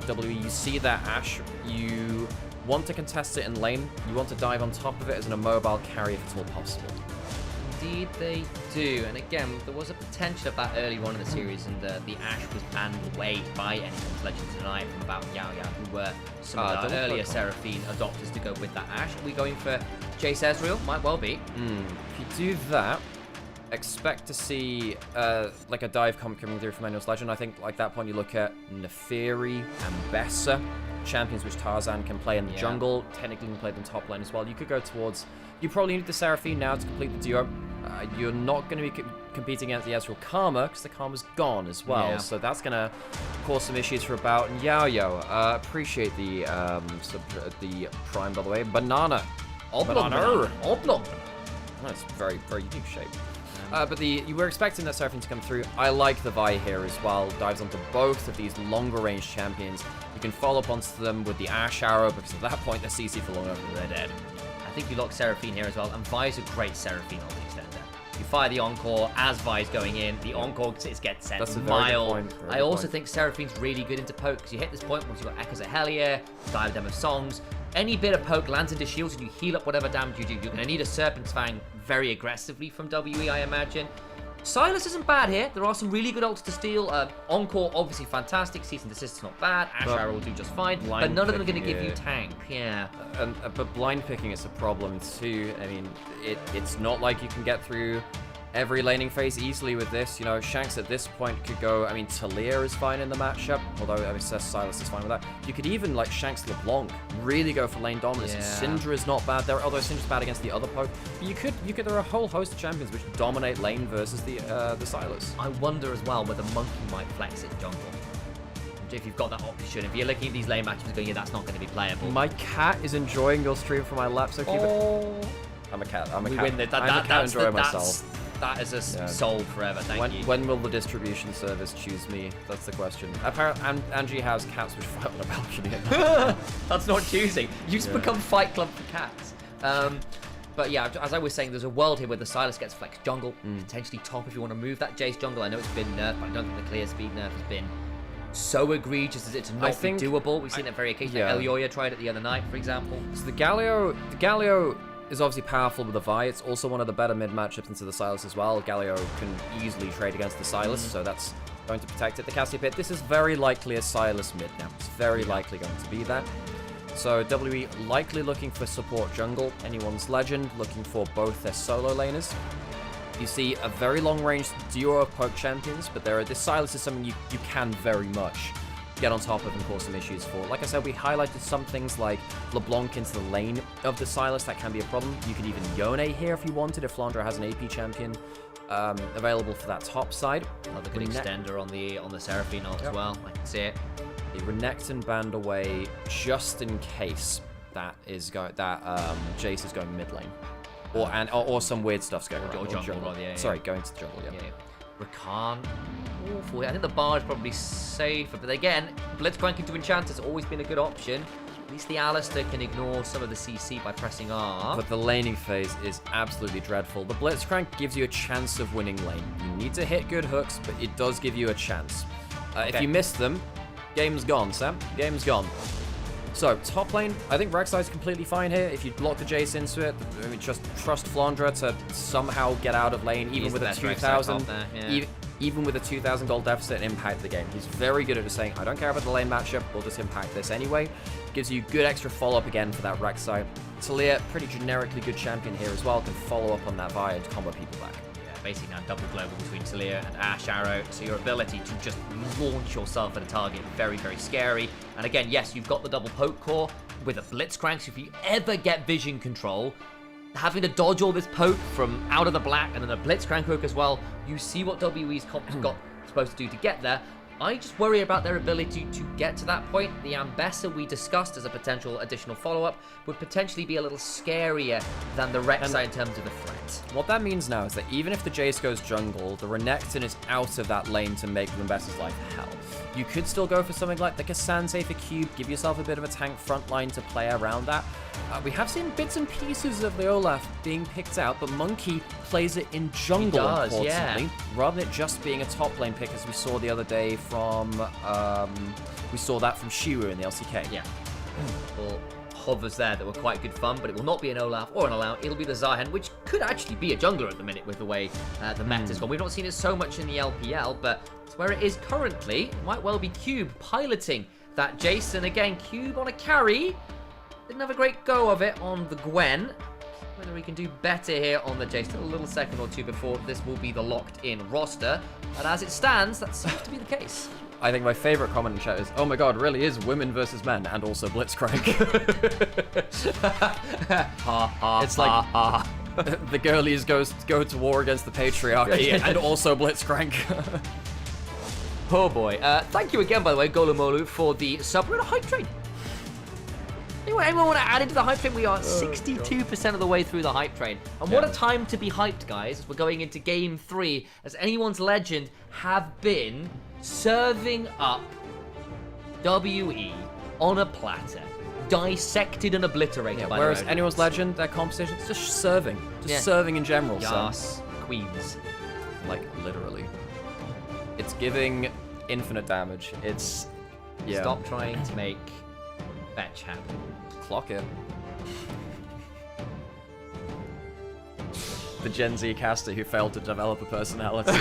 B: WE, you see that Ashe, you want to contest it in lane, you want to dive on top of it as an immobile carry if it's all possible.
A: Indeed they do, and again, there was a potential of that early on in the series, and the Ashe was banned away by anyone's Legends Tonight from about Yao, who were some of the earlier Seraphine adopters to go with that Ashe. Are we going for Jace Ezreal? Might well be.
B: If you do that, expect to see like a dive coming through from Endless Legend. I think like that point you look at Neferi and Bessa, champions which Tarzan can play in the jungle. Technically can play them top lane as well. You could go towards... You probably need the Seraphine now to complete the duo. You're not going to be competing against the Ezreal Karma because the Karma's gone as well. So that's going to cause some issues for a bout. And Yao, appreciate the prime, by the way. Banana.
A: Oblong.
B: That's very, very unique shape. But you were expecting that Seraphine to come through. I like the Vi here as well. Dives onto both of these longer range champions. You can follow up onto them with the Ash Arrow because at that point they're CC for long enough and they're dead.
A: I think you lock Seraphine here as well, and Vi's a great Seraphine on the extender. You fire the Encore as Vi's going in. The Encore gets sent
B: That's a
A: mile.
B: very good point.
A: I also think Seraphine's really good into poke because you hit this point once you've got Echoes of Hellier, Diadem of Songs. Any bit of poke lands into shields and you heal up whatever damage you do. You're going to need a Serpent's Fang very aggressively from WE, I imagine. Sylas isn't bad here. There are some really good ults to steal. Encore, obviously fantastic. Cease and Desist is not bad. Ash Arrow will do just fine. But none of them are going to give you tank. Yeah.
B: But blind picking is a problem too. I mean, it's not like you can get through every laning phase easily with this. You know, Shanks at this point could go... I mean, Talia is fine in the matchup. Although, I mean, Sylas is fine with that. You could even, like, Shanks LeBlanc really go for lane dominance. Syndra is not bad there, although Syndra's bad against the other poke. But you could... There are a whole host of champions which dominate lane versus the Sylas.
A: I wonder as well whether Monkey might flex it jungle. If you've got that option, if you're looking at these lane matches and going, yeah, that's not going to be playable.
B: My cat is enjoying your stream from my lap, so keep it... I'm a cat. I'm a cat.
A: Win the,
B: I'm a cat enjoying myself.
A: That is a soul forever, thank you.
B: When will the distribution service choose me? That's the question. Apparently, Angie has cats which fight on a balcony.
A: That's not choosing. You just become Fight Club for cats. But yeah, as I was saying, there's a world here where the Sylas gets flex jungle, potentially top if you want to move that Jace jungle. I know it's been nerfed, but I don't think the clear speed nerf has been so egregious as it to not be doable. We've seen it very occasionally. Elioya tried it the other night, for example.
B: So the Galio is obviously powerful with the Vi. It's also one of the better mid matchups into the Sylas as well. Galio can easily trade against the Sylas, so that's going to protect it. The Cassia Pit, this is very likely a Sylas mid now. It's very likely going to be that. So WE likely looking for support jungle. Anyone's Legend looking for both their solo laners. You see a very long range duo of poke champions, but this Sylas is something you can very much get on top of and cause some issues for. Like I said, we highlighted some things like LeBlanc into the lane of the Sylas. That can be a problem. You could even Yone here if you wanted, if Flandre has an AP champion available for that top side.
A: Another good extender on the Seraphine ult as well. I can see it.
B: The Renekton band away just in case that is Jace is going mid lane. Or some weird stuff's going around.
A: Or jungle, rather,
B: Sorry, going to the jungle,
A: Rakan. Awful. I think the bar is probably safer, but again, Blitzcrank into Enchant has always been a good option. At least the Alistair can ignore some of the CC by pressing R.
B: But the laning phase is absolutely dreadful. The Blitzcrank gives you a chance of winning lane. You need to hit good hooks, but it does give you a chance. If you miss them, game's gone, Sam. Game's gone. So, top lane, I think Rek'Sai's completely fine here. If you block the Jace into it, I mean, just trust Flandre to somehow get out of lane, even with a 2,000, even with a 2,000 gold deficit, and impact the game. He's very good at just saying, I don't care about the lane matchup, we'll just impact this anyway. Gives you good extra follow-up again for that Rek'Sai. Talia, pretty generically good champion here as well, can follow up on that Vi and combo people back.
A: Basically now double global between Talia and Ash Arrow, so your ability to just launch yourself at a target, very, very scary. And again, yes, you've got the double poke core with a Blitzcrank, so if you ever get vision control, having to dodge all this poke from out of the black and then a Blitzcrank hook as well, you see what WE's supposed to do to get there. I just worry about their ability to get to that point. The Ambessa we discussed as a potential additional follow-up would potentially be a little scarier than the Rek'Sai in terms of a threat.
B: What that means now is that even if the Jace goes jungle, the Renekton is out of that lane to make Ambessa's life hell. You could still go for something like the Cassandre for Cube, give yourself a bit of a tank front line to play around that. We have seen bits and pieces of the Olaf being picked out, but Monkey plays it in jungle, importantly, rather than it just being a top lane pick, as we saw the other day from, we saw that from Shiwu in the LCK.
A: Yeah. Well, hovers there that were quite good fun, but it will not be an Olaf or an Allow. It'll be the Zahen, which could actually be a jungler at the minute with the way the meta's gone. We've not seen it so much in the LPL, but it's where it is currently. It might well be Cube piloting that Jason. Again, Cube on a carry. Didn't have a great go of it on the Gwen. whether he can do better here on the J. Still a little second or two before this will be the locked-in roster. And as it stands, that seems to be the case.
B: I think my favorite comment in chat is, oh my god, really is women versus men and also Blitzcrank. It's like the girlies go to war against the patriarchy and also Blitzcrank.
A: Oh boy. Thank you again, by the way, Golomolu, for the sub. We're on a hype train. Anyone want to add into the hype train? We are 62% of the way through the hype train. And what a time to be hyped, guys, as we're going into Game 3, as anyone's legend have been serving up WE on a platter, dissected and obliterated by
B: whereas
A: their
B: anyone's legend, their competition, it's just serving. Serving in general.
A: Yes, queens.
B: Like, literally. It's giving infinite damage. It's... Yeah.
A: Stop trying to make fetch happen.
B: Clock it. The Gen Z caster who failed to develop a personality.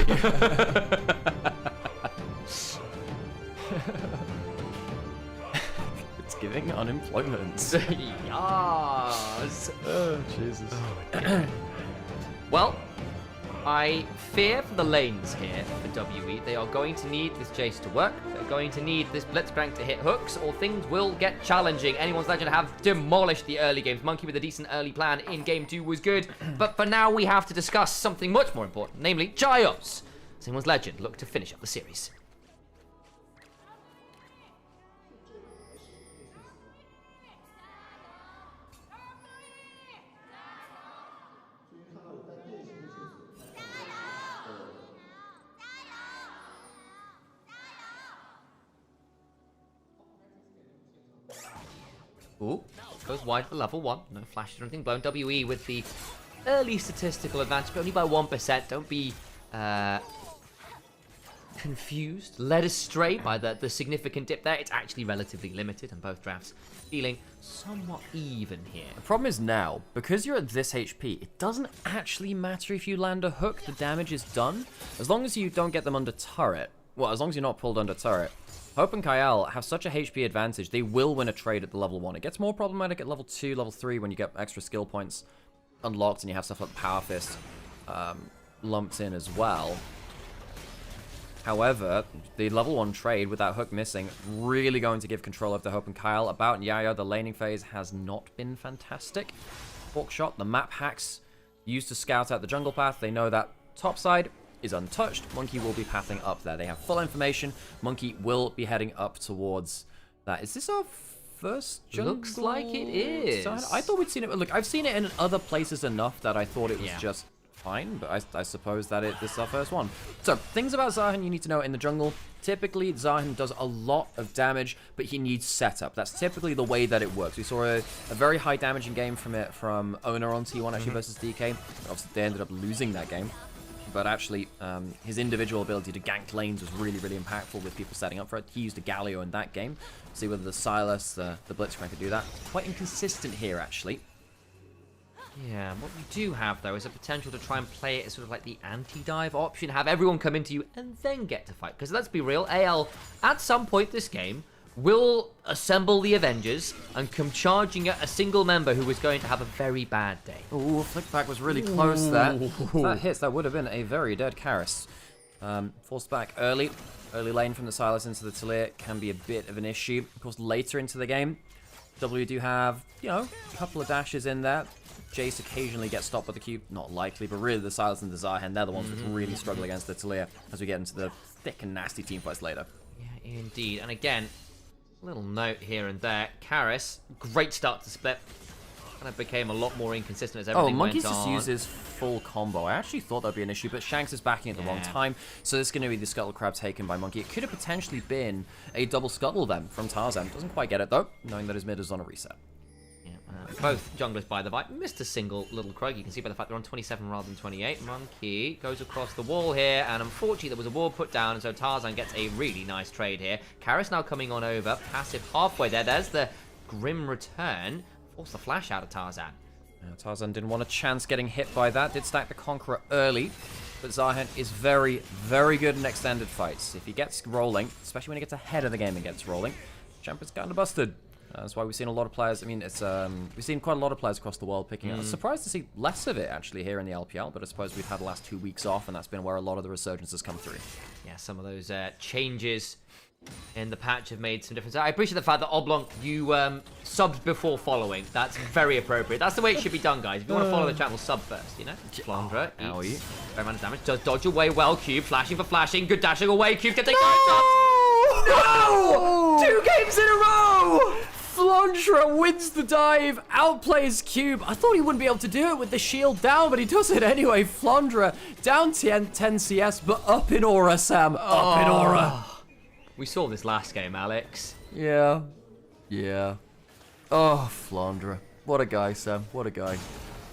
B: It's giving unemployment.
A: Yes.
B: Oh, Jesus.
A: Well, I fear for the lanes here for WE. They are going to need this chase to work. They're going to need this Blitzcrank to hit hooks, or things will get challenging. Anyone's legend have demolished the early games. Monkey with a decent early plan in Game 2 was good. But for now, we have to discuss something much more important, namely Gios. Anyone's legend look to finish up the series. Ooh, goes wide for level 1. No flashes or anything blown. WE with the early statistical advantage, but only by 1%. Don't be confused, led astray by the significant dip there. It's actually relatively limited, and both drafts feeling somewhat even here.
B: The problem is now, because you're at this HP, it doesn't actually matter if you land a hook. The damage is done. As long as you don't get them under turret. Well, as long as you're not pulled under turret. Hope and Kyle have such a HP advantage, they will win a trade at the level 1. It gets more problematic at level 2, level 3 when you get extra skill points unlocked and you have stuff like Power Fist lumped in as well. However, the level 1 trade with that hook missing, really going to give control over Hope and Kyle. About Yaya, the laning phase has not been fantastic. Fork shot, the map hacks used to scout out the jungle path. They know that top side is untouched. Monkey will be pathing up there. They have full information. Monkey will be heading up towards that. Is this our first jungle?
A: Looks like it is.
B: I thought we'd seen it. Look, I've seen it in other places enough that I thought it was just fine, but I suppose that this is our first one. So, things about Zahan you need to know in the jungle. Typically, Zahan does a lot of damage, but he needs setup. That's typically the way that it works. We saw a very high damaging game from Owner on T1 actually versus DK. Obviously, they ended up losing that game. But actually, his individual ability to gank lanes was really, really impactful with people setting up for it. He used a Galio in that game. See whether the Silas, the Blitzcrank could do that. Quite inconsistent here, actually.
A: Yeah, what we do have, though, is a potential to try and play it as sort of like the anti-dive option. Have everyone come into you and then get to fight. Because let's be real, AL, at some point this game, will assemble the Avengers and come charging at a single member who is going to have a very bad day.
B: Ooh, flickback was really close there. If that hits, that would have been a very dead Karis. Forced back early. Early lane from the Silas into the Talir can be a bit of an issue. Of course, later into the game, W do have, you know, a couple of dashes in there. Jace occasionally gets stopped by the Q. Not likely, but really the Silas and the Zahen, they're the ones that really struggle against the Talir as we get into the thick and nasty teamfights later.
A: Yeah, indeed. And again, little note here and there. Karis, great start to split. Kind of became a lot more inconsistent as everything went on.
B: Monkey's just uses full combo. I actually thought that'd be an issue, but Shanks is backing at the wrong time. So this is going to be the Scuttle Crab taken by Monkey. It could have potentially been a double Scuttle then from Tarzan. Doesn't quite get it though, knowing that his mid is on a reset.
A: Both junglers by the bite. Missed a single little Krug. You can see by the fact they're on 27 rather than 28. Monkey goes across the wall here, and unfortunately there was a wall put down, and so Tarzan gets a really nice trade here. Karis now coming on over. Passive halfway there. There's the Grim return. Force the flash out of Tarzan.
B: Tarzan didn't want a chance getting hit by that. Did stack the Conqueror early, but Zahen is very, very good in extended fights. If he gets rolling, especially when he gets ahead of the game and gets rolling, Champ is kind of busted. That's why we've seen a lot of players. I mean, it's we've seen quite a lot of players across the world picking it. I'm surprised to see less of it actually here in the LPL, but I suppose we've had the last 2 weeks off, and that's been where a lot of the resurgence has come through.
A: Yeah, some of those changes in the patch have made some difference. I appreciate the fact that Oblong, you subbed before following. That's very appropriate. That's the way it should be done, guys. If you want to follow the channel, sub first, you know? Flandre, eats fair amount of damage. Does dodge away well, Cube. Flashing for flashing. Good dashing away. Cube can take
B: No! 2 games in a row! Flandre wins the dive, outplays Cube. I thought he wouldn't be able to do it with the shield down, but he does it anyway. Flandre down 10 CS, but up in aura, Sam. Up in aura.
A: We saw this last game, Alex.
B: Yeah. Yeah. Oh, Flandre. What a guy, Sam. What a guy.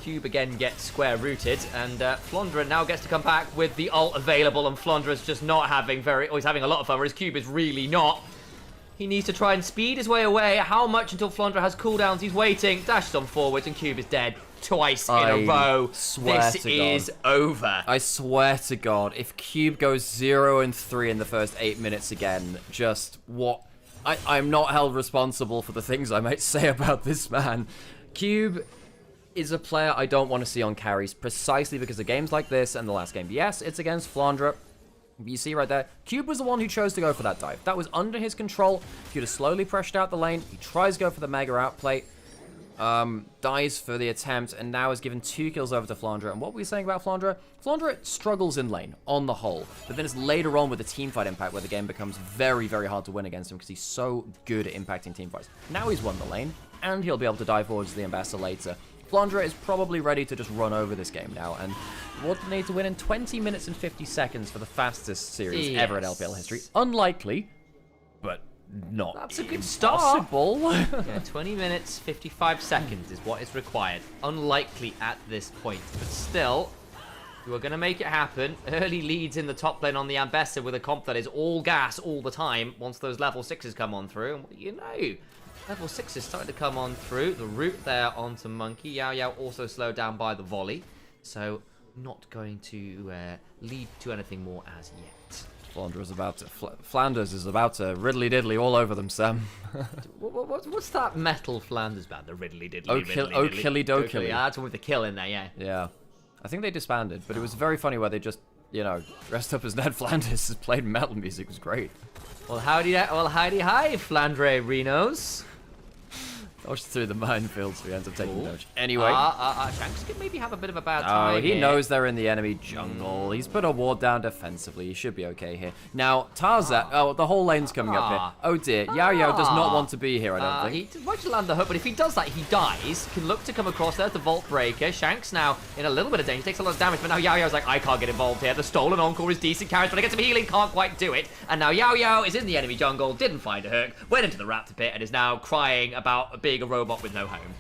A: Cube again gets square rooted, and Flandre now gets to come back with the ult available, and Flandre's just not having he's having a lot of fun, whereas Cube is really not. He needs to try and speed his way away. How much until Flandre has cooldowns? He's waiting, dashes on forwards, and Cube is dead twice in a row. This is over.
B: I swear to God, if Cube goes 0-3 in the first 8 minutes again, just what? I'm not held responsible for the things I might say about this man. Cube is a player I don't want to see on carries, precisely because of games like this and the last game. Yes, it's against Flandre. You see right there, Cube was the one who chose to go for that dive. That was under his control. Cube has slowly pressured out the lane. He tries to go for the mega outplay. Dies for the attempt, and now has given 2 kills over to Flandre. And what were we saying about Flandre? Flandre struggles in lane, on the whole. But then it's later on with the teamfight impact where the game becomes very, very hard to win against him because he's so good at impacting teamfights. Now he's won the lane, and he'll be able to dive forwards to the Ambassador later. Flandre is probably ready to just run over this game now, and would need to win in 20 minutes and 50 seconds for the fastest series ever in LPL history. Unlikely, but not
A: That's a good start.
B: Possible.
A: Yeah, 20 minutes, 55 seconds is what is required. Unlikely at this point, but still, you are going to make it happen. Early leads in the top lane on the Ambassador with a comp that is all gas all the time once those level 6s come on through. And what do you know? Level 6 is starting to come on through. The route there onto Monkey. Yao Yao also slowed down by the volley. So, not going to lead to anything more as yet.
B: Flanders is about to riddly-diddly all over them, Sam.
A: What's that metal Flanders band? The riddly-diddly,
B: Okilly-dokilly.
A: Yeah, that's one with the kill in there, yeah.
B: Yeah. I think they disbanded, but it was very funny where they just, you know, dressed up as Ned Flanders, played metal music. It was great.
A: Well, howdy hi, Flandre Renos.
B: Dodged through the minefields, we end up taking dodge. Anyway.
A: Shanks could maybe have a bit of a bad time
B: he
A: here.
B: knows they're in the enemy jungle. He's put a ward down defensively. He should be okay here. Now, Tarzan, the whole lane's coming up here. Oh dear, Yao Yao does not want to be here, I don't think.
A: He wants to land the hook, but if he does that, he dies. Can look to come across there, the Vault Breaker. Shanks now in a little bit of danger, takes a lot of damage, but now Yao Yao's like, I can't get involved here. The stolen encore is decent, carries, but I get some healing, can't quite do it. And now Yao Yao is in the enemy jungle, didn't find a hook, went into the raptor pit, and is now crying about being a robot with no home.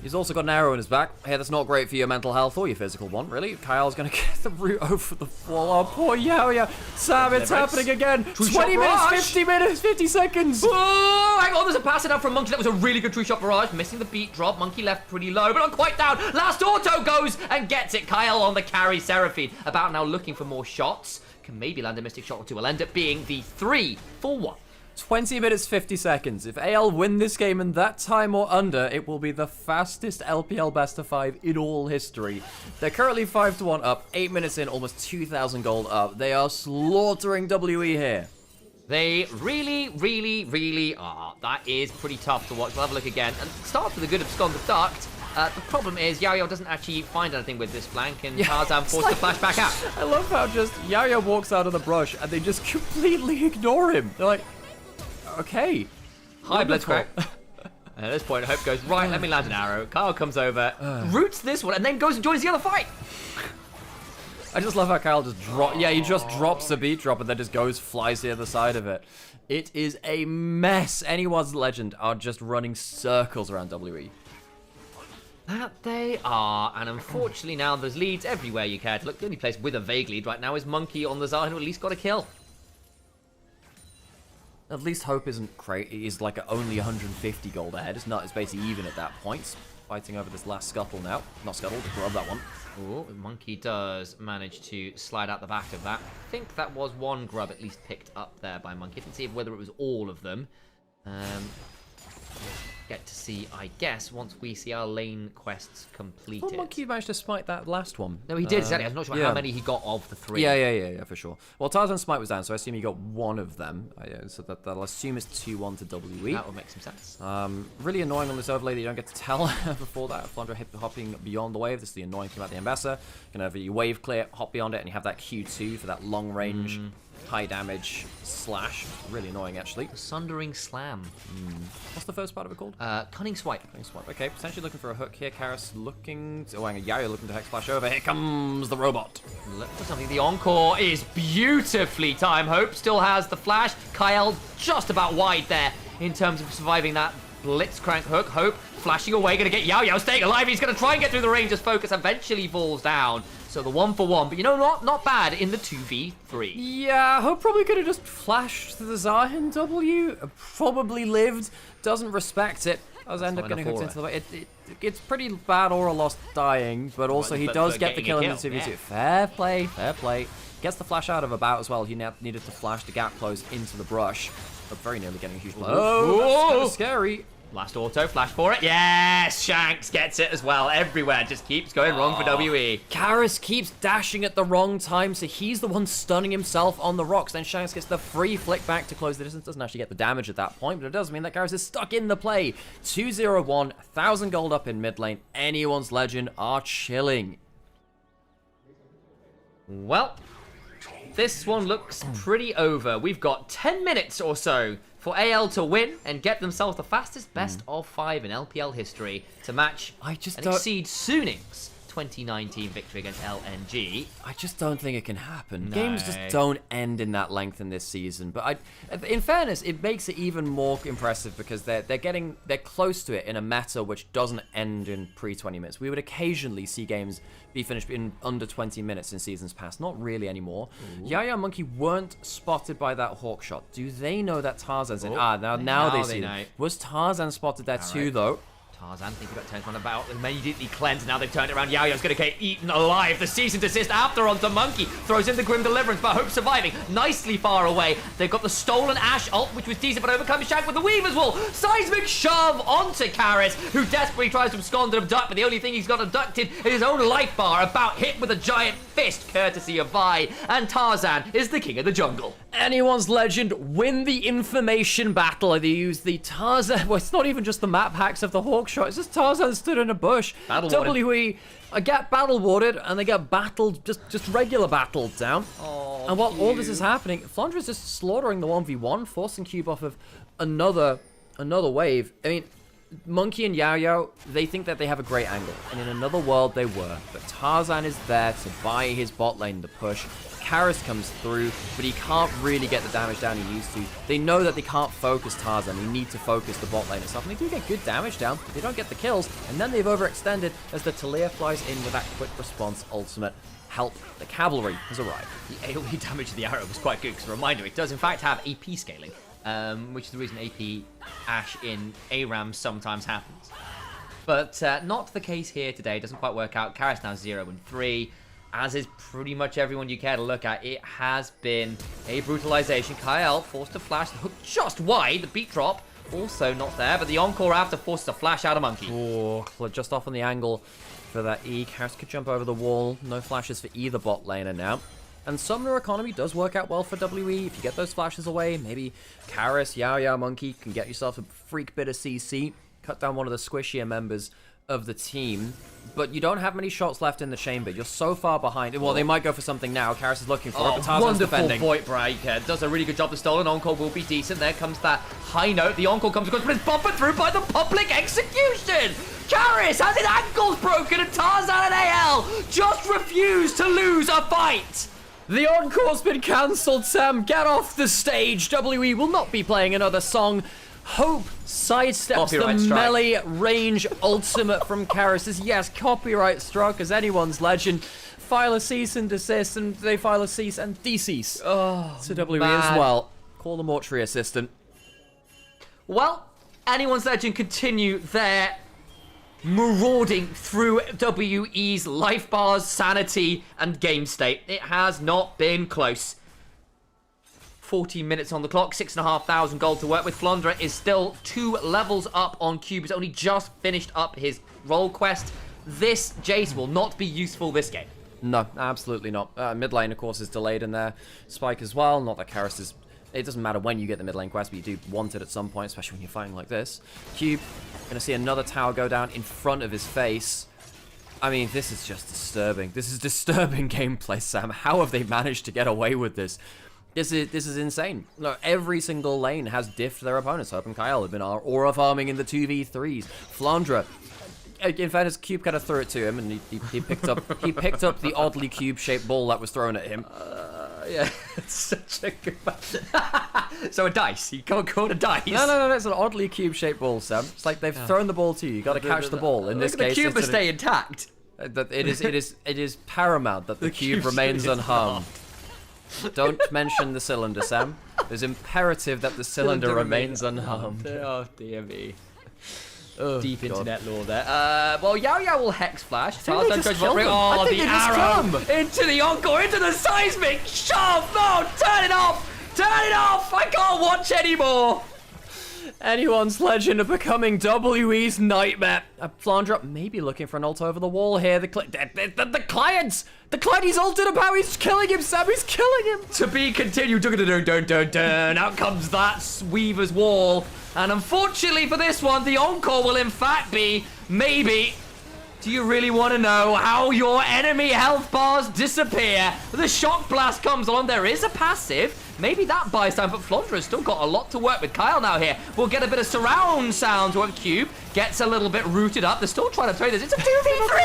B: He's also got an arrow in his back. Hey, that's not great for your mental health or your physical one, really. Kyle's going to get the route over the wall. Oh, poor Yao Yao. Sam, it's happening again. 20 minutes, 50 minutes, 50 seconds.
A: Oh, hang on, there's a pass it up from Monkey. That was a really good true shot barrage. Missing the beat drop. Monkey left pretty low, but not quite down. Last auto goes and gets it. Kyle on the carry. Seraphine about now looking for more shots. Can maybe land a Mystic shot or two. Will end up being the 3-for-1.
B: 20 minutes, 50 seconds. If AL win this game in that time or under, it will be the fastest LPL best of 5 in all history. They're currently 5-1 up, 8 minutes in, almost 2,000 gold up. They are slaughtering WE here.
A: They really, really, really are. That is pretty tough to watch. We'll have a look again. And start with a good abscond of Duct. The problem is Yao Yao doesn't actually find anything with this flank, and Tarzan forced to flash back out.
B: I love how just Yao Yao walks out of the brush and they just completely ignore him. They're like, okay.
A: Hi, Blitzcrank. And at this point, Hope goes, right, let me land an arrow. Kyle comes over, roots this one, and then goes and joins the other fight.
B: I just love how Kyle just he just drops the beat drop and then just flies the other side of it. It is a mess. Anyone's legend are just running circles around WE.
A: That they are, and unfortunately now there's leads everywhere you care to look. The only place with a vague lead right now is Monkey on the Zara, who at least got a kill.
B: At least Hope isn't crazy. He's like only 150 gold ahead. It's basically even at that point. Fighting over this last scuttle now. Not scuttle, just grab that one.
A: Oh, Monkey does manage to slide out the back of that. I think that was one grub at least picked up there by Monkey. I didn't see whether it was all of them. get to see, I guess, once we see our lane quests completed.
B: Well, Monkey managed to smite that last one.
A: No, he did, exactly. I'm not sure how many he got of the 3.
B: Yeah, for sure. Well, Tarzan's smite was down, so I assume he got one of them. So that'll assume it's 2-1 to WE.
A: That would make some sense.
B: Really annoying on this overlay that you don't get to tell before that. Flandra hopping beyond the wave. This is the annoying thing about the Ambassador. You wave clear, hop beyond it, and you have that Q2 for that long range, high damage slash. Really annoying, actually.
A: Sundering Slam.
B: What's the first part of it called?
A: Cunning Swipe.
B: Cunning Swipe. Okay, potentially looking for a hook here. Karis looking... Oh, hang on. Yayo looking to Hex Flash over. Here comes the robot.
A: Look for something. The Encore is beautifully timed. Hope still has the flash. Kyle just about wide there in terms of surviving that Blitzcrank hook. Hope flashing away. Going to get Yao Yao staying alive. He's going to try and get through the range as Focus eventually falls down. So the 1-for-1, but you know, not bad in the 2v3.
B: Yeah, Hope probably could have just flashed the Zahin W. Probably lived. Doesn't respect it. I was end up getting hooked into the... It's pretty bad aura loss dying, but also he does get the kill in the 2v2. Yeah. Fair play, fair play. Gets the flash out of about as well. He needed to flash the gap close into the brush. But very nearly getting a huge blow. Oh, that's kind of scary.
A: Last auto, flash for it. Yes! Shanks gets it as well. Everywhere just keeps going wrong for WE.
B: Karis keeps dashing at the wrong time, so he's the one stunning himself on the rocks. Then Shanks gets the free flick back to close the distance. Doesn't actually get the damage at that point, but it does mean that Karis is stuck in the play. 2-0-1, 1,000 gold up in mid lane. Anyone's Legend are chilling.
A: Well, this one looks pretty over. We've got 10 minutes or so for AL to win and get themselves the fastest best of 5 in LPL history to match and exceed Suning's 2019 victory against LNG.
B: I just don't think it can happen. No. Games just don't end in that length in this season. But in fairness, it makes it even more impressive because they're close to it in a meta which doesn't end in pre-20 minutes. We would occasionally see games be finished in under 20 minutes in seasons past. Not really anymore. Yaya and Monkey weren't spotted by that hawk shot. Do they know that Tarzan's in? Now they see it. Was Tarzan spotted there too, though?
A: Tarzan, think he got turned around about, immediately cleansed. Now they've turned it around. Yao's going to get eaten alive. The season desist after onto Monkey. Throws in the Grim Deliverance, but Hope surviving. Nicely far away. They've got the stolen Ash ult, which was decent, but overcomes Shank with the Weaver's Wall. Seismic shove onto Karis, who desperately tries to abscond and abduct, but the only thing he's got abducted is his own life bar, about hit with a giant fist, courtesy of Vi. And Tarzan is the king of the jungle.
B: Anyone's Legend win the information battle. They use the Tarzan... Well, it's not even just the map hacks of the hawk shot. It's just Tarzan stood in a bush. WE get battle warded, and they get battled, just regular battled down. Oh, and while all this is happening, Flandra's just slaughtering the 1v1, forcing Cube off of another wave. I mean, Monkey and Yao, they think that they have a great angle, and in another world they were. But Tarzan is there to buy his bot lane to push. Karis comes through, but he can't really get the damage down he used to. They know that they can't focus Tarzan. They need to focus the bot lane itself, and they do get good damage down, but they don't get the kills, and then they've overextended as the Talia flies in with that quick response ultimate. Help, the cavalry has arrived.
A: The AoE damage of the arrow was quite good, because a reminder, it does in fact have AP scaling, which is the reason AP Ash in ARAM sometimes happens. But not the case here today. It doesn't quite work out. Karis now 0-3. As is pretty much everyone you care to look at. It has been a brutalization. Kyle forced to flash. The hook just wide. The beat drop also not there. But the Encore after forces to flash out of Monkey.
B: Oh, just off on the angle for that E. Karis could jump over the wall. No flashes for either bot laner now. And Summoner Economy does work out well for WE. If you get those flashes away, maybe Karis, Yao, Monkey can get yourself a freak bit of CC. Cut down one of the squishier members of the team, but you don't have many shots left in the chamber. You're so far behind. Well, they might go for something now. Karis is looking for it, but Tarzan's defending.
A: Wonderful point breaker. Does a really good job. The stolen Encore will be decent. There comes that high note. The Encore comes across, but it's bumpered through by the public execution. Karis has his ankles broken, and Tarzan and AL just refuse to lose a fight.
B: The Encore's been cancelled, Sam. Get off the stage. WE will not be playing another song. Hope sidesteps the melee range ultimate from Karis. Yes, copyright struck as anyone's Legend. File a cease and desist, and they file a cease and decease to WE as well. Call the mortuary assistant.
A: Well, anyone's Legend continue their marauding through WE's life bars, sanity, and game state. It has not been close. 14 minutes on the clock, 6,500 gold to work with. Flondra is still 2 levels up on Cube. He's only just finished up his role quest. This Jace will not be useful this game.
B: No, absolutely not. Mid lane, of course, is delayed in there. Spike as well. Not that Karis is... It doesn't matter when you get the mid lane quest, but you do want it at some point, especially when you're fighting like this. Cube, gonna see another tower go down in front of his face. I mean, this is just disturbing. This is disturbing gameplay, Sam. How have they managed to get away with this? This is insane. Look, every single lane has diffed their opponents. Hope and Kyle have been aura farming in the 2v3s. Flandra, in fairness, Cube kind of threw it to him, and he picked up the oddly cube-shaped ball that was thrown at him.
A: Yeah, it's such a good... So a dice. You can't call it a dice.
B: No, it's an oddly cube-shaped ball, Sam. It's like they've thrown the ball to you. You got to catch the ball. In this case,
A: the cube will stay intact.
B: It is paramount that the cube remains unharmed. Don't mention the cylinder, Sam. It's imperative that the cylinder remains unharmed.
A: Oh, dear me.
B: Oh,
A: Deep
B: God.
A: internet lore there. Well, Yao will Hex Flash.
B: think they just killed him.
A: Oh,
B: I think
A: the
B: they just
A: arrow
B: killed him.
A: into the Encore, into the seismic shove. No, turn it off. Turn it off. I can't watch anymore.
B: Anyone's legend of becoming WE's nightmare. Flandra maybe looking for an ult over the wall here. The clients! The client he's ulted about, he's killing him, Sam, he's killing him!
A: To be continued. Dun. Out comes that Weaver's wall. And unfortunately for this one, the Encore will in fact be, maybe... Do you really want to know how your enemy health bars disappear? The shock blast comes along. There is a passive. Maybe that buys time, but Flondra has still got a lot to work with. Kyle now here will get a bit of surround sound to work. Cube gets a little bit rooted up. They're still trying to play this. It's a 2v3!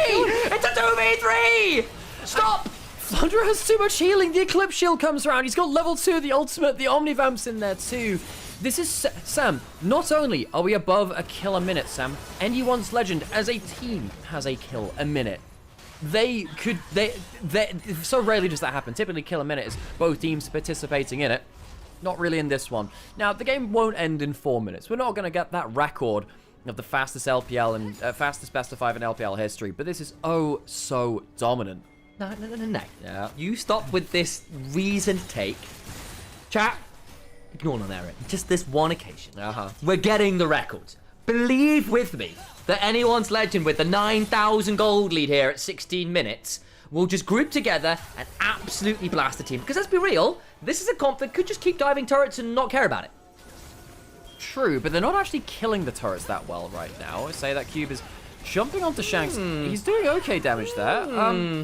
A: It's a 2v3! Stop!
B: Flandra has too much healing. The Eclipse Shield comes around. He's got level 2, the ultimate, the Omnivamp's in there too. This is... Sam, not only are we above a kill a minute, Sam, anyone's legend as a team has a kill a minute. They so rarely does that happen. Typically, kill a minute is both teams participating in it. Not really in this one. Now, the game won't end in 4 minutes. We're not going to get that record of the fastest LPL and fastest best of 5 in LPL history, but this is oh so dominant.
A: No.
B: Yeah.
A: You stop with this reasoned take. Chat, ignore non-error. Just this one occasion. We're getting the records. Believe with me that anyone's legend with the 9,000 gold lead here at 16 minutes will just group together and absolutely blast the team. Because let's be real, this is a comp that could just keep diving turrets and not care about it.
B: True, but they're not actually killing the turrets that well right now. I say that Cube is jumping onto Shanks. He's doing okay damage there.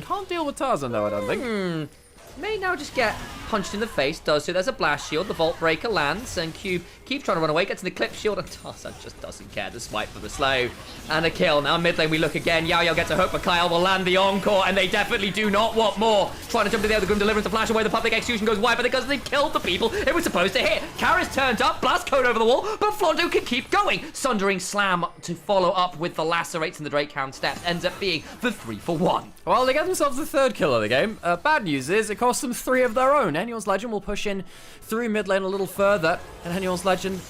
B: Can't deal with Tarzan though, I don't think.
A: May now just get punched in the face, does so. There's a blast shield, the Vault Breaker lands, and Cube keeps trying to run away, gets an Eclipse Shield, and Tarzan just doesn't care to swipe for the slow. And a kill. Now mid lane we look again, Yao gets a hook, but Kyle will land the Encore, and they definitely do not want more. Trying to jump to the other Grim Deliverance to flash away, the public execution goes wide, but because they killed the people it was supposed to hit. Karis turned up, blast code over the wall, but Flondo can keep going. Sundering Slam to follow up with the Lacerates and the Drake Hound step ends up being the 3-for-1.
B: Well, they get themselves the third kill of the game. Bad news is it costs them 3 of their own. Anyone's Legend will push in through mid lane a little further, and Anyone's Legend,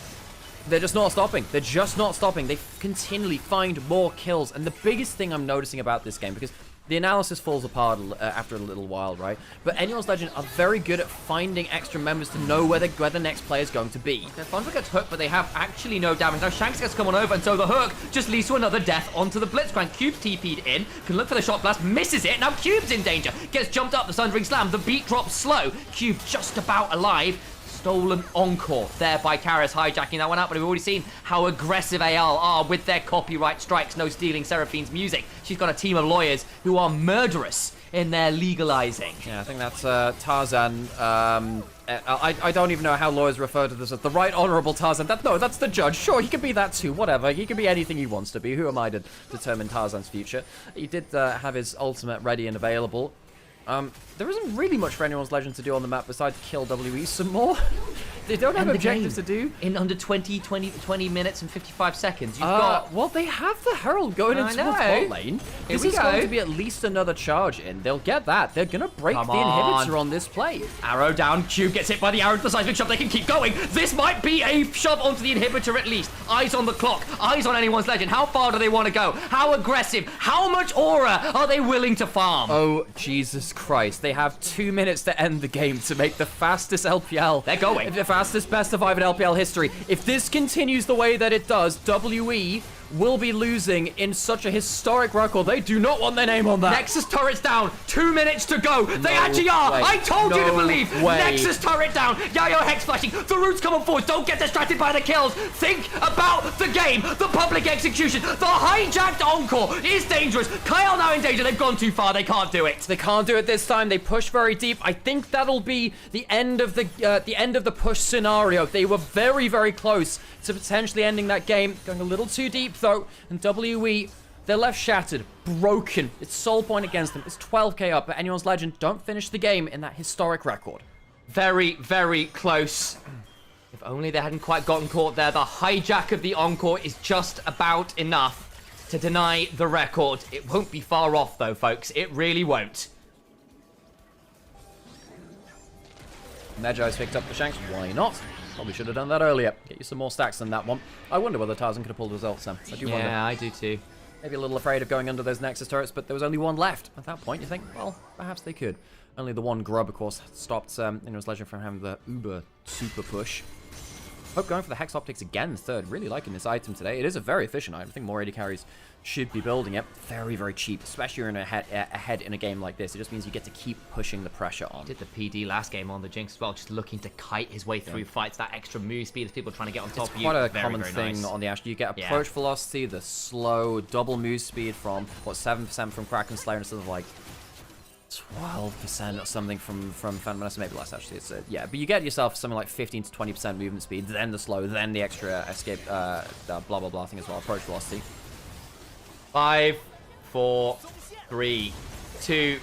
B: they're just not stopping. They're just not stopping. They continually find more kills, and the biggest thing I'm noticing about this game, because the analysis falls apart after a little while, right? But Anyone's Legend are very good at finding extra members to know where the next player is going to be.
A: Fondra gets hooked, but they have actually no damage. Now Shanks gets come on over, and so the hook just leads to another death onto the Blitzcrank. Cube's TP'd in, can look for the shot blast, misses it. Now Cube's in danger, gets jumped up, the Sundering Slam, the beat drops slow. Cube just about alive. Stolen Encore there by Karis, hijacking that one out, but we've already seen how aggressive AL are with their copyright strikes. No stealing Seraphine's music. She's got a team of lawyers who are murderous in their legalizing.
B: Yeah, I think that's Tarzan. I don't even know how lawyers refer to this as the Right Honourable Tarzan. That's the judge. Sure, he can be that too, whatever. He can be anything he wants to be. Who am I to determine Tarzan's future? He did have his ultimate ready and available. There isn't really much for Anyone's Legend to do on the map besides kill WE some more. They don't have
A: end the
B: objectives
A: game
B: to do.
A: in under 20 minutes and 55 seconds. You've got...
B: Well, they have the Herald going
A: I
B: into
A: know.
B: the bot lane.
A: Here
B: This
A: we
B: is going
A: go.
B: to be at least another charge in. They'll get that. They're going to break
A: Come
B: the
A: on.
B: inhibitor on this play.
A: Arrow down, Q gets hit by the arrow to the seismic shove. They can keep going. This might be a shove onto the inhibitor at least. Eyes on the clock, eyes on anyone's legend. How far do they want to go? How aggressive? How much aura are they willing to farm?
B: Oh, Jesus Christ. They have 2 minutes to end the game to make the fastest LPL.
A: They're going.
B: The fastest best of 5 in LPL history. If this continues the way that it does, WE will be losing in such a historic record. They do not want their name on that.
A: Nexus turret's down. 2 minutes to go. They
B: No
A: actually are.
B: way.
A: I told you to
B: No
A: believe.
B: way.
A: Nexus turret down. Yayo Hex flashing. The root's coming forward. Don't get distracted by the kills. Think about the game. The public execution. The hijacked encore is dangerous. Kyle now in danger. They've gone too far. They can't do it.
B: They can't do it this time. They push very deep. I think that'll be the end of the push scenario. They were very, very close to potentially ending that game. Going a little too deep though. And WE, they're left shattered, broken. It's soul point against them. It's 12k up. But anyone's legend don't finish the game in that historic record.
A: Very, very close. If only they hadn't quite gotten caught there. The hijack of the encore is just about enough to deny the record. It won't be far off though, folks. It really won't.
B: Magi's picked up the shanks. Why not? Probably should have done that earlier. Get you some more stacks than that one. I wonder whether Tarzan could have pulled results, Sam. I do wonder.
A: Yeah, I do too.
B: Maybe a little afraid of going under those Nexus turrets, but there was only one left. At that point, you think, well, perhaps they could. Only the one grub, of course, stopped Inno's Legend from having the uber super push. Hope going for the Hex Optics again, third. Really liking this item today. It is a very efficient item. I think more AD carries should be building it. Very, very cheap, especially when you're ahead in a game like this. It just means you get to keep pushing the pressure on.
A: Did the PD last game on the Jinx as well, just looking to kite his way through fights. That extra move speed as people trying to get on top of you.
B: Quite a
A: Very,
B: common
A: very
B: thing
A: nice.
B: on the Ashe. You get approach velocity, the slow double move speed from, what, 7% from Kraken Slayer instead of like 12% or something from Phantom Menace, maybe less actually. It's yeah, but you get yourself something like 15 to 20% movement speed, then the slow, then the extra escape, blah blah blah thing as well. Approach velocity.
A: 5, 4, 3, 2,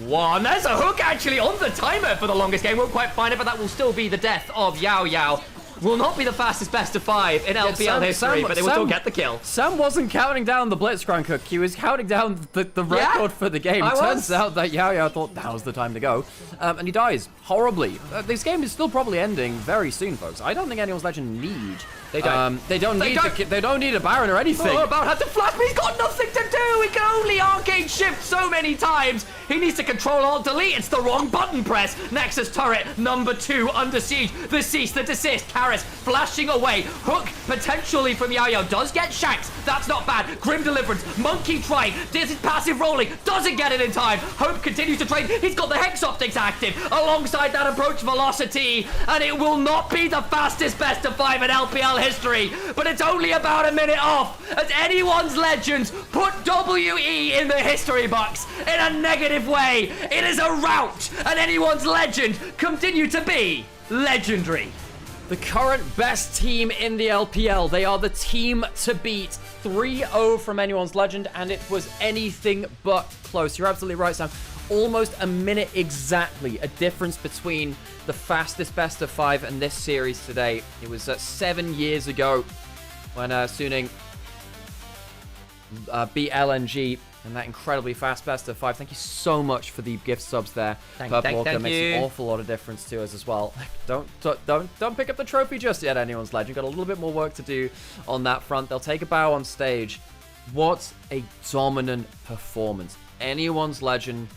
A: 1. There's a hook actually on the timer for the longest game. Won't quite find it, but that will still be the death of Yao Yao. Will not be the fastest best of 5 in LPL history, but they will still get the kill.
B: Sam wasn't counting down the Blitzcrank hook. He was counting down the record for the game. Turns out that Yao Yao thought that was the time to go. And he dies horribly. This game is still probably ending very soon, folks. I don't think anyone's legend need.
A: They don't.
B: They don't need a Baron or anything.
A: Oh, about had to flash, but he's got nothing to do. He can only arcade shift so many times. He needs to control alt delete. It's the wrong button press. Nexus turret number 2 under siege. The cease, the desist. Karis flashing away. Hook potentially from Yao Yao does get shanked. That's not bad. Grim deliverance. Monkey trying. Does his passive rolling. Doesn't get it in time. Hope continues to trade. He's got the Hex Optics active alongside that approach velocity, and it will not be the fastest best of 5 in LPL history, but it's only about a minute off as anyone's legends put WE in the history box in a negative way. It is a rout, and anyone's legend continue to be legendary.
B: The current best team in the LPL. They are the team to beat. 3-0 from anyone's legend, and it was anything but close. You're absolutely right, Sam. Almost a minute exactly, a difference between the fastest best of 5 and this series today. It was 7 years ago when Suning beat LNG and that incredibly fast best of 5. Thank you so much for the gift subs there. Purple Walker makes an awful lot of difference to us as well. Don't pick up the trophy just yet, anyone's legend. Got a little bit more work to do on that front. They'll take a bow on stage. What a dominant performance. Anyone's legend.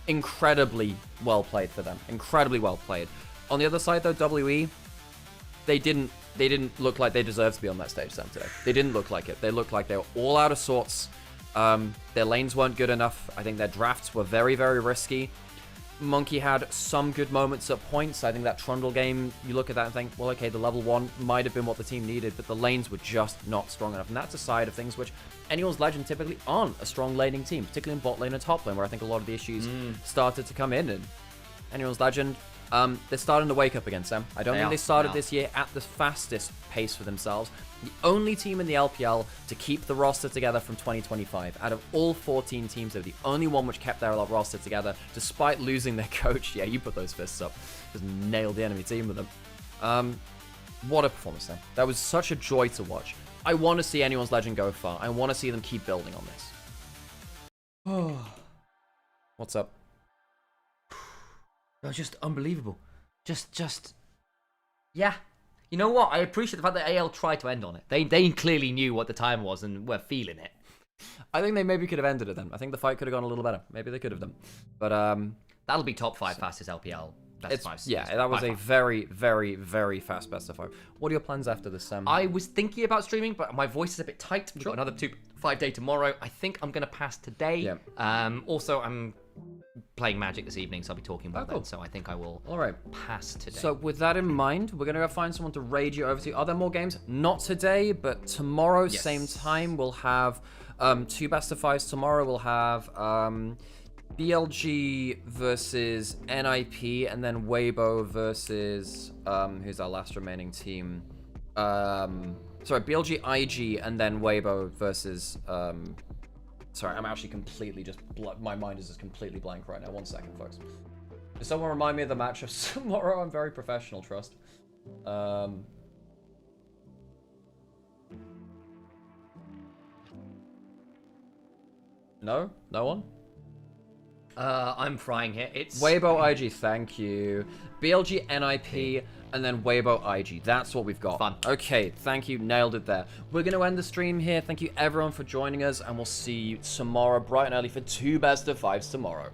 B: Incredibly well played for them. Incredibly well played. On the other side, though, WE, they didn't look like they deserved to be on that stage, Sam, today. They didn't look like it. They looked like they were all out of sorts. Their lanes weren't good enough. I think their drafts were very, very risky. Monkey had some good moments at points. I think that Trundle game, you look at that and think, well, okay, the level 1 might have been what the team needed, but the lanes were just not strong enough. And that's a side of things which anyone's legend typically aren't a strong laning team, particularly in bot lane and top lane, where I think a lot of the issues started to come in. And anyone's legend, they're starting to wake up again, Sam. I don't think they started this year at the fastest pace for themselves. The only team in the LPL to keep the roster together from 2025. Out of all 14 teams, they're the only one which kept their roster together despite losing their coach. Yeah, you put those fists up. Just nailed the enemy team with them. What a performance, then. That was such a joy to watch. I want to see anyone's legend go far. I want to see them keep building on this. Oh. What's up?
A: That was just unbelievable. Just... Yeah. You know what? I appreciate the fact that AL tried to end on it. They clearly knew what the time was and were feeling it.
B: I think they maybe could have ended it then. I think the fight could have gone a little better. Maybe they could have done. But,
A: that'll be top 5 fastest LPL.
B: That was a very, very, very fast best of 5. What are your plans after this, Sam?
A: I was thinking about streaming, but my voice is a bit tight. We've got another 5 day tomorrow. I think I'm going to pass today.
B: Yeah.
A: Also, I'm playing Magic this evening, so I'll be talking about that. So I think I will pass today.
B: So with that in mind, we're going to go find someone to raid you over to. Are there more games? Not today, but tomorrow, same time, we'll have 2 best of 5s. Tomorrow we'll have... BLG versus NIP, and then Weibo versus who's our last remaining team? Sorry, BLG IG, and then Weibo versus sorry, I'm actually completely just my mind is just completely blank right now. 1 second, folks. Does someone remind me of the match of tomorrow? I'm very professional, trust. No one.
A: I'm frying here. It's
B: Weibo IG, thank you. BLG NIP, and then Weibo IG. That's what we've got.
A: Fun.
B: Okay, thank you. Nailed it there. We're going to end the stream here. Thank you, everyone, for joining us, and we'll see you tomorrow, bright and early, for 2 best of 5s tomorrow.